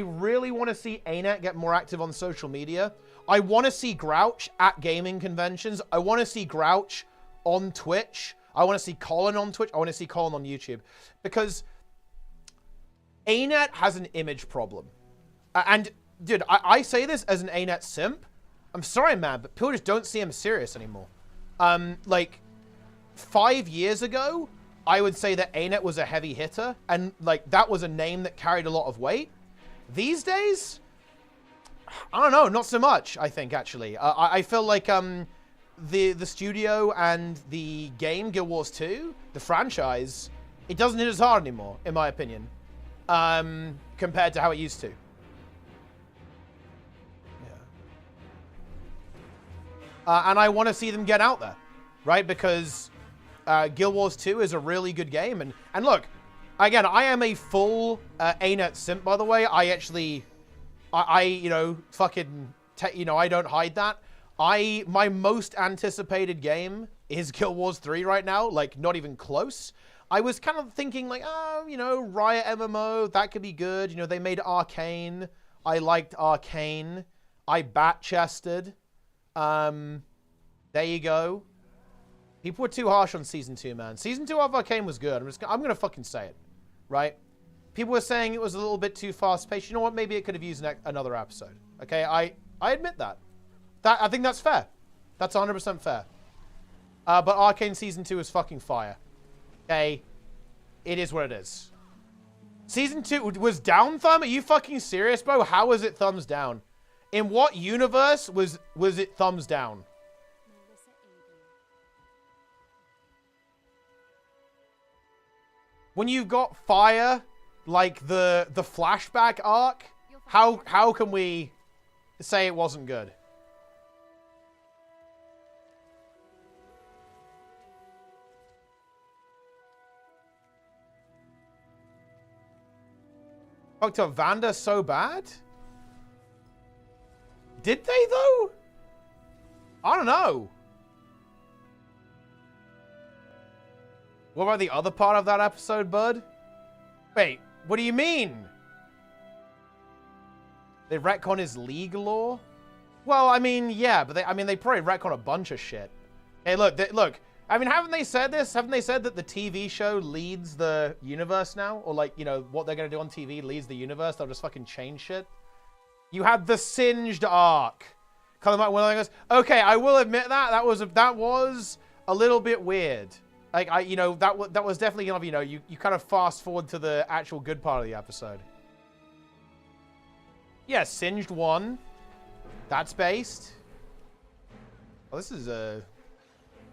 really want to see ArenaNet get more active on social media. I want to see Grouch at gaming conventions. I want to see Grouch on Twitch. I want to see Colin on Twitch. I want to see Colin on YouTube. Because ArenaNet has an image problem. And, dude, I say this as an ArenaNet simp. I'm sorry, man, but people just don't see him serious anymore. Like, 5 years ago, I would say that ArenaNet was a heavy hitter, and, like, that was a name that carried a lot of weight. These days, I don't know, not so much, I think, actually. I feel like the studio and the game, Guild Wars 2, the franchise, it doesn't hit as hard anymore, in my opinion, compared to how it used to. And I want to see them get out there, right? Because Guild Wars 2 is a really good game. And look, again, I am a full ArenaNet simp, by the way. You know, fucking, you know, I don't hide that. My most anticipated game is Guild Wars 3 right now. Like, not even close. I was kind of thinking, like, oh, you know, Riot MMO, that could be good. You know, they made Arcane. I liked Arcane. I bat-chested. There you go. People were too harsh on Season 2, man. Season 2 of Arcane was good. I'm gonna fucking say it, right? People were saying it was a little bit too fast-paced. You know what? Maybe it could have used another episode. Okay, I admit that. I think that's fair. That's 100% fair. But Arcane Season 2 is fucking fire. Okay? It is what it is. Season 2 was down thumb? Are you fucking serious, bro? How was it thumbs down? In what universe was it thumbs down? When you've got fire, like the flashback arc, how can we say it wasn't good? Fucked up Vanda so bad? Did they, though? I don't know. What about the other part of that episode, bud? Wait, what do you mean? They retcon his league lore? Well, I mean, yeah, but they probably retcon a bunch of shit. Hey, look, look. I mean, haven't they said this? Haven't they said that the TV show leads the universe now? Or, like, you know, what they're going to do on TV leads the universe? They'll just fucking change shit? You had the Singed arc. Colin Mike Willing goes, okay, I will admit that was a little bit weird. Like, you know, that was definitely kind of, you know, you kind of fast forward to the actual good part of the episode. Yeah, Singed 1. That's based. Oh, this is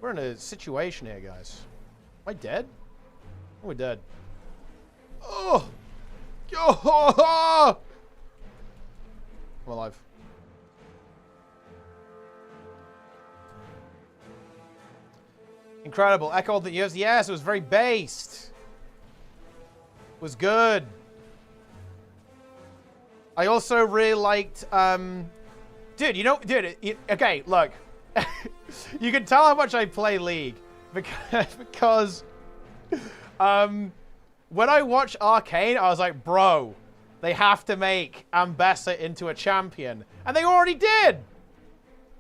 we're in a situation here, guys. Am I dead? Oh, we're dead. Oh! Oh! I'm alive. Incredible. Echoed the years. Yes, it was very based. It was good. I also really liked, dude, you know, okay, look. You can tell how much I play League because when I watched Arcane, I was like, bro, they have to make Ambessa into a champion. And they already did.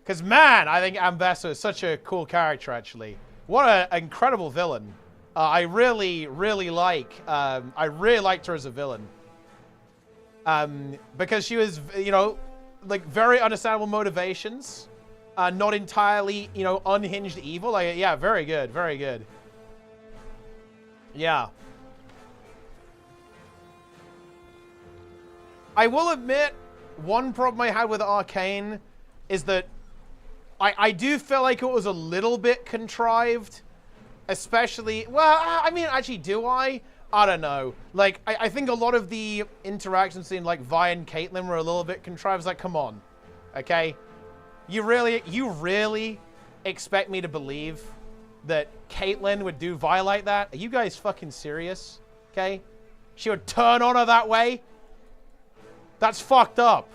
Because, man, I think Ambessa is such a cool character, actually. What an incredible villain. I really, really like, I really liked her as a villain. Because she was, you know, like, very understandable motivations. Not entirely, you know, unhinged evil. Like, yeah, very good, very good. Yeah. I will admit, one problem I had with Arcane is that I do feel like it was a little bit contrived. Especially, well, I mean, actually, do I? I don't know. Like, I think a lot of the interactions between, like, Vi and Caitlyn were a little bit contrived. It's like, come on. Okay? You really expect me to believe that Caitlyn would do Vi like that? Are you guys fucking serious? Okay? She would turn on her that way? That's fucked up.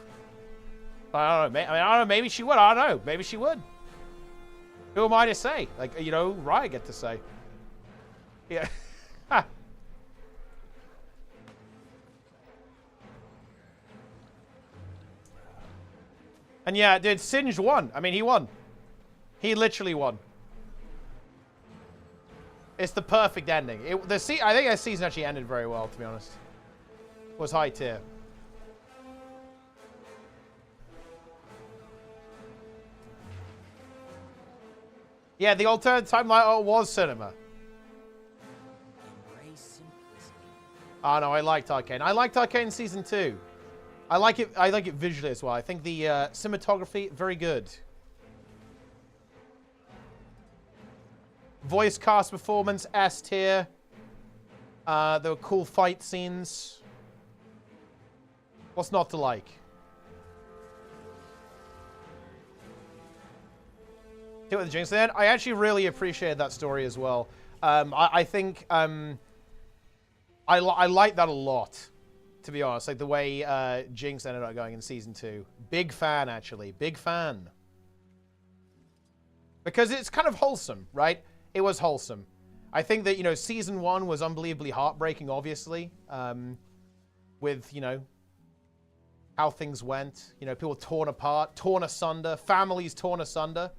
I don't know. I mean, I don't know. Maybe she would. I don't know. Maybe she would. Who am I to say? Like, you know, Riot get to say. Yeah. And yeah, dude, Singed won. I mean, he won. He literally won. It's the perfect ending. I think that season actually ended very well, to be honest. It was high tier. Yeah, the alternate timeline was cinema. Oh no, I liked Arcane. I liked Arcane season 2. I like it visually as well. I think the cinematography, very good. Voice cast performance, S tier. There were cool fight scenes. What's not to like? With the Jinx then, I actually really appreciated that story as well. I think I like that a lot, to be honest. Like the way Jinx ended up going in season 2. Big fan, actually. Big fan. Because it's kind of wholesome, right? It was wholesome. I think that, you know, season 1 was unbelievably heartbreaking, obviously. With, you know, how things went. You know, people torn apart, torn asunder, families torn asunder.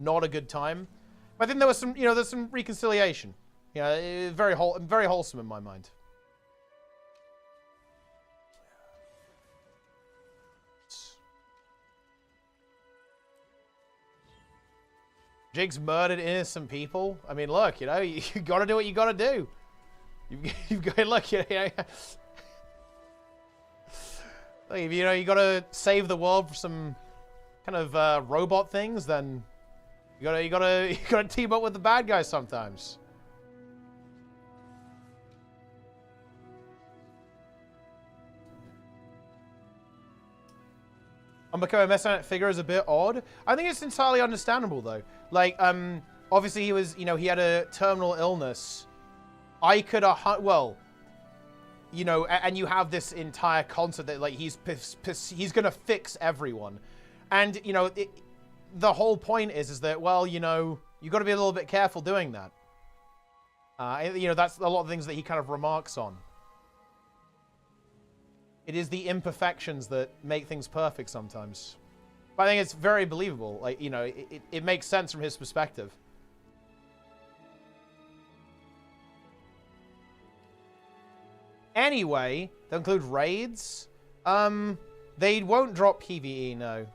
Not a good time. But I think there was some, you know, there's some reconciliation. You know, very wholesome in my mind. Jig's murdered innocent people. I mean, look, you know, you gotta do what you gotta do. You've got to look, you know. Like, if, you know, you gotta save the world from some kind of robot things, then. You gotta team up with the bad guys sometimes. I'm becoming a Messianic figure is a bit odd. I think it's entirely understandable though. Like, obviously he was, you know, he had a terminal illness. I could, well, you know, and you have this entire concept that like he's gonna fix everyone, and you know. The whole point is that, well, you know, you got to be a little bit careful doing that. You know, that's a lot of things that he kind of remarks on. It is the imperfections that make things perfect sometimes. But I think it's very believable. Like, you know, it makes sense from his perspective. Anyway, they'll include raids. They won't drop PvE, no.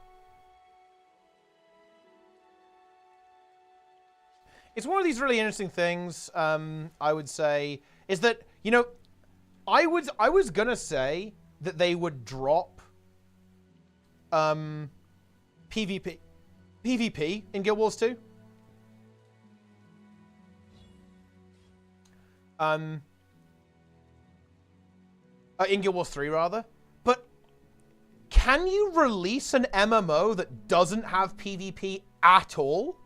It's one of these really interesting things, I would say, is that, you know, I was gonna say that they would drop PvP in Guild Wars 2. In Guild Wars 3, rather. But can you release an MMO that doesn't have PvP at all?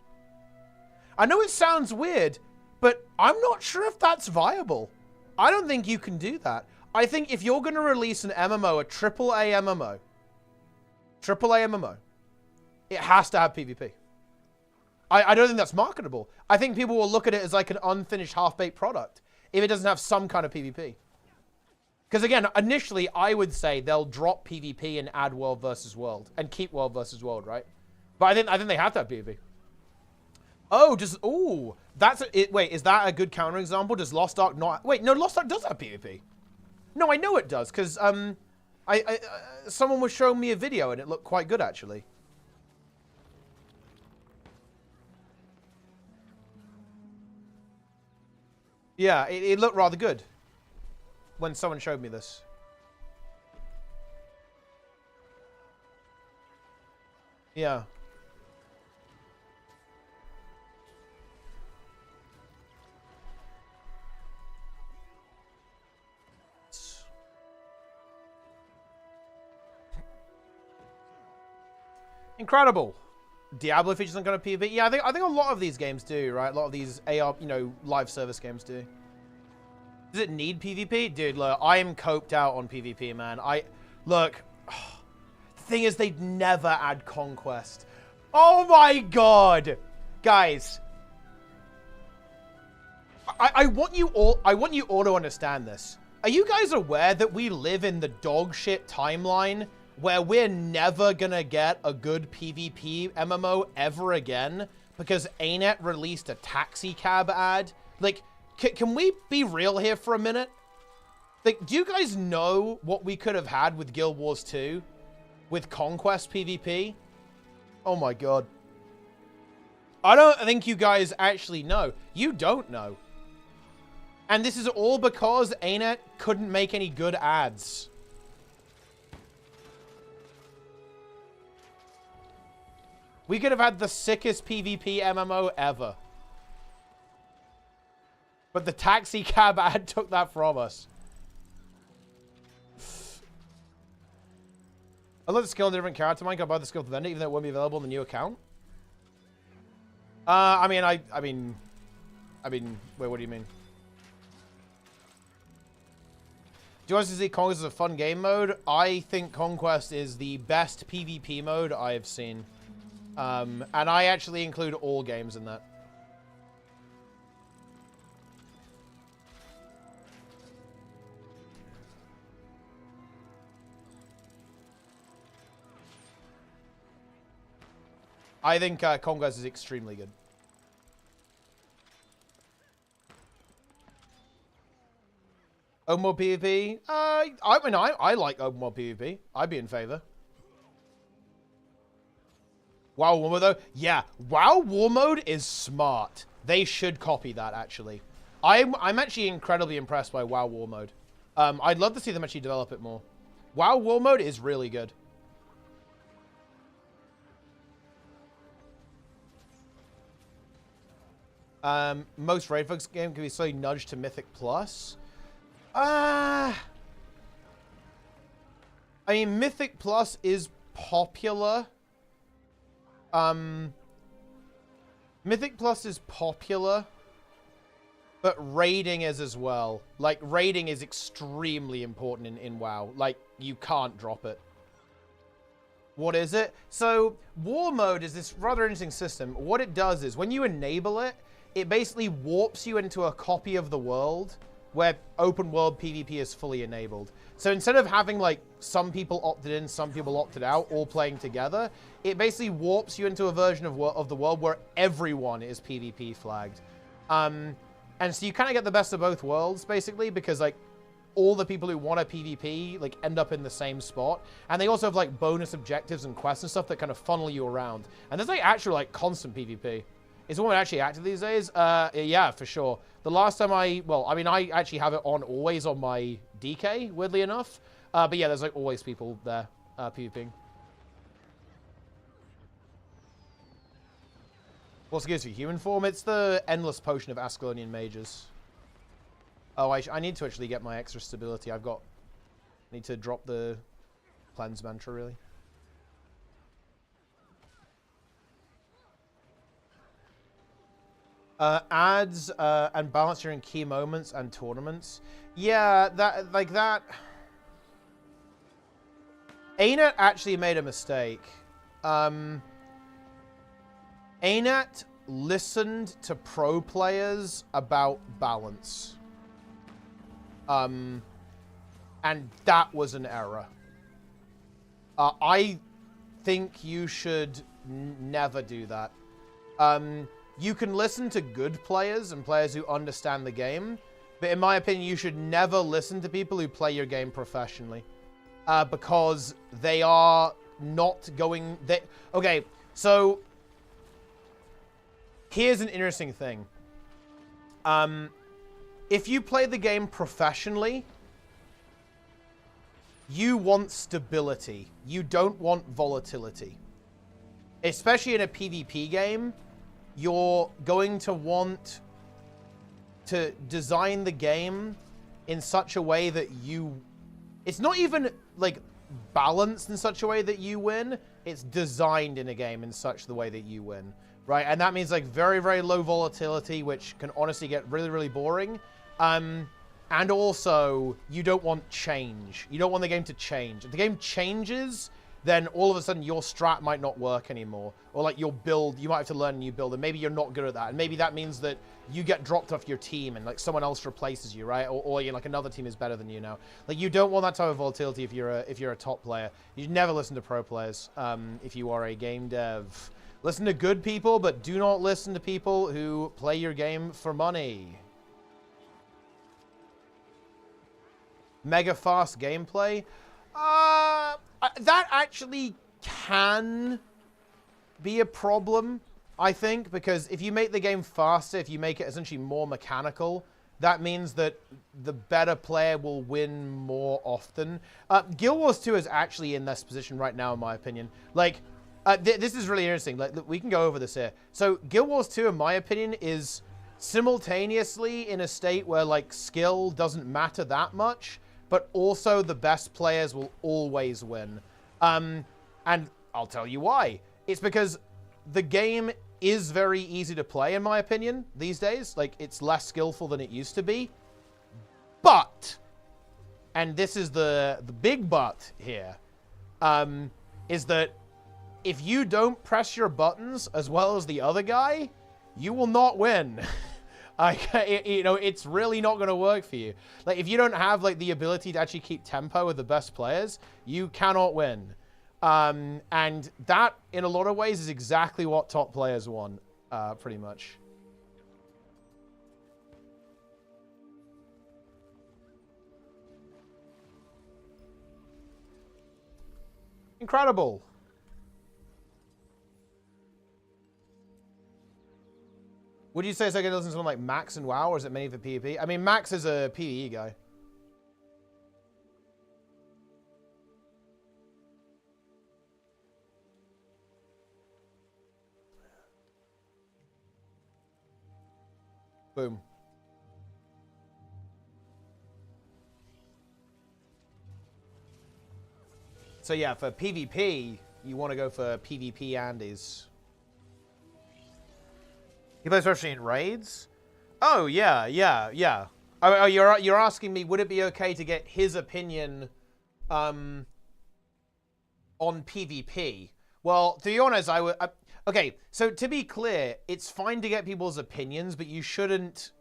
I know it sounds weird, but I'm not sure if that's viable. I don't think you can do that. I think if you're going to release an MMO, a AAA MMO, it has to have PvP. I don't think that's marketable. I think people will look at it as like an unfinished, half-baked product if it doesn't have some kind of PvP. Because again, initially, I would say they'll drop PvP and add world versus world and keep world versus world, right? But I think they have to have PvP. Oh, that's it. Wait, is that a good counterexample? Does Lost Ark not? Wait, no, Lost Ark does have PvP. No, I know it does because someone was showing me a video and it looked quite good actually. Yeah, it looked rather good when someone showed me this. Yeah. Incredible. Diablo features some kind of PvP. Yeah, I think a lot of these games do, right? A lot of these AR, live service games do. Does it need PvP? Dude, look, I am coped out on PvP, man. The thing is, they'd never add Conquest. Oh my god! Guys. I want you all to understand this. Are you guys aware that we live in the dog shit timeline where we're never gonna get a good PvP MMO ever again because ArenaNet released a taxi cab ad? Like, can we be real here for a minute? Like, do you guys know what we could have had with Guild Wars 2? With Conquest PvP? Oh my god. I don't think you guys actually know. You don't know. And this is all because ArenaNet couldn't make any good ads. We could have had the sickest PvP MMO ever. But the taxi cab ad took that from us. I love the skill in a different character. Mine can buy the skill to vendor, even though it won't be available in the new account. I mean, wait, what do you mean? Do you want to see Conquest as a fun game mode? I think Conquest is the best PvP mode I have seen. And I actually include all games in that. I think Conquest is extremely good. Open world PvP? I like open world PvP. I'd be in favor. WoW War Mode, though? Yeah, WoW War Mode is smart. They should copy that, actually. I'm actually incredibly impressed by WoW War Mode. I'd love to see them actually develop it more. WoW War Mode is really good. Most Raid Folks game can be slowly nudged to Mythic Plus. I mean, Mythic Plus is popular. Mythic Plus is popular, but raiding is as well. Like, raiding is extremely important in WoW. Like, you can't drop it. What is it? So, War Mode is this rather interesting system. What it does is, when you enable it, it basically warps you into a copy of the world where open world PvP is fully enabled. So instead of having like some people opted in, some people opted out, all playing together, it basically warps you into a version of the world where everyone is PvP flagged. And so you kind of get the best of both worlds, basically, because like all the people who want a PvP like end up in the same spot. And they also have like bonus objectives and quests and stuff that kind of funnel you around. And there's like actual like constant PvP. Is one actually active these days? Yeah, for sure. The last time I actually have it on always on my DK, weirdly enough. But yeah, there's like always people there PvPing. What's it gives you? Human form? It's the endless potion of Ascalonian mages. Oh, I need to actually get my extra stability. I need to drop the cleanse mantra, really. Ads and balance during key moments and tournaments. Yeah, that like that. ArenaNet actually made a mistake. ArenaNet listened to pro players about balance. And that was an error. I think you should never do that. You can listen to good players and players who understand the game, but in my opinion, you should never listen to people who play your game professionally. Because they are not going... Okay, so... Here's an interesting thing. If you play the game professionally, you want stability. You don't want volatility. Especially in a PvP game, you're going to want to design the game in such a way that you... It's not even, like, balanced in such a way that you win. It's designed in a game in such the way that you win. Right, and that means like very, very low volatility, which can honestly get really, really boring. And also, you don't want change. You don't want the game to change. If the game changes, then all of a sudden your strat might not work anymore. Or like your build, you might have to learn a new build, and maybe you're not good at that. And maybe that means that you get dropped off your team and like someone else replaces you, right? Or you know, like another team is better than you now. Like you don't want that type of volatility if you're a top player. You should never listen to pro players if you are a game dev. Listen to good people, but do not listen to people who play your game for money. Mega fast gameplay. That actually can be a problem, I think, because if you make the game faster, if you make it essentially more mechanical, that means that the better player will win more often. Guild Wars 2 is actually in this position right now, in my opinion. Like... this is really interesting. Like, we can go over this here. So, Guild Wars 2, in my opinion, is simultaneously in a state where, like, skill doesn't matter that much, but also the best players will always win. And I'll tell you why. It's because the game is very easy to play, in my opinion, these days. Like, it's less skillful than it used to be. But, and this is the big but here, is that if you don't press your buttons as well as the other guy, you will not win. You know, it's really not going to work for you. Like, if you don't have, like, the ability to actually keep tempo with the best players, you cannot win. And that, in a lot of ways, is exactly what top players want, pretty much. Incredible. Would you say it's okay to listen to someone like Max and WoW, or is it mainly for PvP? I mean, Max is a PvE guy. Boom. So yeah, for PvP, you want to go for PvP Andes. He plays especially in raids? Oh, yeah. Oh, you're asking me, would it be okay to get his opinion on PvP? Well, to be honest, I would... okay, so to be clear, it's fine to get people's opinions, but you shouldn't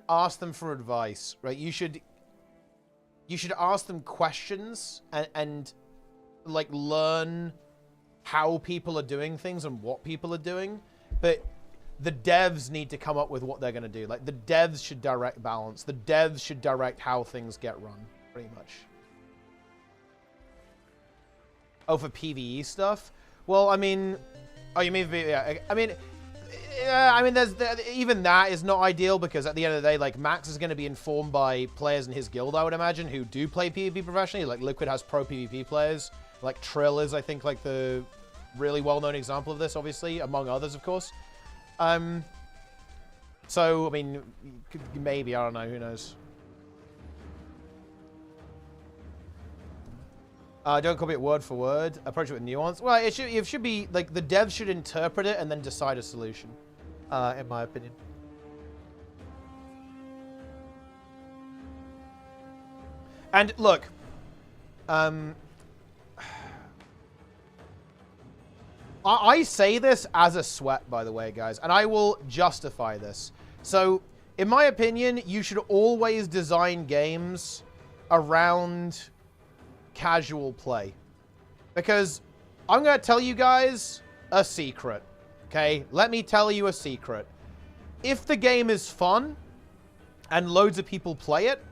ask them for advice, right? You should ask them questions and like, learn how people are doing things and what people are doing. But the devs need to come up with what they're going to do. Like, the devs should direct balance. The devs should direct how things get run, pretty much. Oh, for PvE stuff? Well, I mean... Oh, you mean... Yeah, I mean... Yeah, I mean, even that is not ideal, because at the end of the day, like, Max is going to be informed by players in his guild, I would imagine, who do play PvP professionally. Like, Liquid has pro PvP players. Like, Trill is, I think, like, the really well-known example of this, obviously, among others, of course. So, I mean, maybe, I don't know, who knows. Don't copy it word for word. Approach it with nuance. Well, it should be, like, the devs should interpret it and then decide a solution. in my opinion. And look, I say this as a sweat, by the way, guys, and I will justify this. So, in my opinion, you should always design games around casual play. Because I'm going to tell you guys a secret, okay? Let me tell you a secret. If the game is fun and loads of people play it,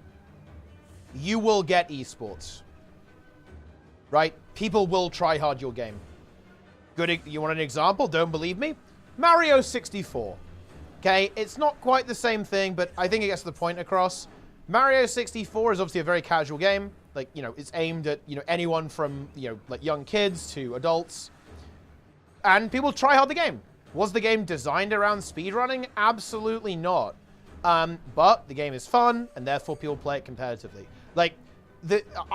you will get esports. Right? People will try hard your game. Good, you want an example? Don't believe me? Mario 64. Okay, it's not quite the same thing, but I think it gets the point across. Mario 64 is obviously a very casual game. Like, you know, it's aimed at, you know, anyone from, you know, like young kids to adults. And people try hard the game. Was the game designed around speedrunning? Absolutely not. But the game is fun, and therefore people play it competitively. Like,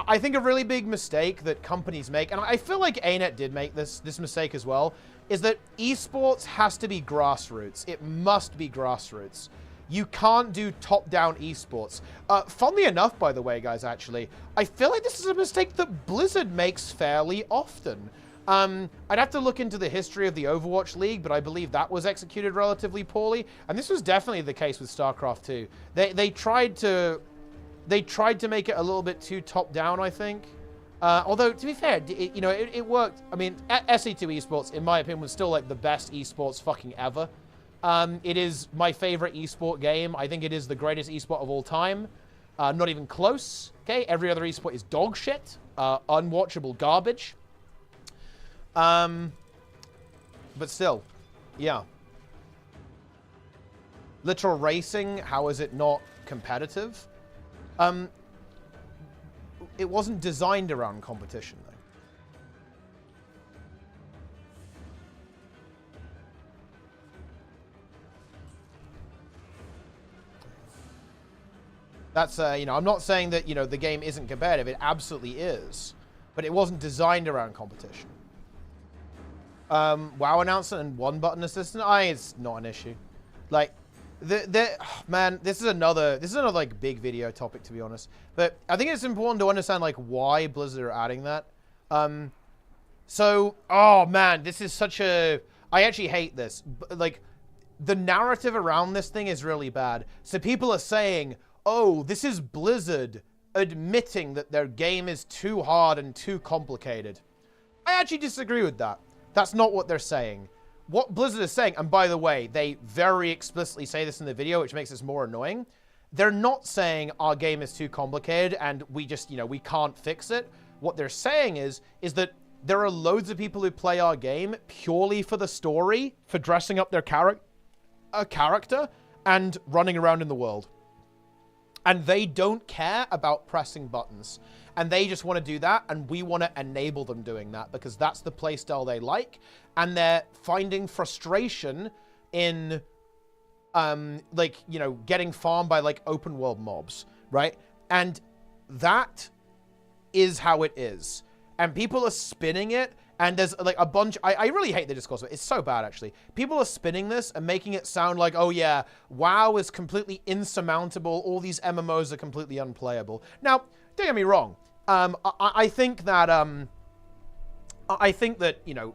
I think a really big mistake that companies make, and I feel like ArenaNet did make this mistake as well, is that esports has to be grassroots. It must be grassroots. You can't do top-down esports. Funnily enough, by the way, guys, actually, I feel like this is a mistake that Blizzard makes fairly often. I'd have to look into the history of the Overwatch League, but I believe that was executed relatively poorly. And this was definitely the case with StarCraft 2. They tried to make it a little bit too top-down, I think. Although, to be fair, it worked. I mean, SE2 Esports, in my opinion, was still like the best esports fucking ever. It is my favorite esport game. I think it is the greatest esport of all time. Not even close. Okay, every other esport is dog shit. Unwatchable garbage. But still, yeah. Literal racing, how is it not competitive? It wasn't designed around competition, though. That's, I'm not saying that, the game isn't competitive. It absolutely is. But it wasn't designed around competition. WoW announcement and one-button assistant, it's not an issue. Like, man, this is another like big video topic, to be honest. But I think it's important to understand like why Blizzard are adding that. So, oh man, this is such a. I actually hate this. Like, the narrative around this thing is really bad. So people are saying, oh, this is Blizzard admitting that their game is too hard and too complicated. I actually disagree with that. That's not what they're saying. What Blizzard is saying, and by the way, they very explicitly say this in the video, which makes this more annoying. They're not saying our game is too complicated and we just, we can't fix it. What they're saying is that there are loads of people who play our game purely for the story, for dressing up their character and running around in the world. And they don't care about pressing buttons. And they just want to do that, and we want to enable them doing that because that's the playstyle they like. And they're finding frustration in, getting farmed by, open world mobs, right? And that is how it is. And people are spinning it, and there's, a bunch... I really hate the discourse. It's so bad, actually. People are spinning this and making it sound like, oh, yeah, WoW is completely insurmountable. All these MMOs are completely unplayable. Now, don't get me wrong. I think that,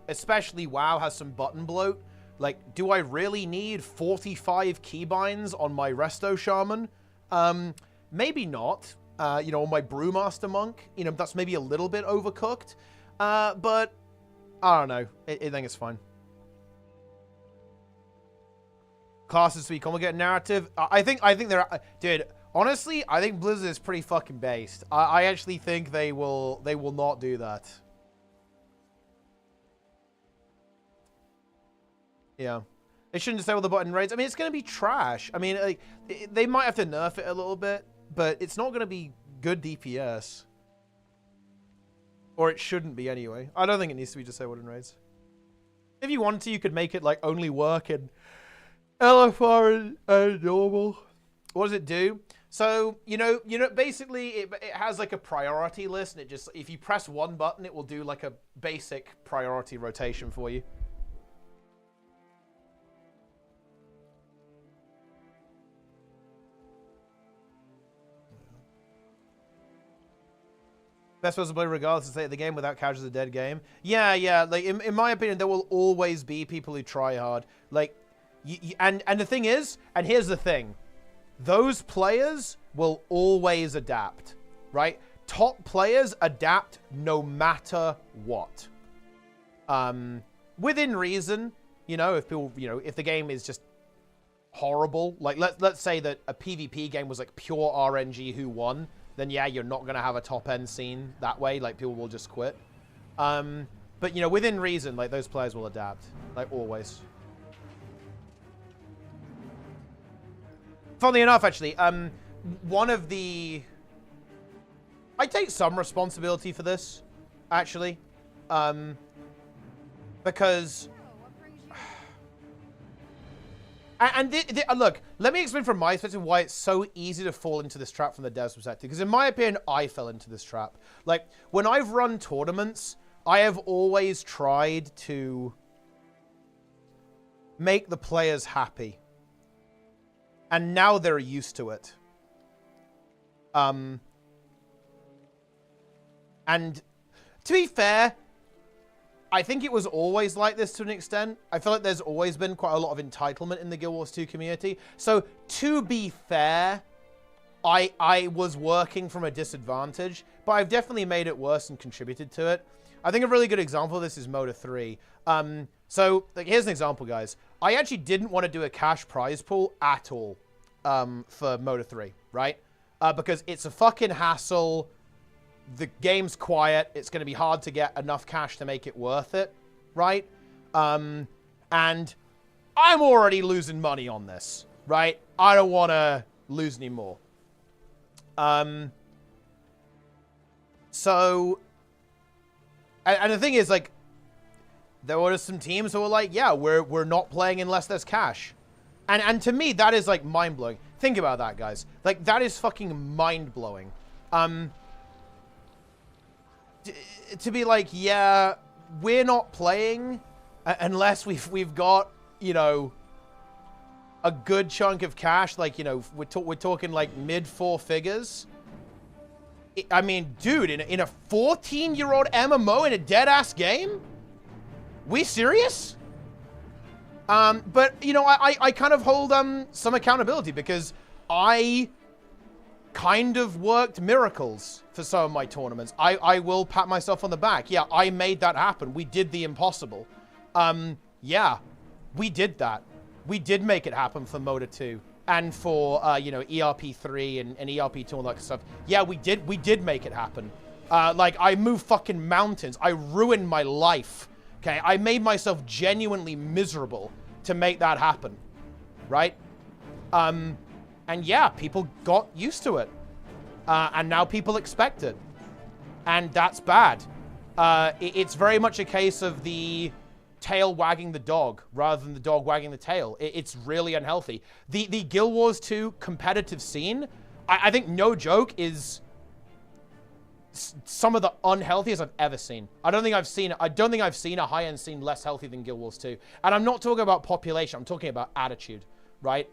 especially WoW has some button bloat. Like, do I really need 45 keybinds on my Resto Shaman? Maybe not. On my Brewmaster Monk, that's maybe a little bit overcooked. But I don't know. I think it's fine. Classes to be complicated narrative. I think they're, dude. Honestly, I think Blizzard is pretty fucking based. I actually think they will not do that. Yeah. They shouldn't disable the button raids. I mean, it's going to be trash. I mean, they might have to nerf it a little bit, but it's not going to be good DPS. Or it shouldn't be anyway. I don't think it needs to be disabled in raids. If you wanted to, you could make it, only work in LFR and normal. What does it do? So, basically it has a priority list, and it just, if you press one button, it will do a basic priority rotation for you. Best person to play regardless of the state of the game without couch is a dead game. Yeah. Like, in my opinion, there will always be people who try hard. Like, and the thing is, and here's the thing. Those players will always adapt, right? Top players adapt no matter what. Within reason, you know, if people, you know, if the game is just horrible, like let's say that a PvP game was like pure RNG who won, then yeah, you're not going to have a top-end scene that way. Like, people will just quit. But, you know, within reason, like, those players will adapt. Like, always. Funnily enough, actually, one of the... I take some responsibility for this, actually. Because... And look, let me explain from my perspective why it's so easy to fall into this trap from the devs' perspective. Because in my opinion, I fell into this trap. Like, when I've run tournaments, I have always tried to make the players happy. And now they're used to it. And to be fair, I think it was always like this to an extent. I feel like there's always been quite a lot of entitlement in the Guild Wars 2 community. So, to be fair, I was working from a disadvantage, but I've definitely made it worse and contributed to it. I think a really good example of this is Mota 3. So, like, here's an example, guys. I actually didn't want to do a cash prize pool at all for Mota 3, right? Because it's a fucking hassle. The game's quiet. It's going to be hard to get enough cash to make it worth it, right? And I'm already losing money on this, right? I don't want to lose any more. So, and the thing is, like, there were some teams who were like, yeah, we're not playing unless there's cash. And to me, that is, like, mind-blowing. Think about that, guys. Like, that is fucking mind-blowing. To be like, yeah, we're not playing unless we've got, you know, a good chunk of cash. Like, you know, we're talking like mid 4 figures. I mean, dude, in a 14-year-old MMO in a dead-ass game? We serious? But, you know, I kind of hold some accountability because I kind of worked miracles for some of my tournaments. I will pat myself on the back. Yeah, I made that happen. We did the impossible. Yeah, we did that. We did make it happen for Mota 2 and for, you know, ERP3 and ERP2 and all that stuff. Yeah, we did make it happen. Like, I moved fucking mountains. I ruined my life. Okay, I made myself genuinely miserable to make that happen. Right? And yeah, people got used to it. And now people expect it. And that's bad. It's very much a case of the tail wagging the dog rather than the dog wagging the tail. It's really unhealthy. The Guild Wars 2 competitive scene, I think, no joke, is some of the unhealthiest I've ever seen. I don't think I've seen a high-end scene less healthy than Guild Wars 2. And I'm not talking about population. I'm talking about attitude, right?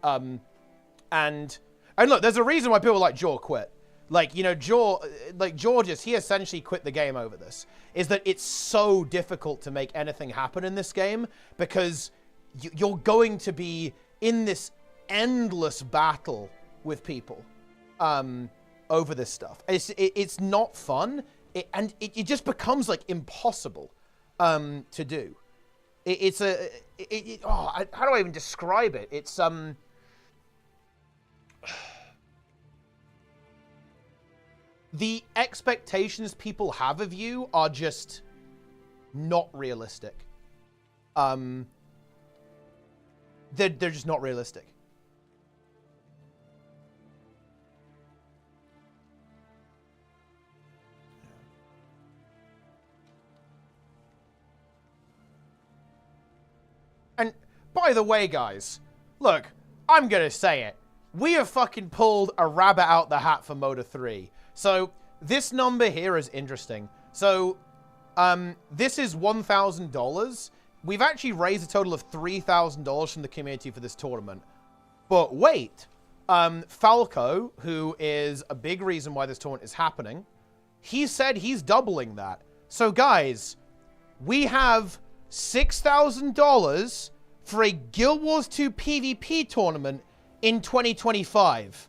And look, there's a reason why people like Jaw quit. Like, you know, Georges, he essentially quit the game over this. Is that it's so difficult to make anything happen in this game because you're going to be in this endless battle with people over this stuff. It's not fun, and it just becomes, like, impossible to do. How do I even describe it? It's the expectations people have of you are just not realistic. They're just not realistic. And by the way, guys, look, I'm gonna say it. We have fucking pulled a rabbit out the hat for Mota 3. So, this number here is interesting. So, this is $1,000. We've actually raised a total of $3,000 from the community for this tournament. But wait, Falco, who is a big reason why this tournament is happening, he said he's doubling that. So guys, we have $6,000 for a Guild Wars 2 PvP tournament in 2025.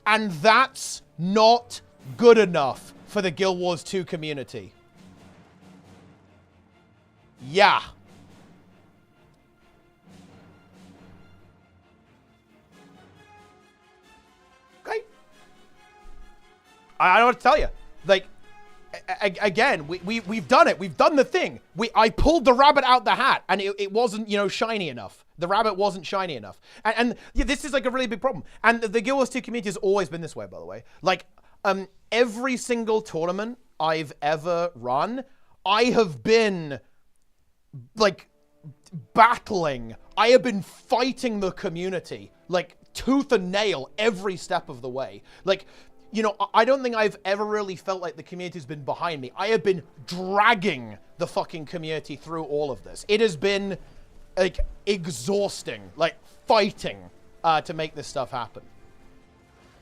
And that's not good enough for the Guild Wars 2 community. Yeah. Okay. I don't know what to tell you. Like, again, we've done it. We've done the thing. I pulled the rabbit out the hat, and it wasn't, you know, shiny enough. The rabbit wasn't shiny enough. And yeah, this is like a really big problem. And the Guild Wars 2 community has always been this way, by the way. Like, every single tournament I've ever run, I have been, like, battling. I have been fighting the community, like, tooth and nail every step of the way. Like, you know, I don't think I've ever really felt like the community's been behind me. I have been dragging the fucking community through all of this. It has been, like, exhausting, like, fighting to make this stuff happen.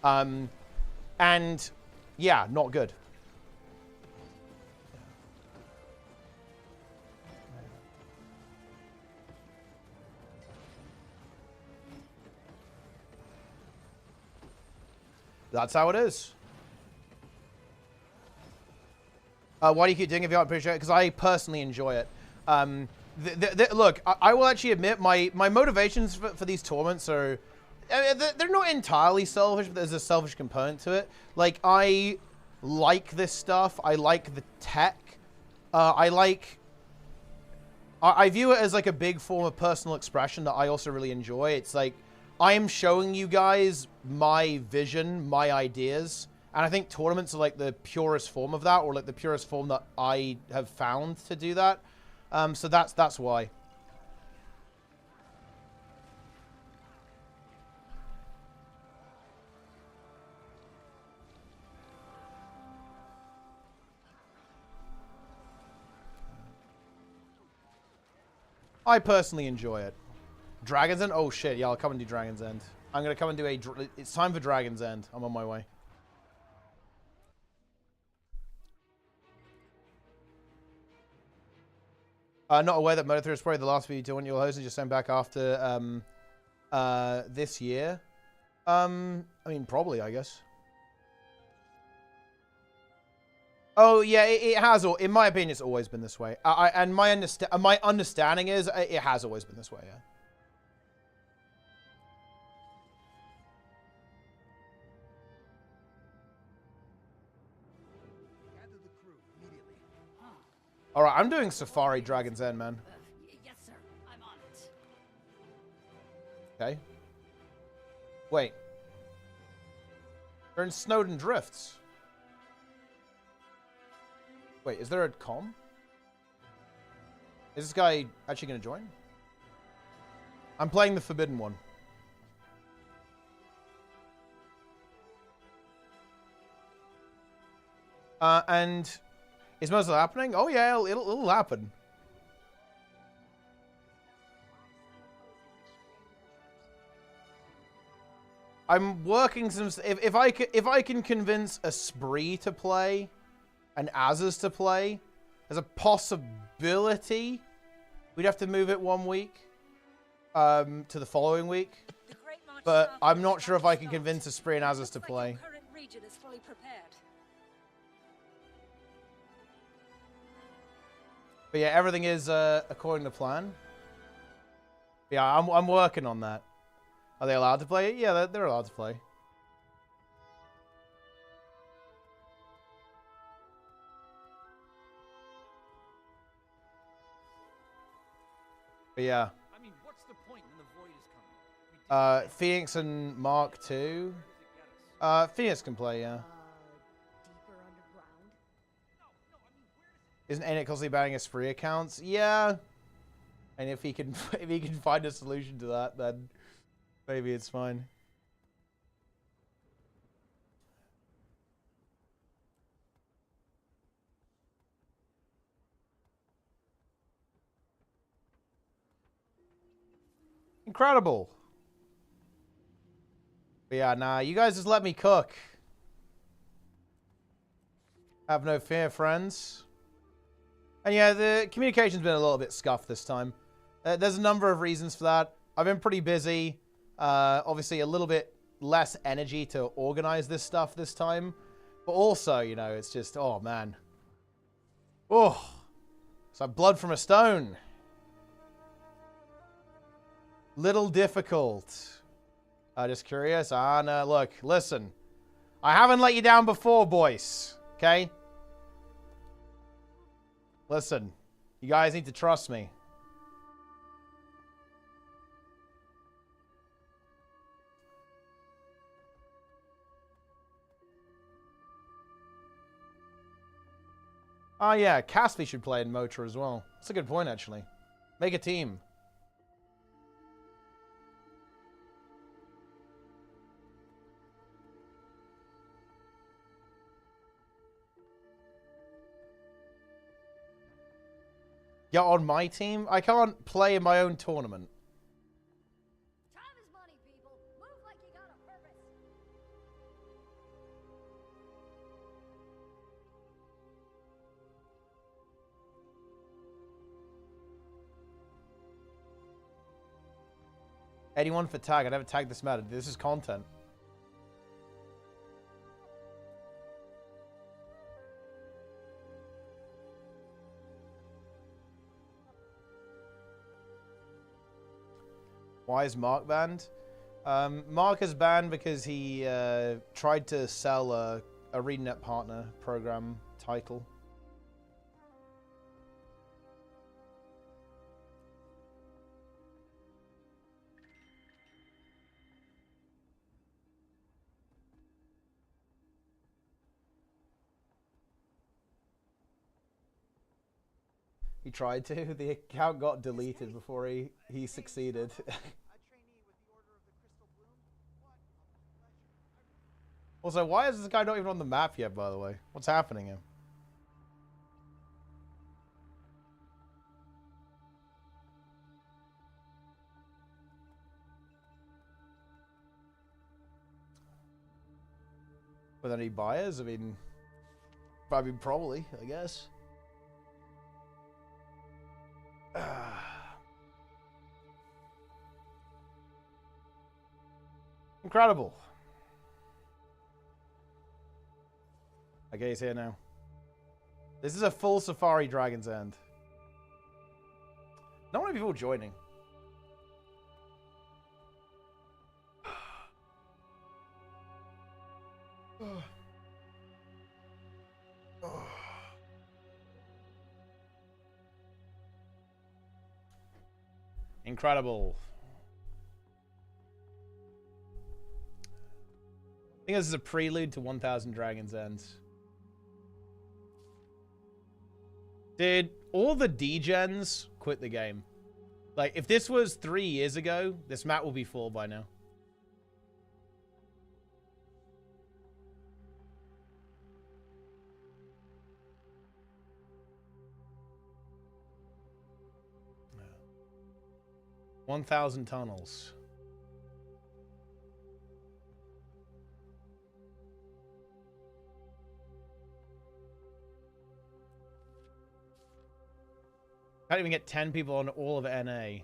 And, yeah, not good. That's how it is. Why do you keep doing it if you don't appreciate it? Because I personally enjoy it. Look, I will actually admit my motivations for these tournaments are... I mean, they're not entirely selfish, but there's a selfish component to it. Like, I like this stuff. I like the tech. I view it as like a big form of personal expression that I also really enjoy. It's like, I am showing you guys my vision, my ideas, and I think tournaments are like the purest form of that, or like the purest form that I have found to do that. So that's why. I personally enjoy it. Dragon's End? Oh shit, yeah, I'll come and do Dragon's End. I'm gonna come and do it's time for Dragon's End. I'm on my way. Not aware that Motor 3 is probably the last video you will host and just sent back after this year. I mean, probably, I guess. Oh yeah, it has. In my opinion, it's always been this way. And my understanding is it has always been this way. Yeah. All right, I'm doing Safari Dragon's End, man. Yes, sir. I'm on it. Okay. Wait. They're in Snowden Drifts. Wait, is there a com? Is this guy actually going to join? I'm playing the Forbidden one. And is most of it happening? Oh yeah, it'll happen. I'm working some. If I can convince a Spree to play, and Azaz to play, there's a possibility we'd have to move it 1 week to the following week. But I'm not sure if I can convince a Spree and Azaz to play. But yeah, everything is according to plan. Yeah, I'm working on that. Are they allowed to play? Yeah, they're allowed to play. But yeah. I mean, what's the point when the void is coming? Phoenix and Mark II. Phoenix can play, yeah. Deeper underground? Isn't ArenaNet constantly banning his free accounts? Yeah. And if he can find a solution to that, then maybe it's fine. Incredible. But yeah, nah, you guys just let me cook. Have no fear, friends. And yeah, the communication's been a little bit scuffed this time. There's a number of reasons for that. I've been pretty busy. Obviously, a little bit less energy to organize this stuff this time. But also, you know, it's just, oh, man. Oh, it's like blood from a stone. Little difficult. Just curious. No, look, listen. I haven't let you down before, boys. Okay? Listen. You guys need to trust me. Oh, yeah. Castley should play in Mota as well. That's a good point, actually. Make a team. You're on my team? I can't play in my own tournament. Time is money, people. Move like you got a purpose. Anyone for tag? I never tagged this matter. This is content. Why is Mark banned? Mark is banned because he tried to sell a ArenaNet partner program title. He tried to. The account got deleted before he succeeded. Also, why is this guy not even on the map yet, by the way? What's happening here? With any buyers? I mean, probably, I guess. Incredible. Okay, he's here now. This is a full Safari Dragon's End. Not many people joining. Incredible. I think this is a prelude to 1000 Dragon's Ends. Dude, all the degens quit the game. Like, if this was 3 years ago, this map will be full by now. Yeah. 1,000 tunnels. Can't even get 10 people on all of NA.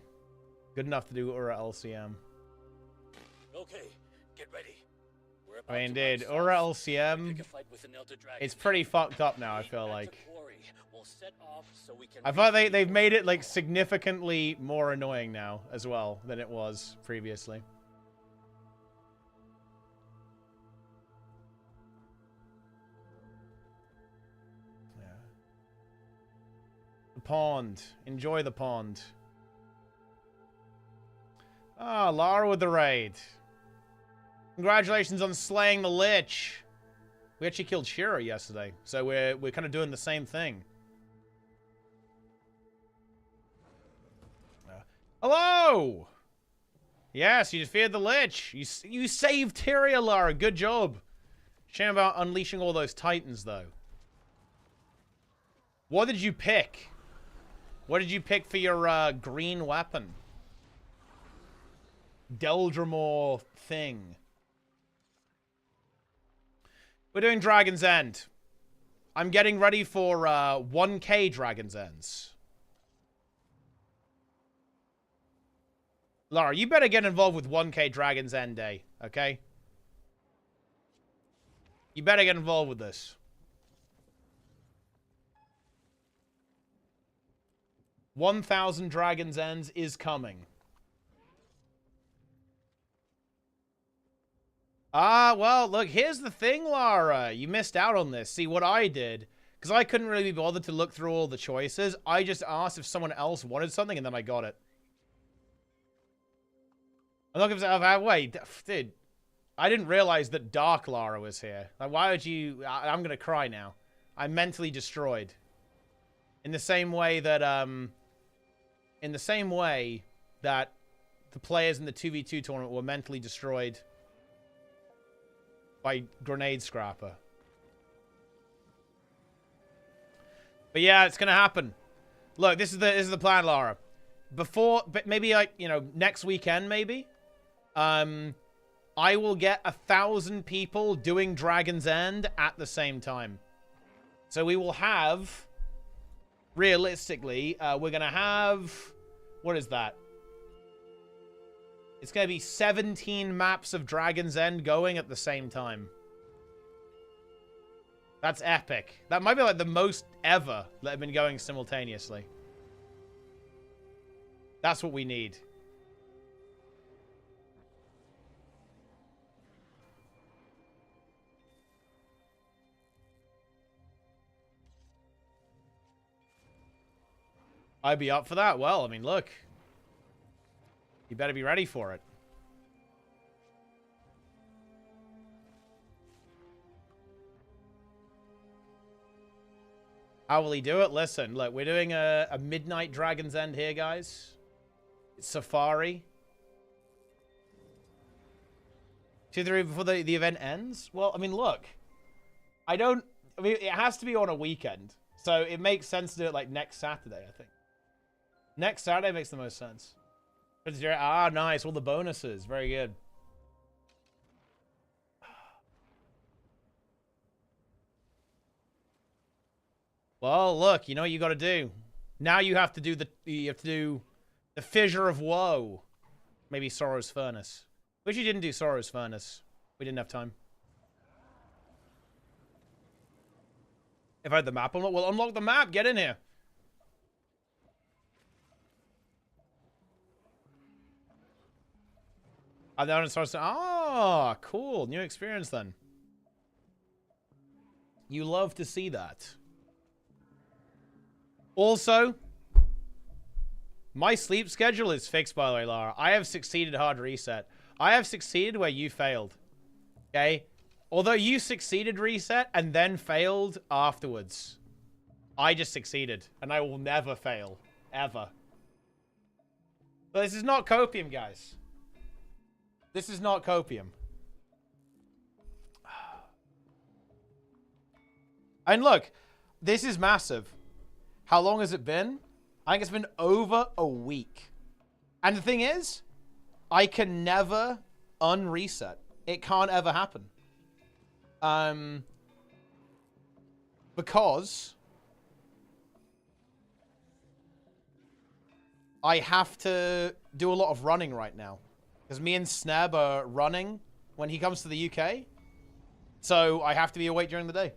Good enough to do Ura LCM. Okay, get ready. I mean, dude, Ura LCM, it's pretty fucked up now, I feel like. I thought they've made it, like, significantly more annoying now, as well, than it was previously. Pond. Enjoy the pond. Ah, Lara with the raid. Congratulations on slaying the Lich. We actually killed Shira yesterday, so we're kind of doing the same thing. Hello! Yes, you defeated the Lich. You saved Tyria, Lara. Good job. Shame about unleashing all those Titans, though. What did you pick? What did you pick for your green weapon? Deldramore thing. We're doing Dragon's End. I'm getting ready for 1K Dragon's Ends. Lara, you better get involved with 1K Dragon's End Day, okay? You better get involved with this. 1,000 Dragon's Ends is coming. Ah, well, look, here's the thing, Lara. You missed out on this. See, what I did, because I couldn't really be bothered to look through all the choices, I just asked if someone else wanted something, and then I got it. I'm not going to wait, dude. I didn't realize that Dark Lara was here. Like, why would you... I'm going to cry now. I'm mentally destroyed. In the same way that, In the same way that the players in the 2v2 tournament were mentally destroyed by Grenade Scrapper. But yeah, it's gonna happen. Look, this is the plan, Lara. Before, but maybe like, you know, next weekend, maybe. I will get 1,000 people doing Dragon's End at the same time. So we will have, realistically, we're gonna have, what is that? It's gonna be 17 maps of Dragon's End going at the same time. That's epic. That might be like the most ever that have been going simultaneously. That's what we need. I'd be up for that. Well, I mean, look. You better be ready for it. How will he do it? Listen, look, we're doing a midnight Dragon's End here, guys. It's Safari. 2-3 before the event ends? Well, I mean, look. I mean, it has to be on a weekend. So it makes sense to do it like next Saturday, I think. Next Saturday makes the most sense. Ah, nice. All the bonuses. Very good. Well, look, you know what you got to do. Now you have to do the Fissure of Woe. Maybe Sorrow's Furnace. Wish you didn't do Sorrow's Furnace. We didn't have time. If I had the map unlocked, well, unlock the map. Get in here. And then it starts to... Ah, cool. New experience then. You love to see that. Also, my sleep schedule is fixed, by the way, Lara. I have succeeded hard reset. I have succeeded where you failed. Okay? Although you succeeded reset and then failed afterwards. I just succeeded. And I will never fail. Ever. But this is not copium, guys. This is not copium. And look, this is massive. How long has it been? I think it's been over a week. And the thing is, I can never unreset. It can't ever happen. Because I have to do a lot of running right now. Because me and Sneb are running when he comes to the UK. So I have to be awake during the day.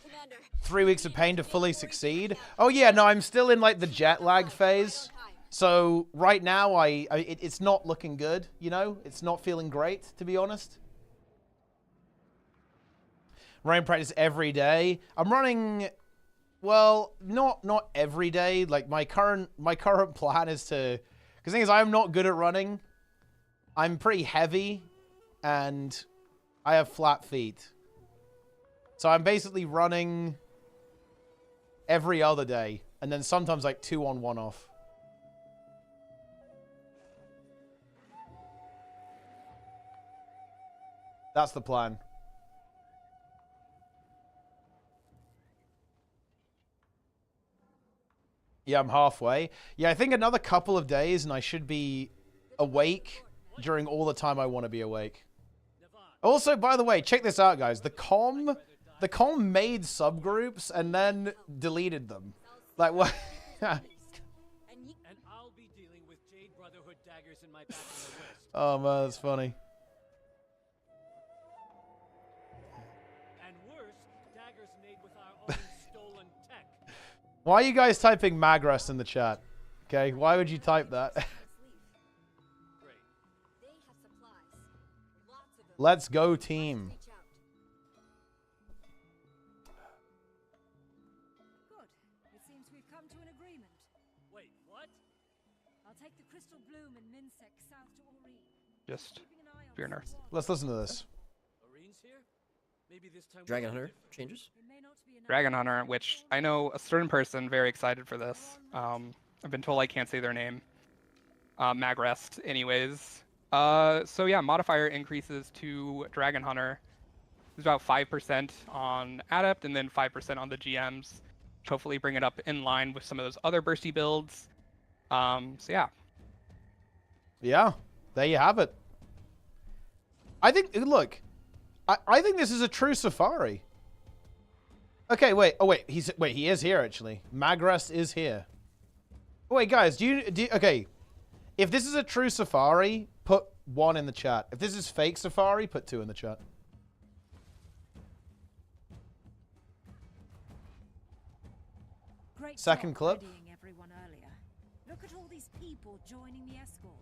Commander. 3 weeks of pain to fully succeed. Oh yeah, no, I'm still in like the jet lag phase. So right now, it's not looking good, you know? It's not feeling great, to be honest. Running practice every day. I'm running, well, not every day. Like my current plan is to, because the thing is, I'm not good at running. I'm pretty heavy, and I have flat feet. So I'm basically running every other day, and then sometimes like 2 on, 1 off. That's the plan. Yeah, I'm halfway. Yeah, I think another couple of days and I should be awake during all the time I want to be awake. Also, by the way, check this out, guys. The com made subgroups and then deleted them. Like what? And I'll be dealing with Jade Brotherhood daggers in my back of the wrist. Oh man, that's funny. And worse, daggers made with our own stolen tech. Why are you guys typing Magras in the chat? Okay, why would you type that? Great. They have supplies. Lots of them. Let's go, team. Reach out. Good. It seems we've come to an agreement. Wait, what? I'll take the Crystal Bloom and Minsec south to Oreen. Just Keeping an eye on fear some nurse. walls. Let's listen to this. Oreen's here? Maybe this time. Dragon we'll Hunter different. changes. It may not be enough. Dragon Hunter, which I know a certain person very excited for this. I've been told I can't say their name. Magrest, anyways. So yeah, modifier increases to Dragon Hunter. It's about 5% on Adept and then 5% on the GMs. Hopefully bring it up in line with some of those other bursty builds. So yeah. Yeah, there you have it. I think, look, I think this is a true Safari. Okay, wait. Oh, wait. He is here, actually. Magras is here. Oh, wait, guys, okay. If this is a true Safari, put 1 in the chat. If this is fake Safari, put 2 in the chat. Great Second job clip. readying everyone earlier. Look at all these people joining the escort.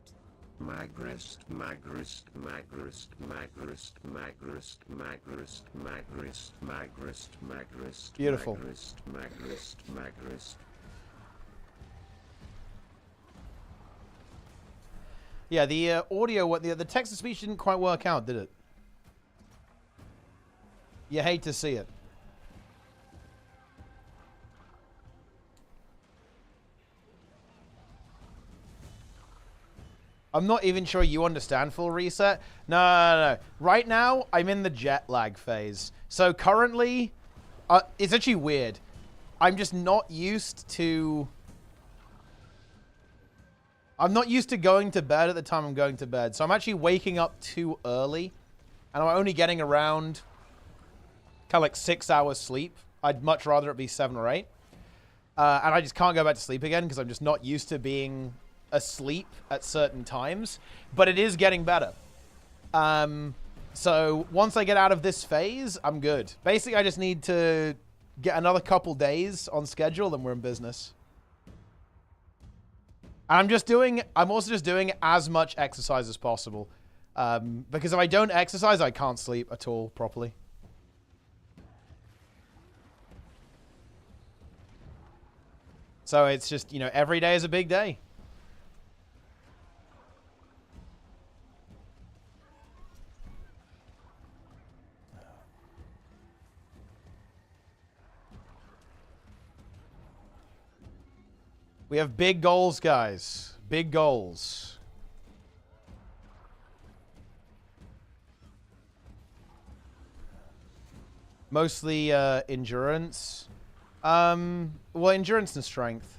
Magrist, Magrist, Magrist, Magrist, Magrist, Magrist, Magrist, Magrist, Magrist. Beautiful. Magrist, Magrist, Magrist. Yeah, the audio, the text-to-speech didn't quite work out, did it? You hate to see it. I'm not even sure you understand full reset. No. Right now, I'm in the jet lag phase. So currently, it's actually weird. I'm just not used to... I'm not used to going to bed at the time I'm going to bed. So I'm actually waking up too early. And I'm only getting around kind of like 6 hours sleep. I'd much rather it be 7 or 8. And I just can't go back to sleep again because I'm just not used to being asleep at certain times. But it is getting better. So once I get out of this phase, I'm good. Basically, I just need to get another couple days on schedule and we're in business. And I'm also just doing as much exercise as possible. Because if I don't exercise, I can't sleep at all properly. So it's just, you know, every day is a big day. We have big goals, guys. Big goals. Mostly endurance. Well, endurance and strength.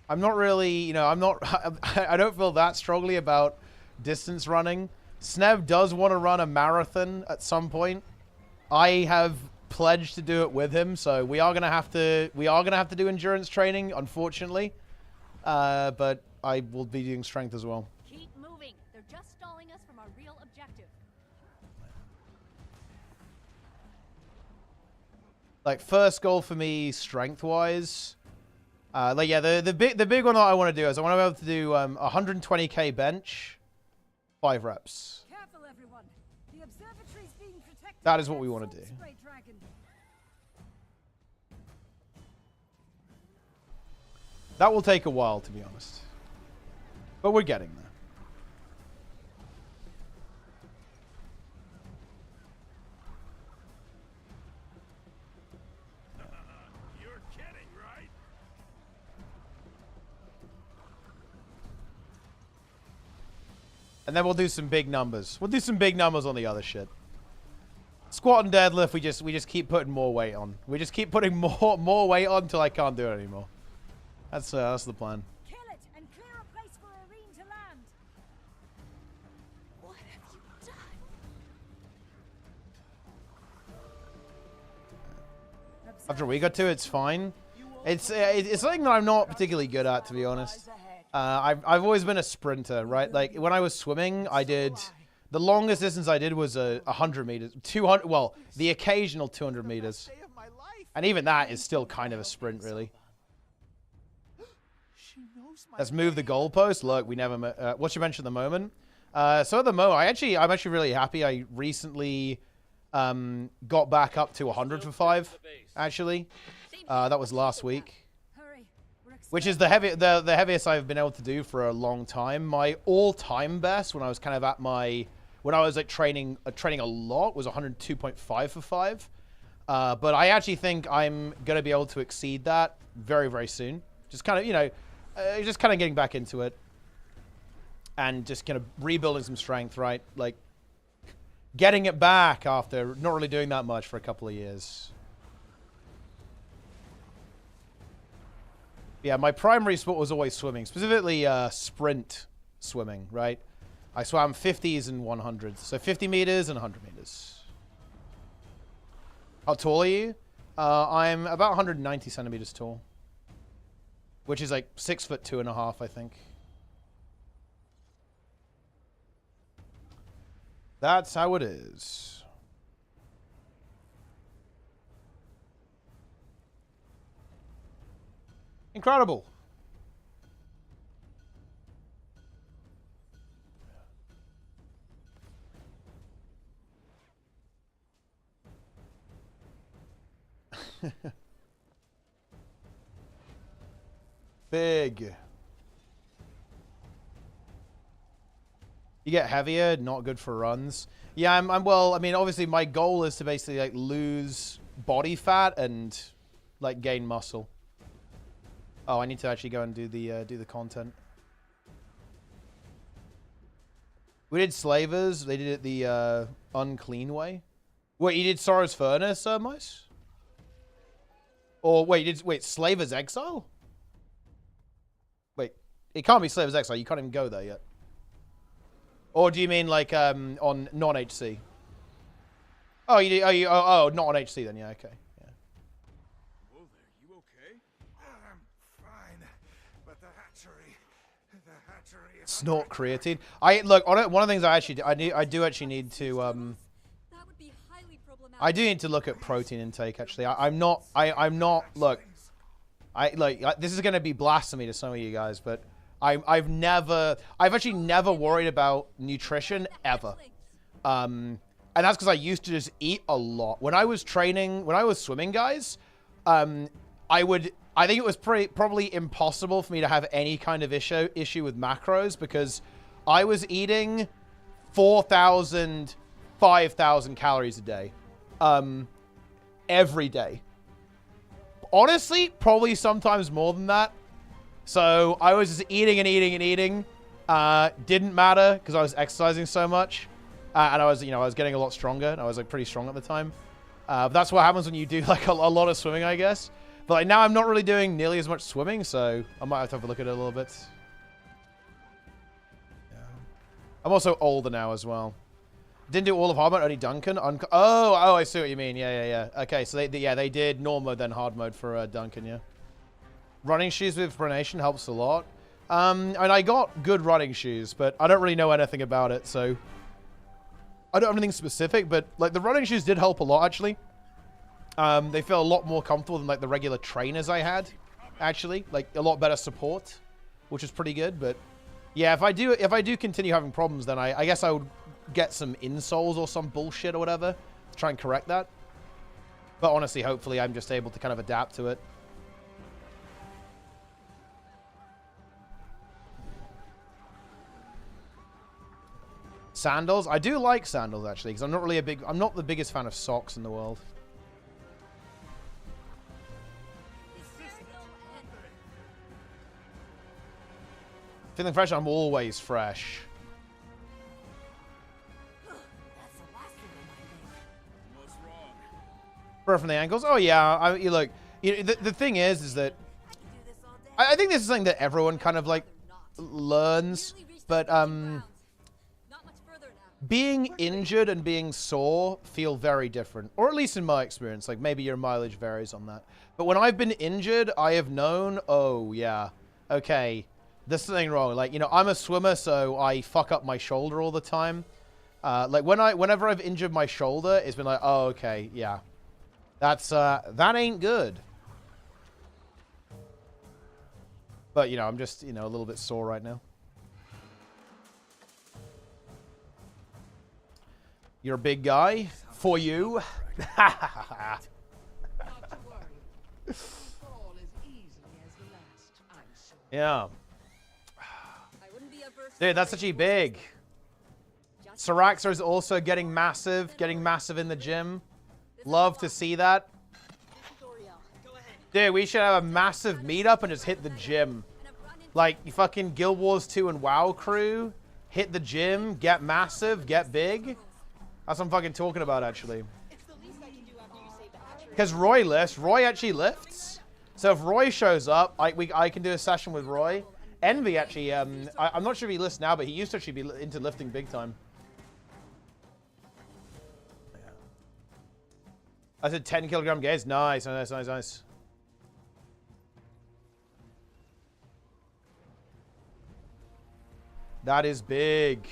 I'm not really, you know, I don't feel that strongly about distance running. Snev does want to run a marathon at some point. I have pledged to do it with him, so we are gonna have to do endurance training, unfortunately. But I will be doing strength as well. Keep moving. They're just stalling us from our real objective. Like first goal for me, strength wise. Like yeah, the big one that I want to do is I want to be able to do 120k bench, 5 reps. Careful, everyone. The observatory's being protected. That is what we want to do. Spray dragon. That will take a while, to be honest. But we're getting there. You're kidding, right? And then we'll do some big numbers. We'll do some big numbers on the other shit. Squat and deadlift, we just keep putting more weight on. We just keep putting more weight on until I can't do it anymore. That's the plan. Kill it and clear a place for Oreen to land. After a week or two, it's fine. It's something that I'm not particularly good at, to be honest. I've always been a sprinter, right? Like, when I was swimming, I did... The longest distance I did was 100 meters. 200... Well, the occasional 200 meters. And even that is still kind of a sprint, really. Let's move the goalpost. Look, we never... what you mentioned at the moment? So at the moment, I'm actually really happy. I recently got back up to 100 for 5, actually. That was last week. Which is the heaviest I've been able to do for a long time. My all-time best when I was kind of at my... When I was like training a lot was 102.5 for 5. But I actually think I'm going to be able to exceed that very, very soon. Just kind of, you know, just kind of getting back into it. And just kind of rebuilding some strength, right? Like, getting it back after not really doing that much for a couple of years. Yeah, my primary sport was always swimming. Specifically, sprint swimming, right? I swam 50s and 100s. So 50 meters and 100 meters. How tall are you? I'm about 190 centimeters tall. Which is like 6'2.5", I think. That's how it is. Incredible. Big. You get heavier, not good for runs. Yeah, I'm well, I mean, obviously my goal is to basically like lose body fat and like gain muscle. Oh, I need to actually go and do the content. We did Slavers. They did it the unclean way. Wait, you did Sorrow's Furnace, Mice? Or wait, you did Slaver's Exile? Wait, it can't be Slaver's Exile. You can't even go there yet. Or do you mean like on non-HC? Oh, you do, not on HC then? Yeah, okay. Yeah. Whoa there, you okay? I'm fine, but the hatchery is Snort creatine. Look on it. One of the things I do actually need to That would be highly problematic. I do need to look at protein intake. Actually, I'm not. Look, this is going to be blasphemy to some of you guys, but I've actually never worried about nutrition ever. And that's because I used to just eat a lot. When I was training, when I was swimming, guys, I think it was probably impossible for me to have any kind of issue with macros because I was eating 4,000, 5,000 calories a day, every day. Honestly, probably sometimes more than that. So I was just eating and eating and eating. Didn't matter because I was exercising so much. And I was getting a lot stronger. And I was like pretty strong at the time. But that's what happens when you do like a lot of swimming, I guess. But like now I'm not really doing nearly as much swimming, so I might have to have a look at it a little bit. Yeah. I'm also older now as well. Didn't do all of hard mode, only Duncan. Oh, I see what you mean. Yeah. Okay, so they did normal mode then hard mode for Duncan. Yeah. Running shoes with pronation helps a lot. And I got good running shoes, but I don't really know anything about it, so I don't have anything specific. But like the running shoes did help a lot actually. They feel a lot more comfortable than like the regular trainers I had. Actually, like a lot better support, which is pretty good. But yeah, if I do continue having problems, then I guess I would get some insoles or some bullshit or whatever to try and correct that. But honestly, hopefully I'm just able to kind of adapt to it. Sandals? I do like sandals actually, because I'm not the biggest fan of socks in the world. Feeling fresh? I'm always fresh. Burr from the ankles? Oh yeah, look. The thing is that I think this is something that everyone kind of like learns, but being injured and being sore feel very different, or at least in my experience. Like, maybe your mileage varies on that. But when I've been injured, I have known, oh, yeah, okay, there's something wrong. Like, you know, I'm a swimmer, so I fuck up my shoulder all the time. Like, whenever I've injured my shoulder, it's been like, oh, okay, yeah. That ain't good. But, you know, I'm just, you know, a little bit sore right now. You're a big guy. For you. Yeah. Dude, that's actually big. Syraxer is also getting massive in the gym. Love to see that. Dude, we should have a massive meetup and just hit the gym. Like, you fucking Guild Wars 2 and WoW crew. Hit the gym, get massive, get big. That's what I'm fucking talking about, actually. Because Roy lifts. Roy actually lifts. So if Roy shows up, I can do a session with Roy. Envy, actually, I'm not sure if he lifts now, but he used to actually be into lifting big time. I said 10 kilogram gaze. Nice, nice, nice, nice. That is big.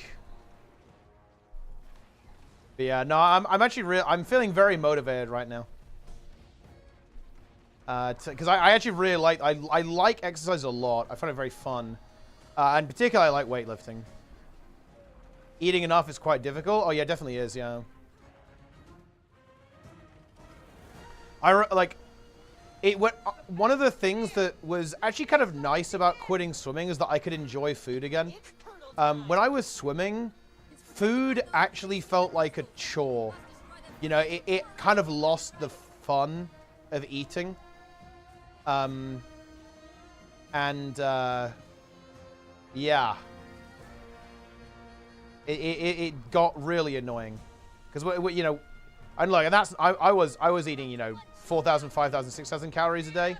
But yeah, no, I'm actually I'm feeling very motivated right now. Because I actually really like I like exercise a lot. I find it very fun, and particularly I like weightlifting. Eating enough is quite difficult. Oh yeah, it definitely is. Yeah. One of the things that was actually kind of nice about quitting swimming is that I could enjoy food again. When I was swimming, food actually felt like a chore. You know, it kind of lost the fun of eating. Yeah. It got really annoying. Because, you know, and like, that's, I was eating, you know, 4,000, 5,000, 6,000 calories a day.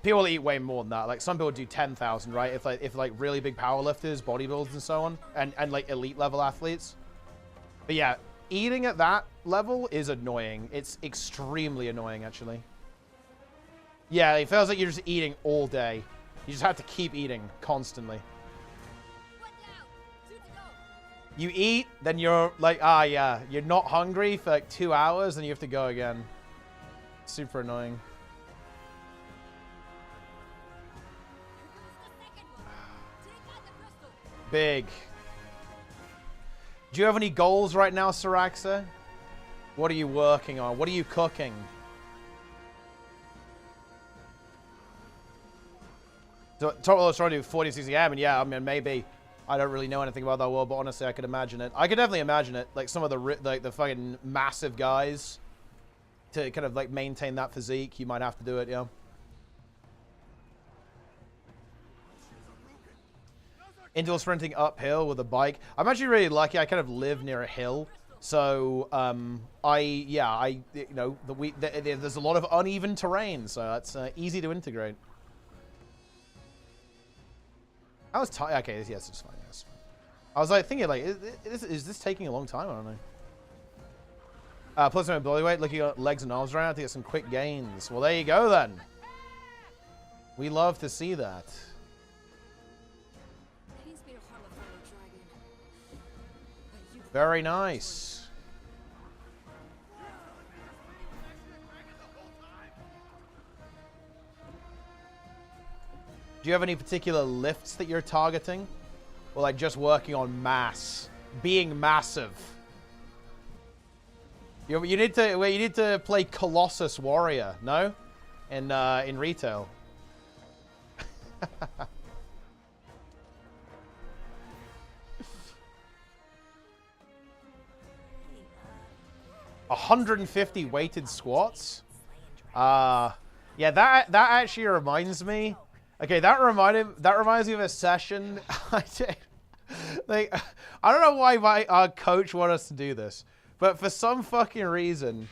People eat way more than that. Like, some people do 10,000, right? If like really big powerlifters, bodybuilders, and so on, and like elite level athletes. But yeah, eating at that level is annoying. It's extremely annoying, actually. Yeah, it feels like you're just eating all day. You just have to keep eating constantly. You eat, then you're like, yeah, you're not hungry for like 2 hours, and you have to go again. Super annoying. Big. Do you have any goals right now, Syraxa? What are you working on? What are you cooking? So, Total trying to do 40, 60 AM, and yeah, I mean, maybe. I don't really know anything about that world, but honestly, I could imagine it. I could definitely imagine it. Like, some of the fucking massive guys, to kind of, like, maintain that physique, you might have to do it, yeah. Interval sprinting uphill with a bike. I'm actually really lucky. I kind of live near a hill, so you know, there's a lot of uneven terrain, so that's easy to integrate. I was tired. Okay, yes, it's fine. Yes. I was like thinking, like, is this taking a long time? I don't know. Plus my body weight, looking at legs and arms around to get some quick gains. Well, there you go then. We love to see that. Very nice. Do you have any particular lifts that you're targeting? Or like just working on mass? Being massive? You need to play Colossus Warrior, no? In retail. 150 weighted squats? Yeah, that actually reminds me. Okay, that reminds me of a session I did. Like, I don't know why our coach wanted us to do this, but for some fucking reason,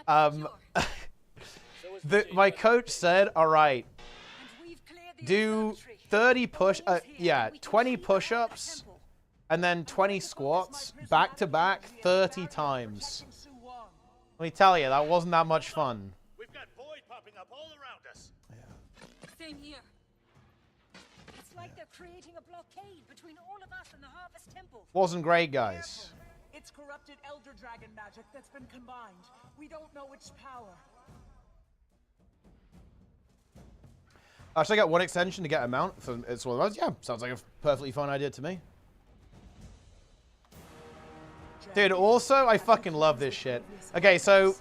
my coach said, "All right, do 20 push-ups and then 20 squats, back to back, 30 times. Let me tell you, that wasn't that much fun. We've got void popping up all around us. Same here. It's like they're creating a blockade between all of us and the Harvest Temple. Wasn't great, guys. It's corrupted Elder Dragon magic that's been combined. We don't know which power. Actually, I got one extension to get a mount. So it's one of those. Yeah, sounds like a perfectly fine idea to me. Dude, also, I fucking love this shit. Okay, so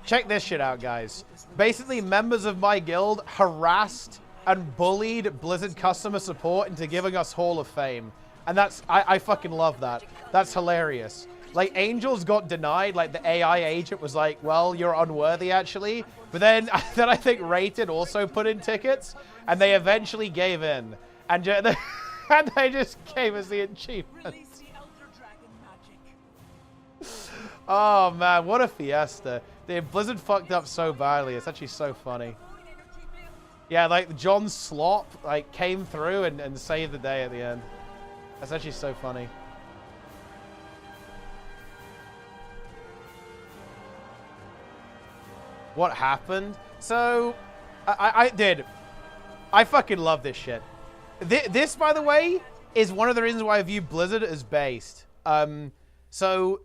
check this shit out, guys. Basically, members of my guild harassed and bullied Blizzard customer support into giving us Hall of Fame. And that's, I fucking love that. That's hilarious. Like, Angels got denied. Like, the AI agent was like, well, you're unworthy, actually. But then I think Rated also put in tickets. And they eventually gave in. And, and they just gave us the achievement. Oh, man, what a fiesta. Dude, Blizzard fucked up so badly. It's actually so funny. Yeah, like, John Slop, like, came through and saved the day at the end. That's actually so funny. What happened? So, I fucking love this shit. This, by the way, is one of the reasons why I view Blizzard as based. So,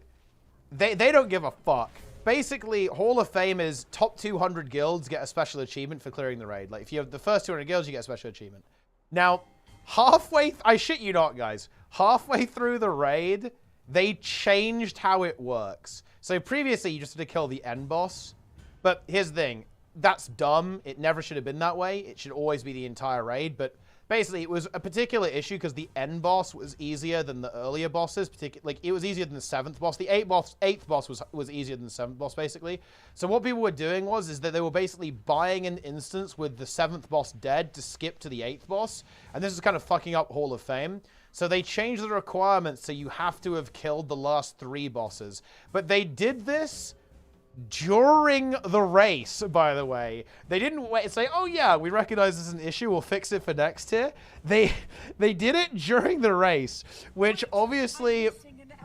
they don't give a fuck. Basically, Hall of Fame is top 200 guilds get a special achievement for clearing the raid. Like, if you have the first 200 guilds, you get a special achievement. Now, halfway, I shit you not, guys. Halfway through the raid, they changed how it works. So previously, you just had to kill the end boss. But here's the thing. That's dumb. It never should have been that way. It should always be the entire raid. But basically, it was a particular issue because the end boss was easier than the earlier bosses. Like, it was easier than the 7th boss. The 8th boss was easier than the 7th boss, basically. So what people were doing is that they were basically buying an instance with the 7th boss dead to skip to the 8th boss. And this is kind of fucking up Hall of Fame. So they changed the requirements so you have to have killed the last 3 bosses. But they did this during the race, by the way. They didn't wait and say, oh yeah, we recognize this is an issue, we'll fix it for next tier. They did it during the race, which obviously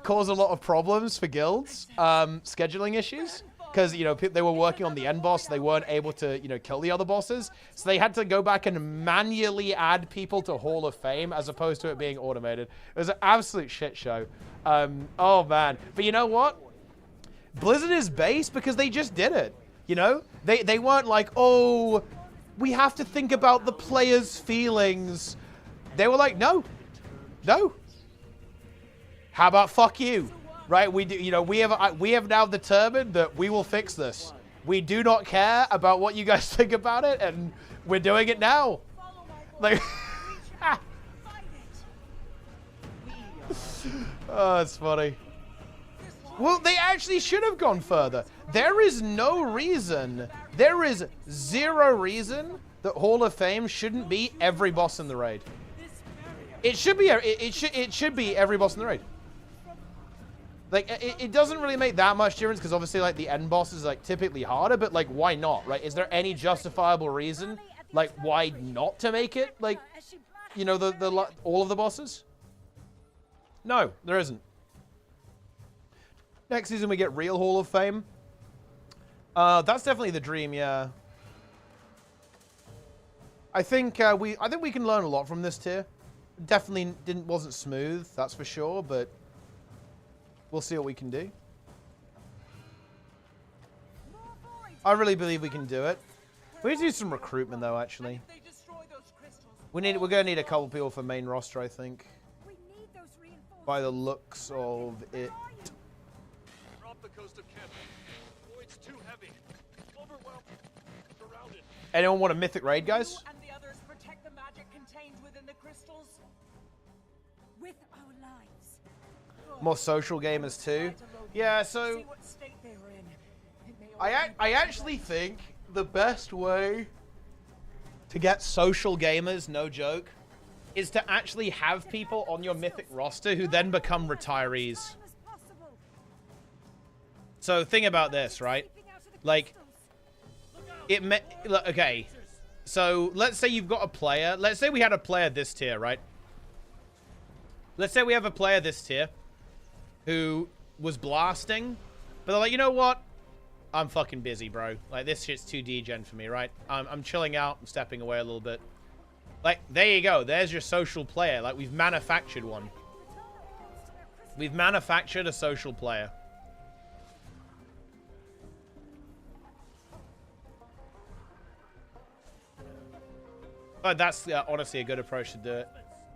caused a lot of problems for guilds, scheduling issues, because, you know, they were working on the end boss, they weren't able to, you know, kill the other bosses, so they had to go back and manually add people to Hall of Fame as opposed to it being automated. It was an absolute shit show. Oh man, but you know what? Blizzard is based because they just did it, you know? They weren't like, oh, we have to think about the players' feelings. They were like, no. How about fuck you, right? We do, you know, we have now determined that we will fix this. We do not care about what you guys think about it, and we're doing it now. Like, oh, that's funny. Well, they actually should have gone further. There is no reason, there is zero reason that Hall of Fame shouldn't be every boss in the raid. It should be, it should be every boss in the raid. Like, it doesn't really make that much difference because obviously, like, the end boss is, like, typically harder, but, like, why not, right? Is there any justifiable reason, like, why not to make it, like, you know, all of the bosses? No, there isn't. Next season we get real Hall of Fame. That's definitely the dream, yeah. I think we can learn a lot from this tier. Definitely wasn't smooth, that's for sure, but we'll see what we can do. I really believe we can do it. We need to do some recruitment though, actually. We're gonna need a couple people for main roster, I think. By the looks of it. Anyone want a mythic raid, guys? And the others protect the magic contained within the crystals with our lives. More social gamers too. Yeah, so I actually think the best way to get social gamers, no joke, is to actually have people on your mythic roster who then become retirees. So think about this, right? Like, okay, so let's say you've got a player. Let's say we had a player this tier, right? let's say we have a player this tier who was blasting, but they're like, you know what? I'm fucking busy, bro. Like, this shit's too degen for me, right? I'm chilling out. I'm stepping away a little bit. Like, there you go. There's your social player. Like, we've manufactured one. We've manufactured a social player. But that's honestly a good approach to do it.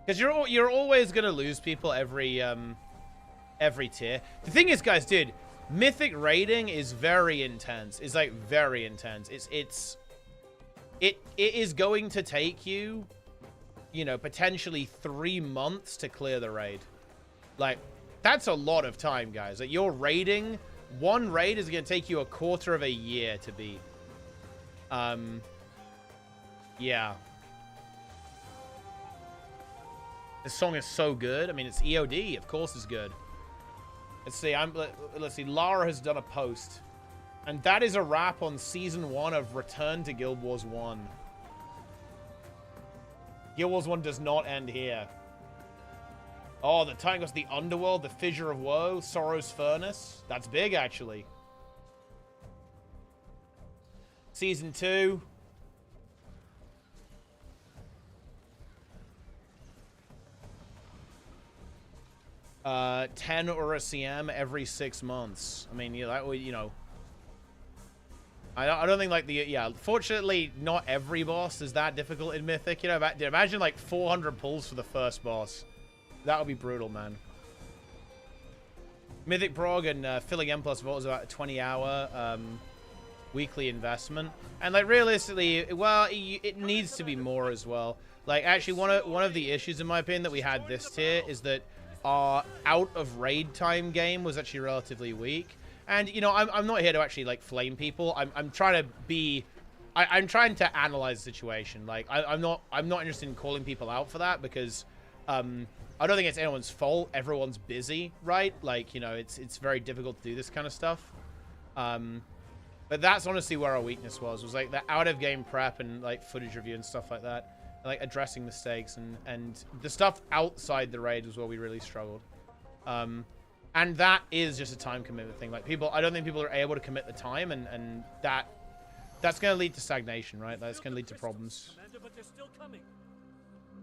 Because you're always going to lose people every tier. The thing is, guys, dude, Mythic raiding is very intense. It's like very intense. It is going to take you, you know, potentially 3 months to clear the raid. Like, that's a lot of time, guys. Like, you're raiding, one raid is going to take you a quarter of a year to beat. Yeah. This song is so good. I mean, it's EOD, of course it's good. Let's see, let's see, Lara has done a post. And that is a wrap on Season 1 of Return to Guild Wars 1. Guild Wars 1 does not end here. Oh, the Titan goes to the Underworld, the Fissure of Woe, Sorrow's Furnace. That's big, actually. Season 2. Uh, 10 or a CM every 6 months. I mean, that would, you know. I don't think, like, yeah, fortunately, not every boss is that difficult in Mythic. You know, imagine, like, 400 pulls for the first boss. That would be brutal, man. Mythic Prog and filling M plus Vault is about a 20-hour weekly investment. And, like, realistically, well, it needs to be more as well. Like, actually, one of the issues, in my opinion, that we had this tier is that our out of raid time game was actually relatively weak. And, you know, I'm not here to actually, like, flame people. I'm trying to be... I'm trying to analyze the situation. Like, I'm not interested in calling people out for that because I don't think it's anyone's fault. Everyone's busy, right? Like, you know, it's very difficult to do this kind of stuff. But that's honestly where our weakness was like the out-of-game prep and, like, footage review and stuff like that. Like, addressing mistakes and the stuff outside the raid was where we really struggled. And that is just a time commitment thing. Like, I don't think people are able to commit the time, and that's going to lead to stagnation, right? That's going to lead to problems. But they're still coming.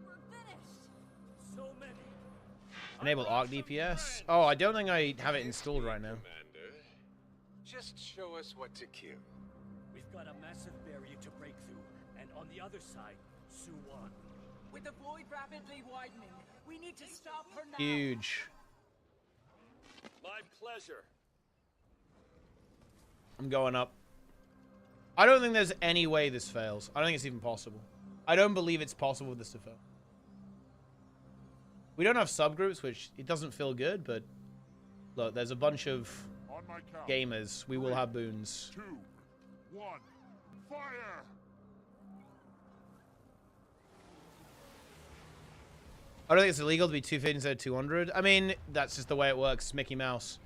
We're finished. So many. Enable arc DPS. Oh, I don't think I have it installed right now. Commander, just show us what to kill. We've got a massive barrier to break through, and on the other side, Suwan. With the void rapidly widening, we need to stop her now. Huge. My pleasure. I'm going up. I don't think there's any way this fails. I don't think it's even possible. I don't believe it's possible for this to fail. We don't have subgroups, which it doesn't feel good, but look, there's a bunch of gamers. We will have boons. 2, 1, fire! I don't think it's illegal to be 250 instead of 200. I mean, that's just the way it works, Mickey Mouse.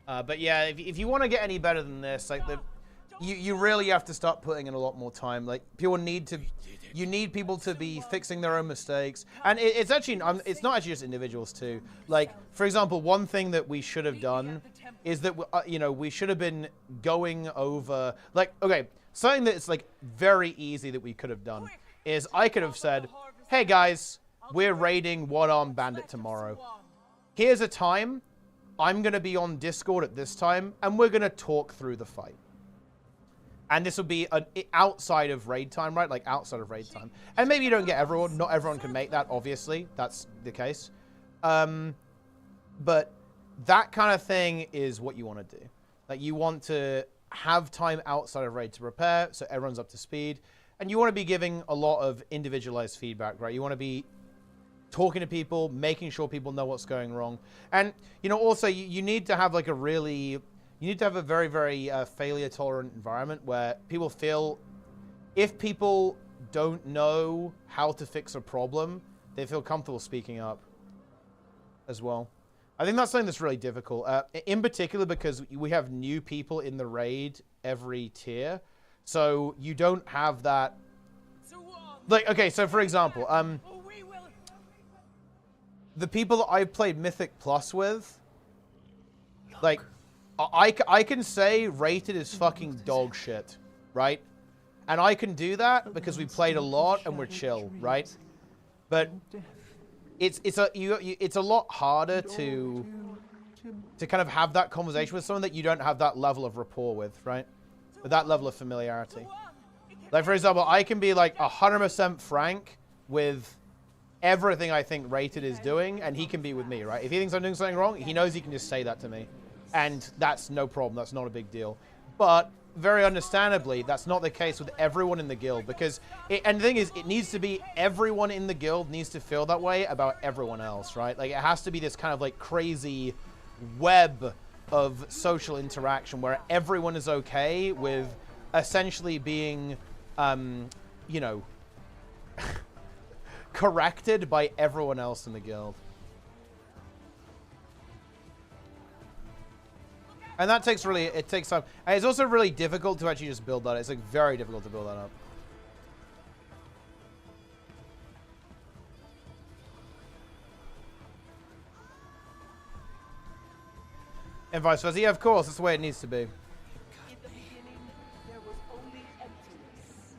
But yeah, if you want to get any better than this, like you really have to start putting in a lot more time. Like, people you need people to be fixing their own mistakes, and it's actually it's not actually just individuals too. Like, for example, one thing that we should have done is that you know, we should have been going over, like, okay, something that's like very easy that we could have done is I could have said, hey guys, we're raiding One Armed Bandit tomorrow. Here's a time. I'm going to be on Discord at this time, and we're going to talk through the fight. And this will be outside of raid time, right? Like, outside of raid time. And maybe you don't get everyone. Not everyone can make that, obviously. That's the case. But that kind of thing is what you want to do. Like, you want to have time outside of raid to prepare, so everyone's up to speed. And you want to be giving a lot of individualized feedback, right? You want to be talking to people, making sure people know what's going wrong. And, you know, also, you need to have, like, you need to have a very, very failure-tolerant environment where people feel, if people don't know how to fix a problem, they feel comfortable speaking up as well. I think that's something that's really difficult, in particular because we have new people in the raid every tier, so you don't have that. Like, okay, so for example, the people that I've played Mythic Plus with, like, I can say rated is fucking dog shit, right? And I can do that because we played a lot and we're chill, right? But it's a lot harder to kind of have that conversation with someone that you don't have that level of rapport with, right? With that level of familiarity. Like, for example, I can be like 100% frank with everything I think Rated is doing, and he can be with me, right? If he thinks I'm doing something wrong, he knows he can just say that to me. And that's no problem. That's not a big deal. But very understandably, that's not the case with everyone in the guild, because and the thing is, it needs to be everyone in the guild needs to feel that way about everyone else, right? Like, it has to be this kind of like crazy web of social interaction where everyone is okay with essentially being, you know, corrected by everyone else in the guild. And that takes it takes time. And it's also really difficult to actually just build that. It's like very difficult to build that up. And vice versa. Yeah, of course. That's the way it needs to be. In the beginning, there was only emptiness.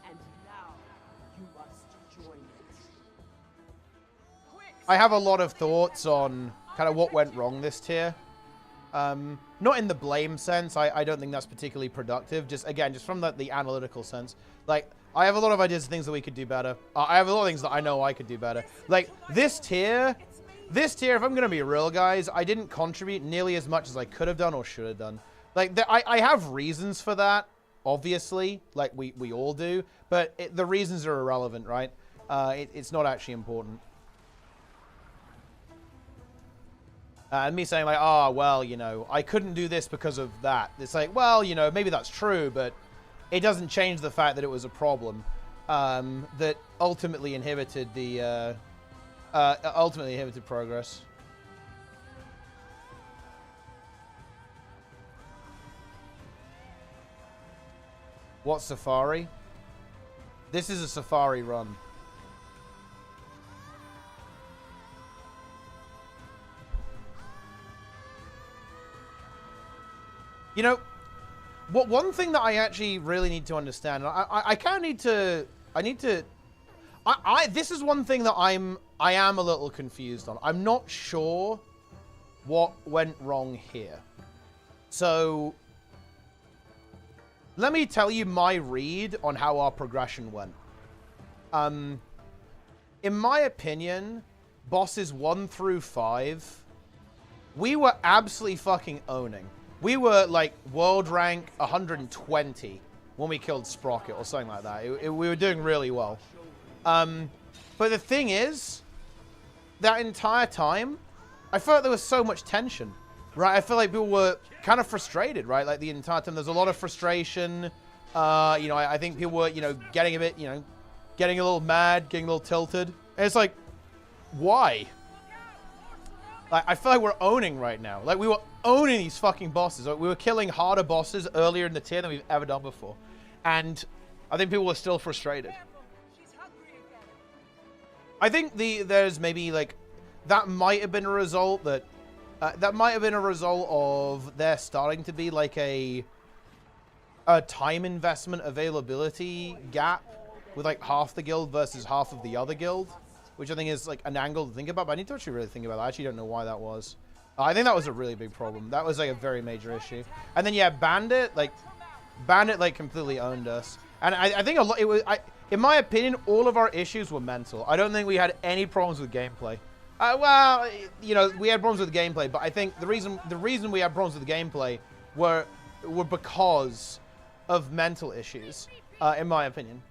And now, you must join it. Quick! I have a lot of thoughts on kind of what went wrong this tier. Not in the blame sense. I don't think that's particularly productive. Just, again, just from the analytical sense. Like, I have a lot of ideas of things that we could do better. I have a lot of things that I know I could do better. Like, this tier, if I'm going to be real, guys, I didn't contribute nearly as much as I could have done or should have done. Like, I have reasons for that, obviously. Like, we all do. But the reasons are irrelevant, right? It's not actually important. And me saying like, oh, well, you know, I couldn't do this because of that. It's like, well, you know, maybe that's true, but it doesn't change the fact that it was a problem that ultimately inhibited the progress. What Safari? This is a Safari run. You know, one thing that I actually really need to understand, I kind of need to, this is one thing that I am a little confused on. I'm not sure what went wrong here. So, let me tell you my read on how our progression went. In my opinion, bosses 1 through 5, we were absolutely fucking owning. We were like world rank 120 when we killed Sprocket or something like that. We were doing really well. But the thing is, that entire time, I felt there was so much tension, right? I feel like people were kind of frustrated, right? Like the entire time, there's a lot of frustration. You know, I think people were, you know, getting a bit, you know, getting a little mad, getting a little tilted. And it's like, why? Like, I feel like we're owning right now. Like, we were owning these fucking bosses. Like, we were killing harder bosses earlier in the tier than we've ever done before. And I think people were still frustrated. I think there's maybe, like, that might have been a result that... that might have been a result of there starting to be, like, a time investment availability gap with, like, half the guild versus half of the other guild. Which I think is, like, an angle to think about, but I need to actually really think about that. I actually don't know why that was. I think that was a really big problem. That was, like, a very major issue. And then, yeah, Bandit, like, completely owned us. And I think a lot, in my opinion, all of our issues were mental. I don't think we had any problems with gameplay. Well, you know, we had problems with gameplay, but I think the reason we had problems with gameplay were because of mental issues, in my opinion.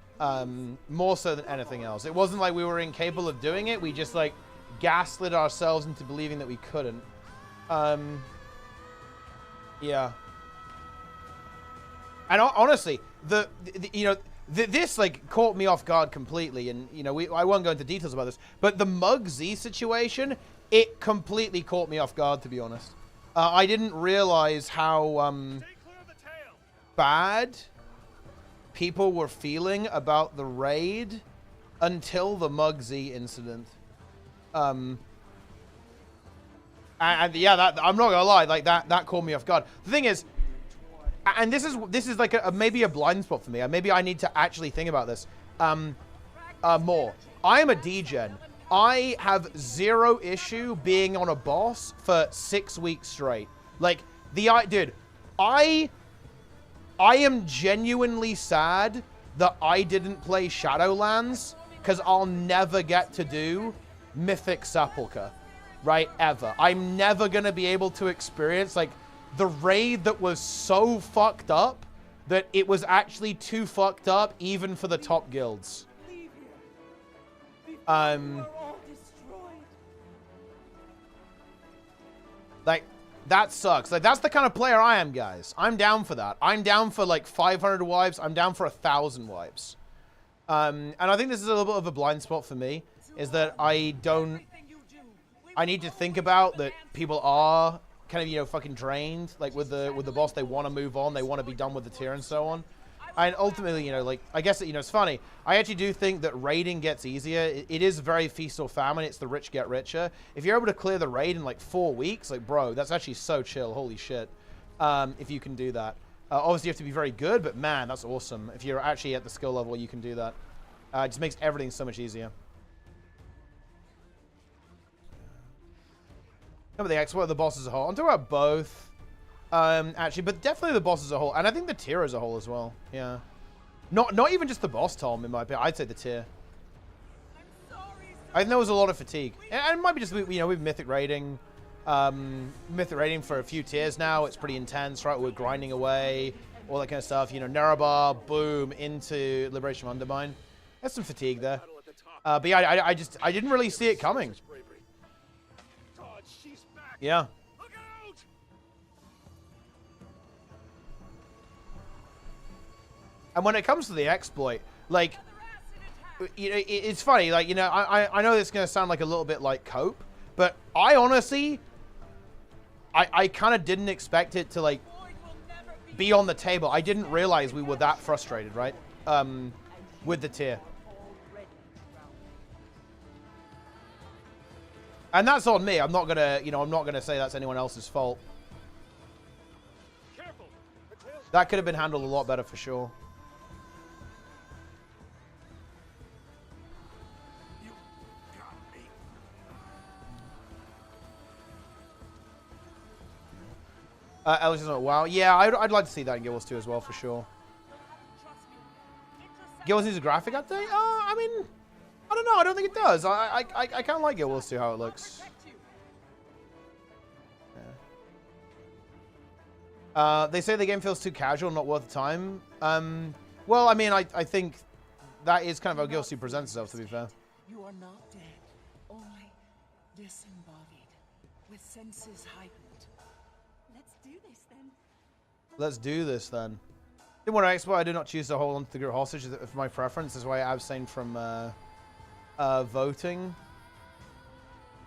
More so than anything else. It wasn't like we were incapable of doing it. We just, like, gaslit ourselves into believing that we couldn't. Yeah. And honestly, you know, this, like, caught me off guard completely. And, you know, I won't go into details about this. But the Mug Z situation, it completely caught me off guard, to be honest. I didn't realize how bad people were feeling about the raid until the Mug Z incident. And yeah, I'm not gonna lie, like that caught me off guard. The thing is, and this is like maybe a blind spot for me. Maybe I need to actually think about this more. I am a degen. I have zero issue being on a boss for 6 weeks straight. Like dude, I am genuinely sad that I didn't play Shadowlands because I'll never get to do Mythic Sepulchre, right? Ever. I'm never gonna be able to experience like the raid that was so fucked up that it was actually too fucked up even for the top guilds. Like, that sucks. Like, that's the kind of player I am, guys. I'm down for that. I'm down for, like, 500 wipes. I'm down for 1,000 wipes. And I think this is a little bit of a blind spot for me, is that I need to think about that people are kind of, you know, fucking drained. Like, with the boss, they want to move on. They want to be done with the tier and so on. And ultimately, you know, like, I guess, you know, it's funny. I actually do think that raiding gets easier. It is very feast or famine. It's the rich get richer. If you're able to clear the raid in, like, 4 weeks, like, bro, that's actually so chill. Holy shit. If you can do that. Obviously, you have to be very good, but, man, that's awesome. If you're actually at the skill level, you can do that. It just makes everything so much easier. How about the exploit of the boss as a whole? I'm talking about both. Actually, but definitely the boss as a whole, and I think the tier as a whole as well. Yeah, not even just the boss, Tom. In my opinion, I'd say the tier. I think there was a lot of fatigue, and it might be just, you know, with mythic raiding, for a few tiers now. It's pretty intense, right? We're grinding away, all that kind of stuff. You know, Nerebar, boom, into Liberation of Undermine. There's some fatigue there, but yeah, I didn't really see it coming. Yeah. And when it comes to the exploit, like, you know, it's funny, like, you know, I know this is going to sound like a little bit like cope, but I honestly, I kind of didn't expect it to, like, be on the table. I didn't realize we were that frustrated, right, with the tier. And that's on me. I'm not going to, you know, I'm not going to say that's anyone else's fault. That could have been handled a lot better for sure. Alex is like, wow. Yeah, I'd like to see that in Guild Wars 2 as well, for sure. Guild Wars needs a graphic update? I mean, I don't know. I don't think it does. I kind of like Guild Wars 2, how it looks. Yeah. They say the game feels too casual, not worth the time. Well, I mean, I think that is kind of how Guild Wars 2 presents itself, to be fair. You are not dead, only disembodied, with senses heightened. Let's do this then. In one exploit, I do not choose to hold on to the group hostage for my preference. That's why I abstain from voting.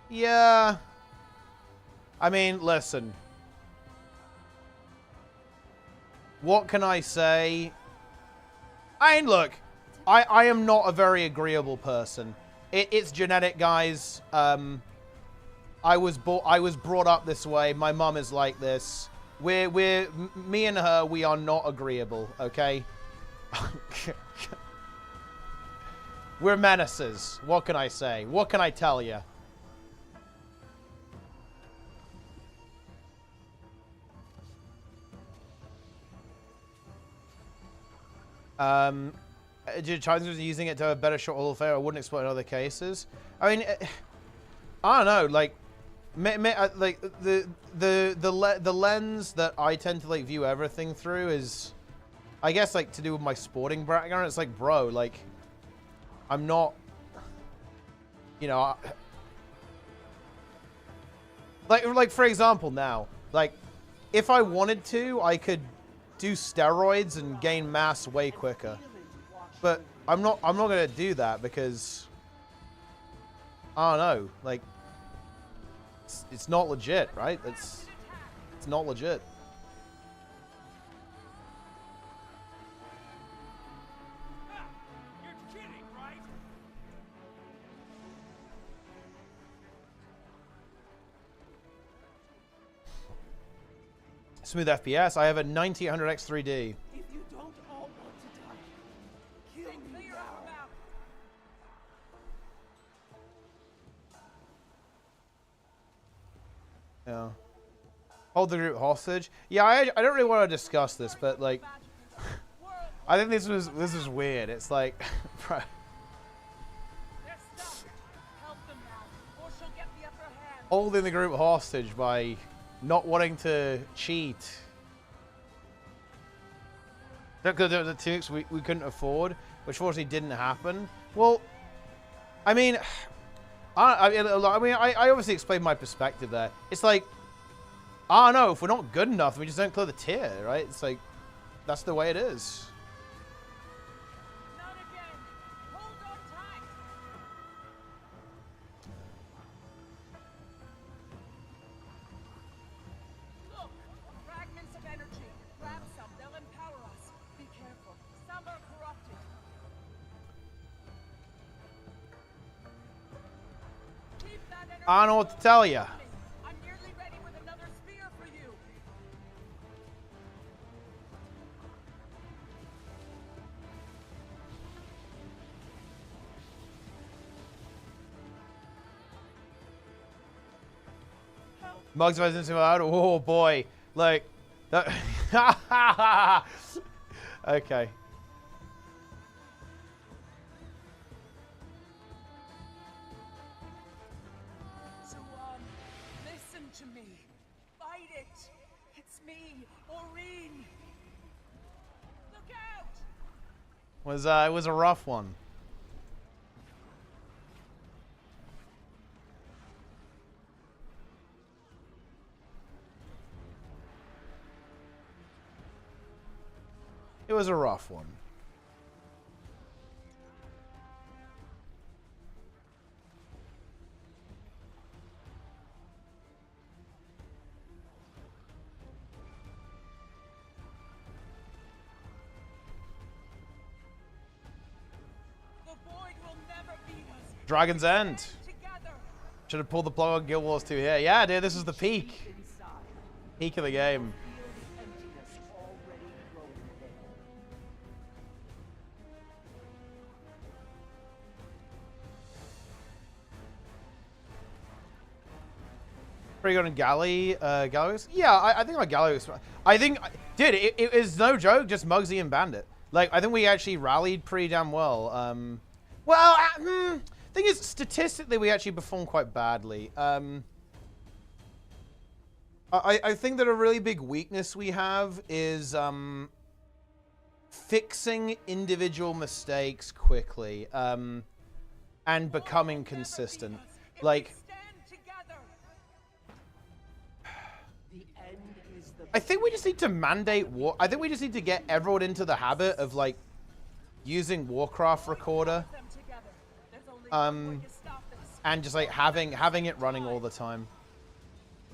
Yeah. I mean, listen. What can I say? I mean, look. I am not a very agreeable person. It's genetic, guys. I was brought up this way. My mum is like this. Me and her, we are not agreeable, okay? We're menaces. What can I say? What can I tell you? Chinese was using it to have a better shot all fair. I wouldn't exploit in other cases. I mean, I don't know, like, like the lens that I tend to like view everything through is, I guess, like, to do with my sporting background. It's like, bro, like, I'm not, you know, like for example now, like, if I wanted to, I could do steroids and gain mass way quicker, but I'm not gonna do that because I don't know, like. It's not legit, right? It's not legit. You're kidding, right? Smooth FPS. I have a 9800X 3D. If you don't all want to die, kill me now. Yeah. Hold the group hostage. Yeah, I don't really want to discuss this, but like, I think this was weird. It's like, bro. Holding the group hostage by not wanting to cheat. Because the tunics we couldn't afford, which fortunately didn't happen. Well, I mean, I obviously explained my perspective there. It's like, I don't know, if we're not good enough, we just don't clear the tier, right? It's like, that's the way it is. Not again. Hold on tight. Look, fragments of energy. Grab some, they'll empower us. Be careful. Some are corrupted. Keep that energy. I don't know what to tell you. I'm nearly ready with another spear for you. Mugs was into out. Oh boy, like that. Okay. So, listen to me. Fight it. It's me, Aurene. Look out! It was a rough one. It was a rough one. The void will never beat us. Dragon's End. Together. Should have pulled the plug on Guild Wars 2 here. Yeah, dude, this is the peak. Inside. Peak of the game. Feel the emptiness already growing there. Pretty good on galleys. Yeah, I think my galley was. I think, dude, it is no joke. Just Muggsy and Bandit. Like, I think we actually rallied pretty damn well. Thing is, statistically, we actually performed quite badly. I think that a really big weakness we have is fixing individual mistakes quickly and becoming consistent. Like, I think we just need to mandate war. I think we just need to get everyone into the habit of like using Warcraft Recorder, and just like having it running all the time.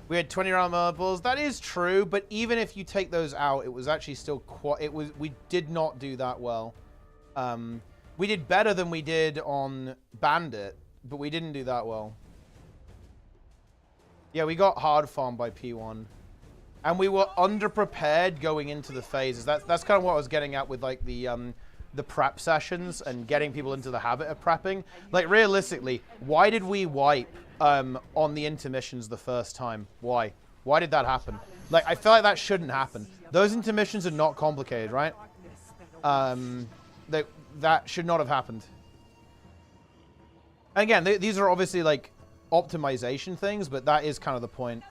We had 20 round multiples. That is true, but even if you take those out, it was actually still quite. We did not do that well. We did better than we did on Bandit, but we didn't do that well. Yeah, we got hard farmed by P1. And we were underprepared going into the phases. That's kind of what I was getting at with like the prep sessions and getting people into the habit of prepping. Like realistically, why did we wipe on the intermissions the first time? Why? Why did that happen? Like I feel like that shouldn't happen. Those intermissions are not complicated, right? That should not have happened. And again, these are obviously like optimization things, but that is kind of the point.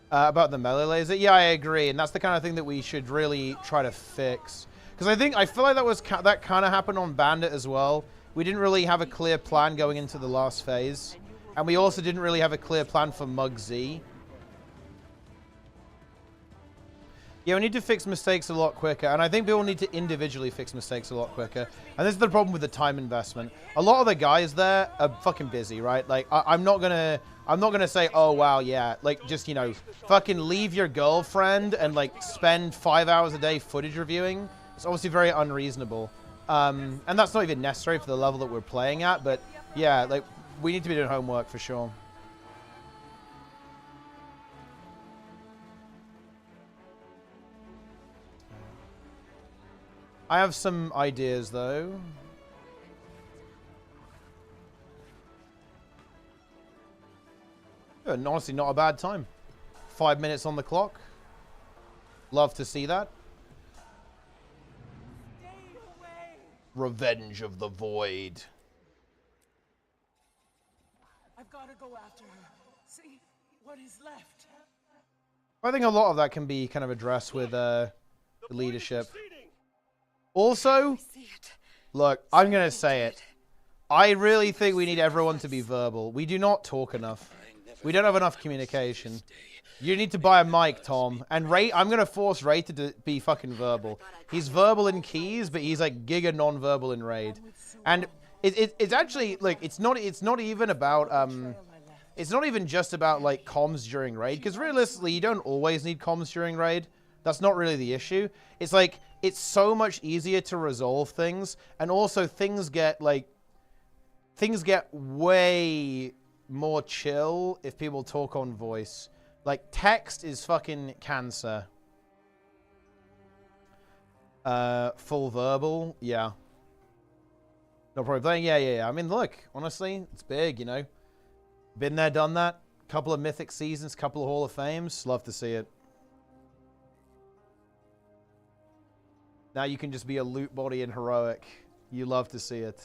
About the melee laser, yeah, I agree, and that's the kind of thing that we should really try to fix. Because I feel like that kind of happened on Bandit as well. We didn't really have a clear plan going into the last phase, and we also didn't really have a clear plan for Muggsy. Yeah, we need to fix mistakes a lot quicker, and I think people need to individually fix mistakes a lot quicker. And this is the problem with the time investment. A lot of the guys there are fucking busy, right? Like, I'm not gonna say, oh wow, yeah, like just, you know, fucking leave your girlfriend and like spend 5 hours a day footage reviewing. It's obviously very unreasonable. And that's not even necessary for the level that we're playing at, but yeah, like we need to be doing homework for sure. I have some ideas, though. Yeah, and honestly, not a bad time. 5 minutes on the clock. Love to see that. Revenge of the Void. I've got to go after her. See what is left. I think a lot of that can be kind of addressed with leadership. Also, look, I'm going to say it. I really think we need everyone to be verbal. We do not talk enough. We don't have enough communication. You need to buy a mic, Tom. And Ray, I'm going to force Ray to be fucking verbal. He's verbal in keys, but he's like giga non-verbal in raid. And it's actually, like, it's not even about, it's not even just about, like, comms during raid. Because realistically, you don't always need comms during raid. That's not really the issue. It's like, it's so much easier to resolve things. And also things get, like, things get way more chill if people talk on voice. Like, text is fucking cancer. Full verbal, yeah. No problem playing, yeah. I mean, look, honestly, it's big, you know. Been there, done that. Couple of Mythic seasons, couple of Hall of Fames. Love to see it. Now you can just be a loot body in Heroic. You love to see it.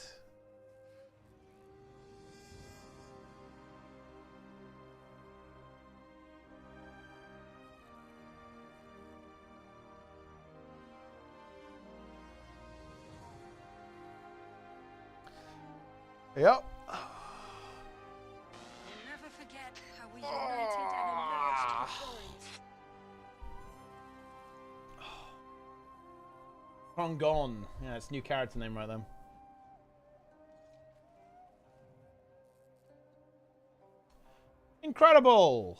Yep. Never forget how we united and emerged before it. Gongon. Yeah, it's a new character name right then. Incredible!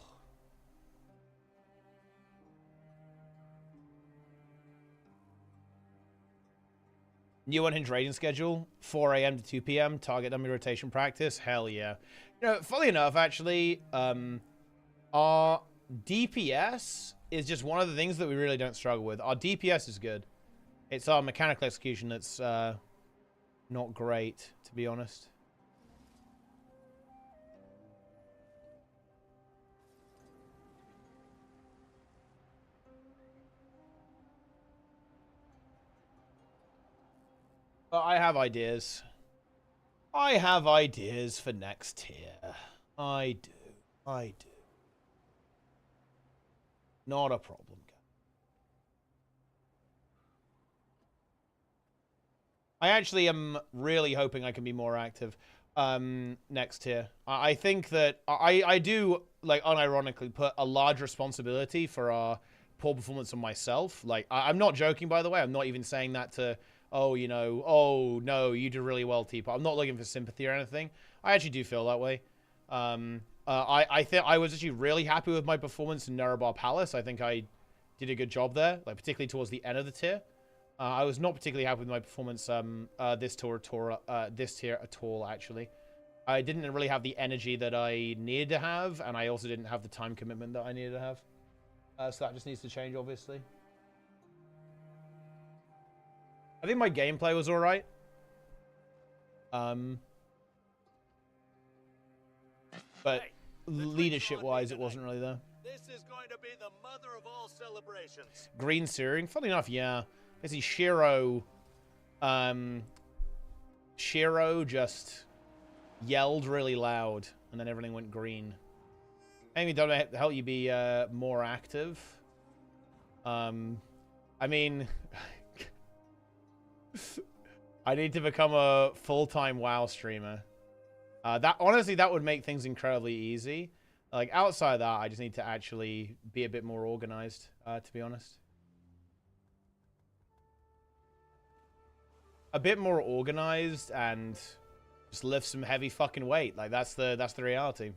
New unhinged raiding schedule, 4 a.m. to 2 p.m. Target dummy rotation practice. Hell yeah. You know, funny enough, actually, our DPS is just one of the things that we really don't struggle with. Our DPS is good. It's our mechanical execution that's not great, to be honest. But I have ideas. I have ideas for next tier. I do. Not a problem. I actually am really hoping I can be more active next tier. I think that I do, like, unironically put a large responsibility for our poor performance on myself. Like, I'm not joking, by the way. I'm not even saying that to... oh, you know, oh, no, you did really well, Teapot. I'm not looking for sympathy or anything. I actually do feel that way. I think I was actually really happy with my performance in Nerebar Palace. I think I did a good job there, like particularly towards the end of the tier. I was not particularly happy with my performance this tier at all, actually. I didn't really have the energy that I needed to have, and I also didn't have the time commitment that I needed to have. So that just needs to change, obviously. I think my gameplay was alright. But leadership-wise, it wasn't really there. This is going to be the mother of all celebrations. Green searing? Funny enough, yeah. Basically, Shiro just yelled really loud, and then everything went green. Maybe that'll help you be more active. I mean... I need to become a full-time WoW streamer. Honestly, that would make things incredibly easy. Like, outside of that, I just need to actually be a bit more organized, to be honest. A bit more organized and just lift some heavy fucking weight. Like, that's the reality.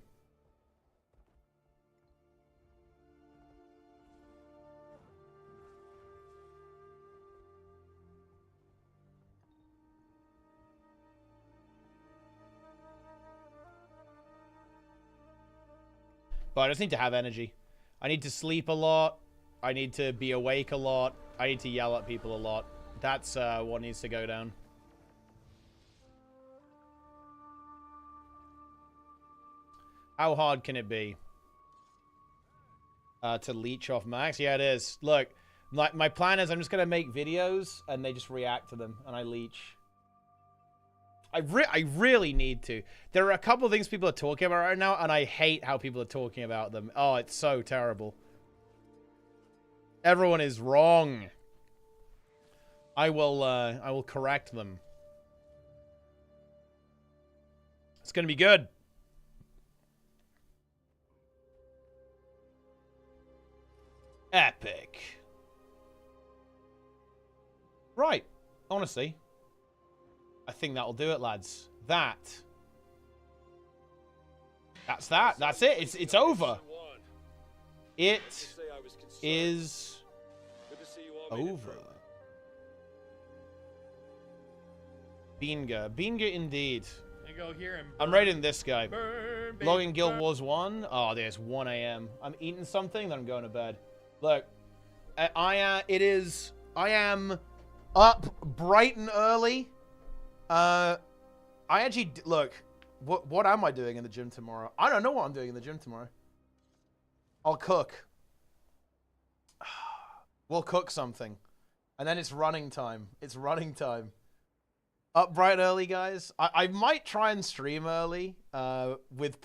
But I just need to have energy. I need to sleep a lot. I need to be awake a lot. I need to yell at people a lot. That's what needs to go down. How hard can it be? To leech off Max? Yeah, it is. Look, my plan is I'm just going to make videos and they just react to them and I leech. I really need to. There are a couple of things people are talking about right now and I hate how people are talking about them. Oh, it's so terrible. Everyone is wrong. I will correct them. It's going to be good. Epic. Right. Honestly, I think that'll do it, lads. That's that. That's it. It's over. It is over. Binga. Binga indeed. Go hear him. I'm raiding this guy. Burn, Logging Guild Wars 1. Oh, there's 1 a.m. I'm eating something, then I'm going to bed. Look, I am up bright and early. I actually, look, what am I doing in the gym tomorrow? I don't know what I'm doing in the gym tomorrow. I'll cook. We'll cook something. And then it's running time. It's running time. Up bright early, guys. I might try and stream early with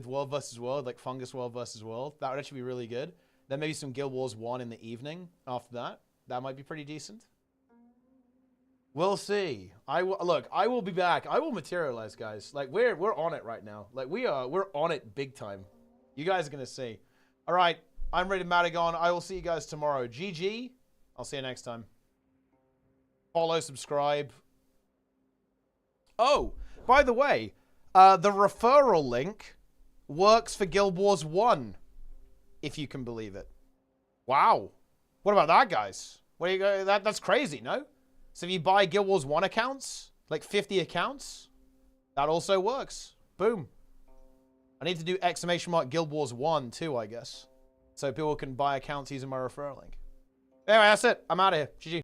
World vs. World, like Fungus World vs. World. That would actually be really good. Then maybe some Guild Wars 1 in the evening after that. That might be pretty decent. We'll see. I will be back. I will materialize, guys. Like we're on it right now. Like we're on it big time. You guys are gonna see. All right, I'm ready, Madagon. I will see you guys tomorrow. GG. I'll see you next time. Follow, subscribe. Oh, by the way, the referral link works for Guild Wars 1, if you can believe it. Wow. What about that, guys? What do you go? That's crazy, no? So if you buy Guild Wars 1 accounts, like 50 accounts, that also works. Boom. I need to do ! Guild Wars 1 too, I guess. So people can buy accounts using my referral link. Anyway, that's it. I'm out of here. GG.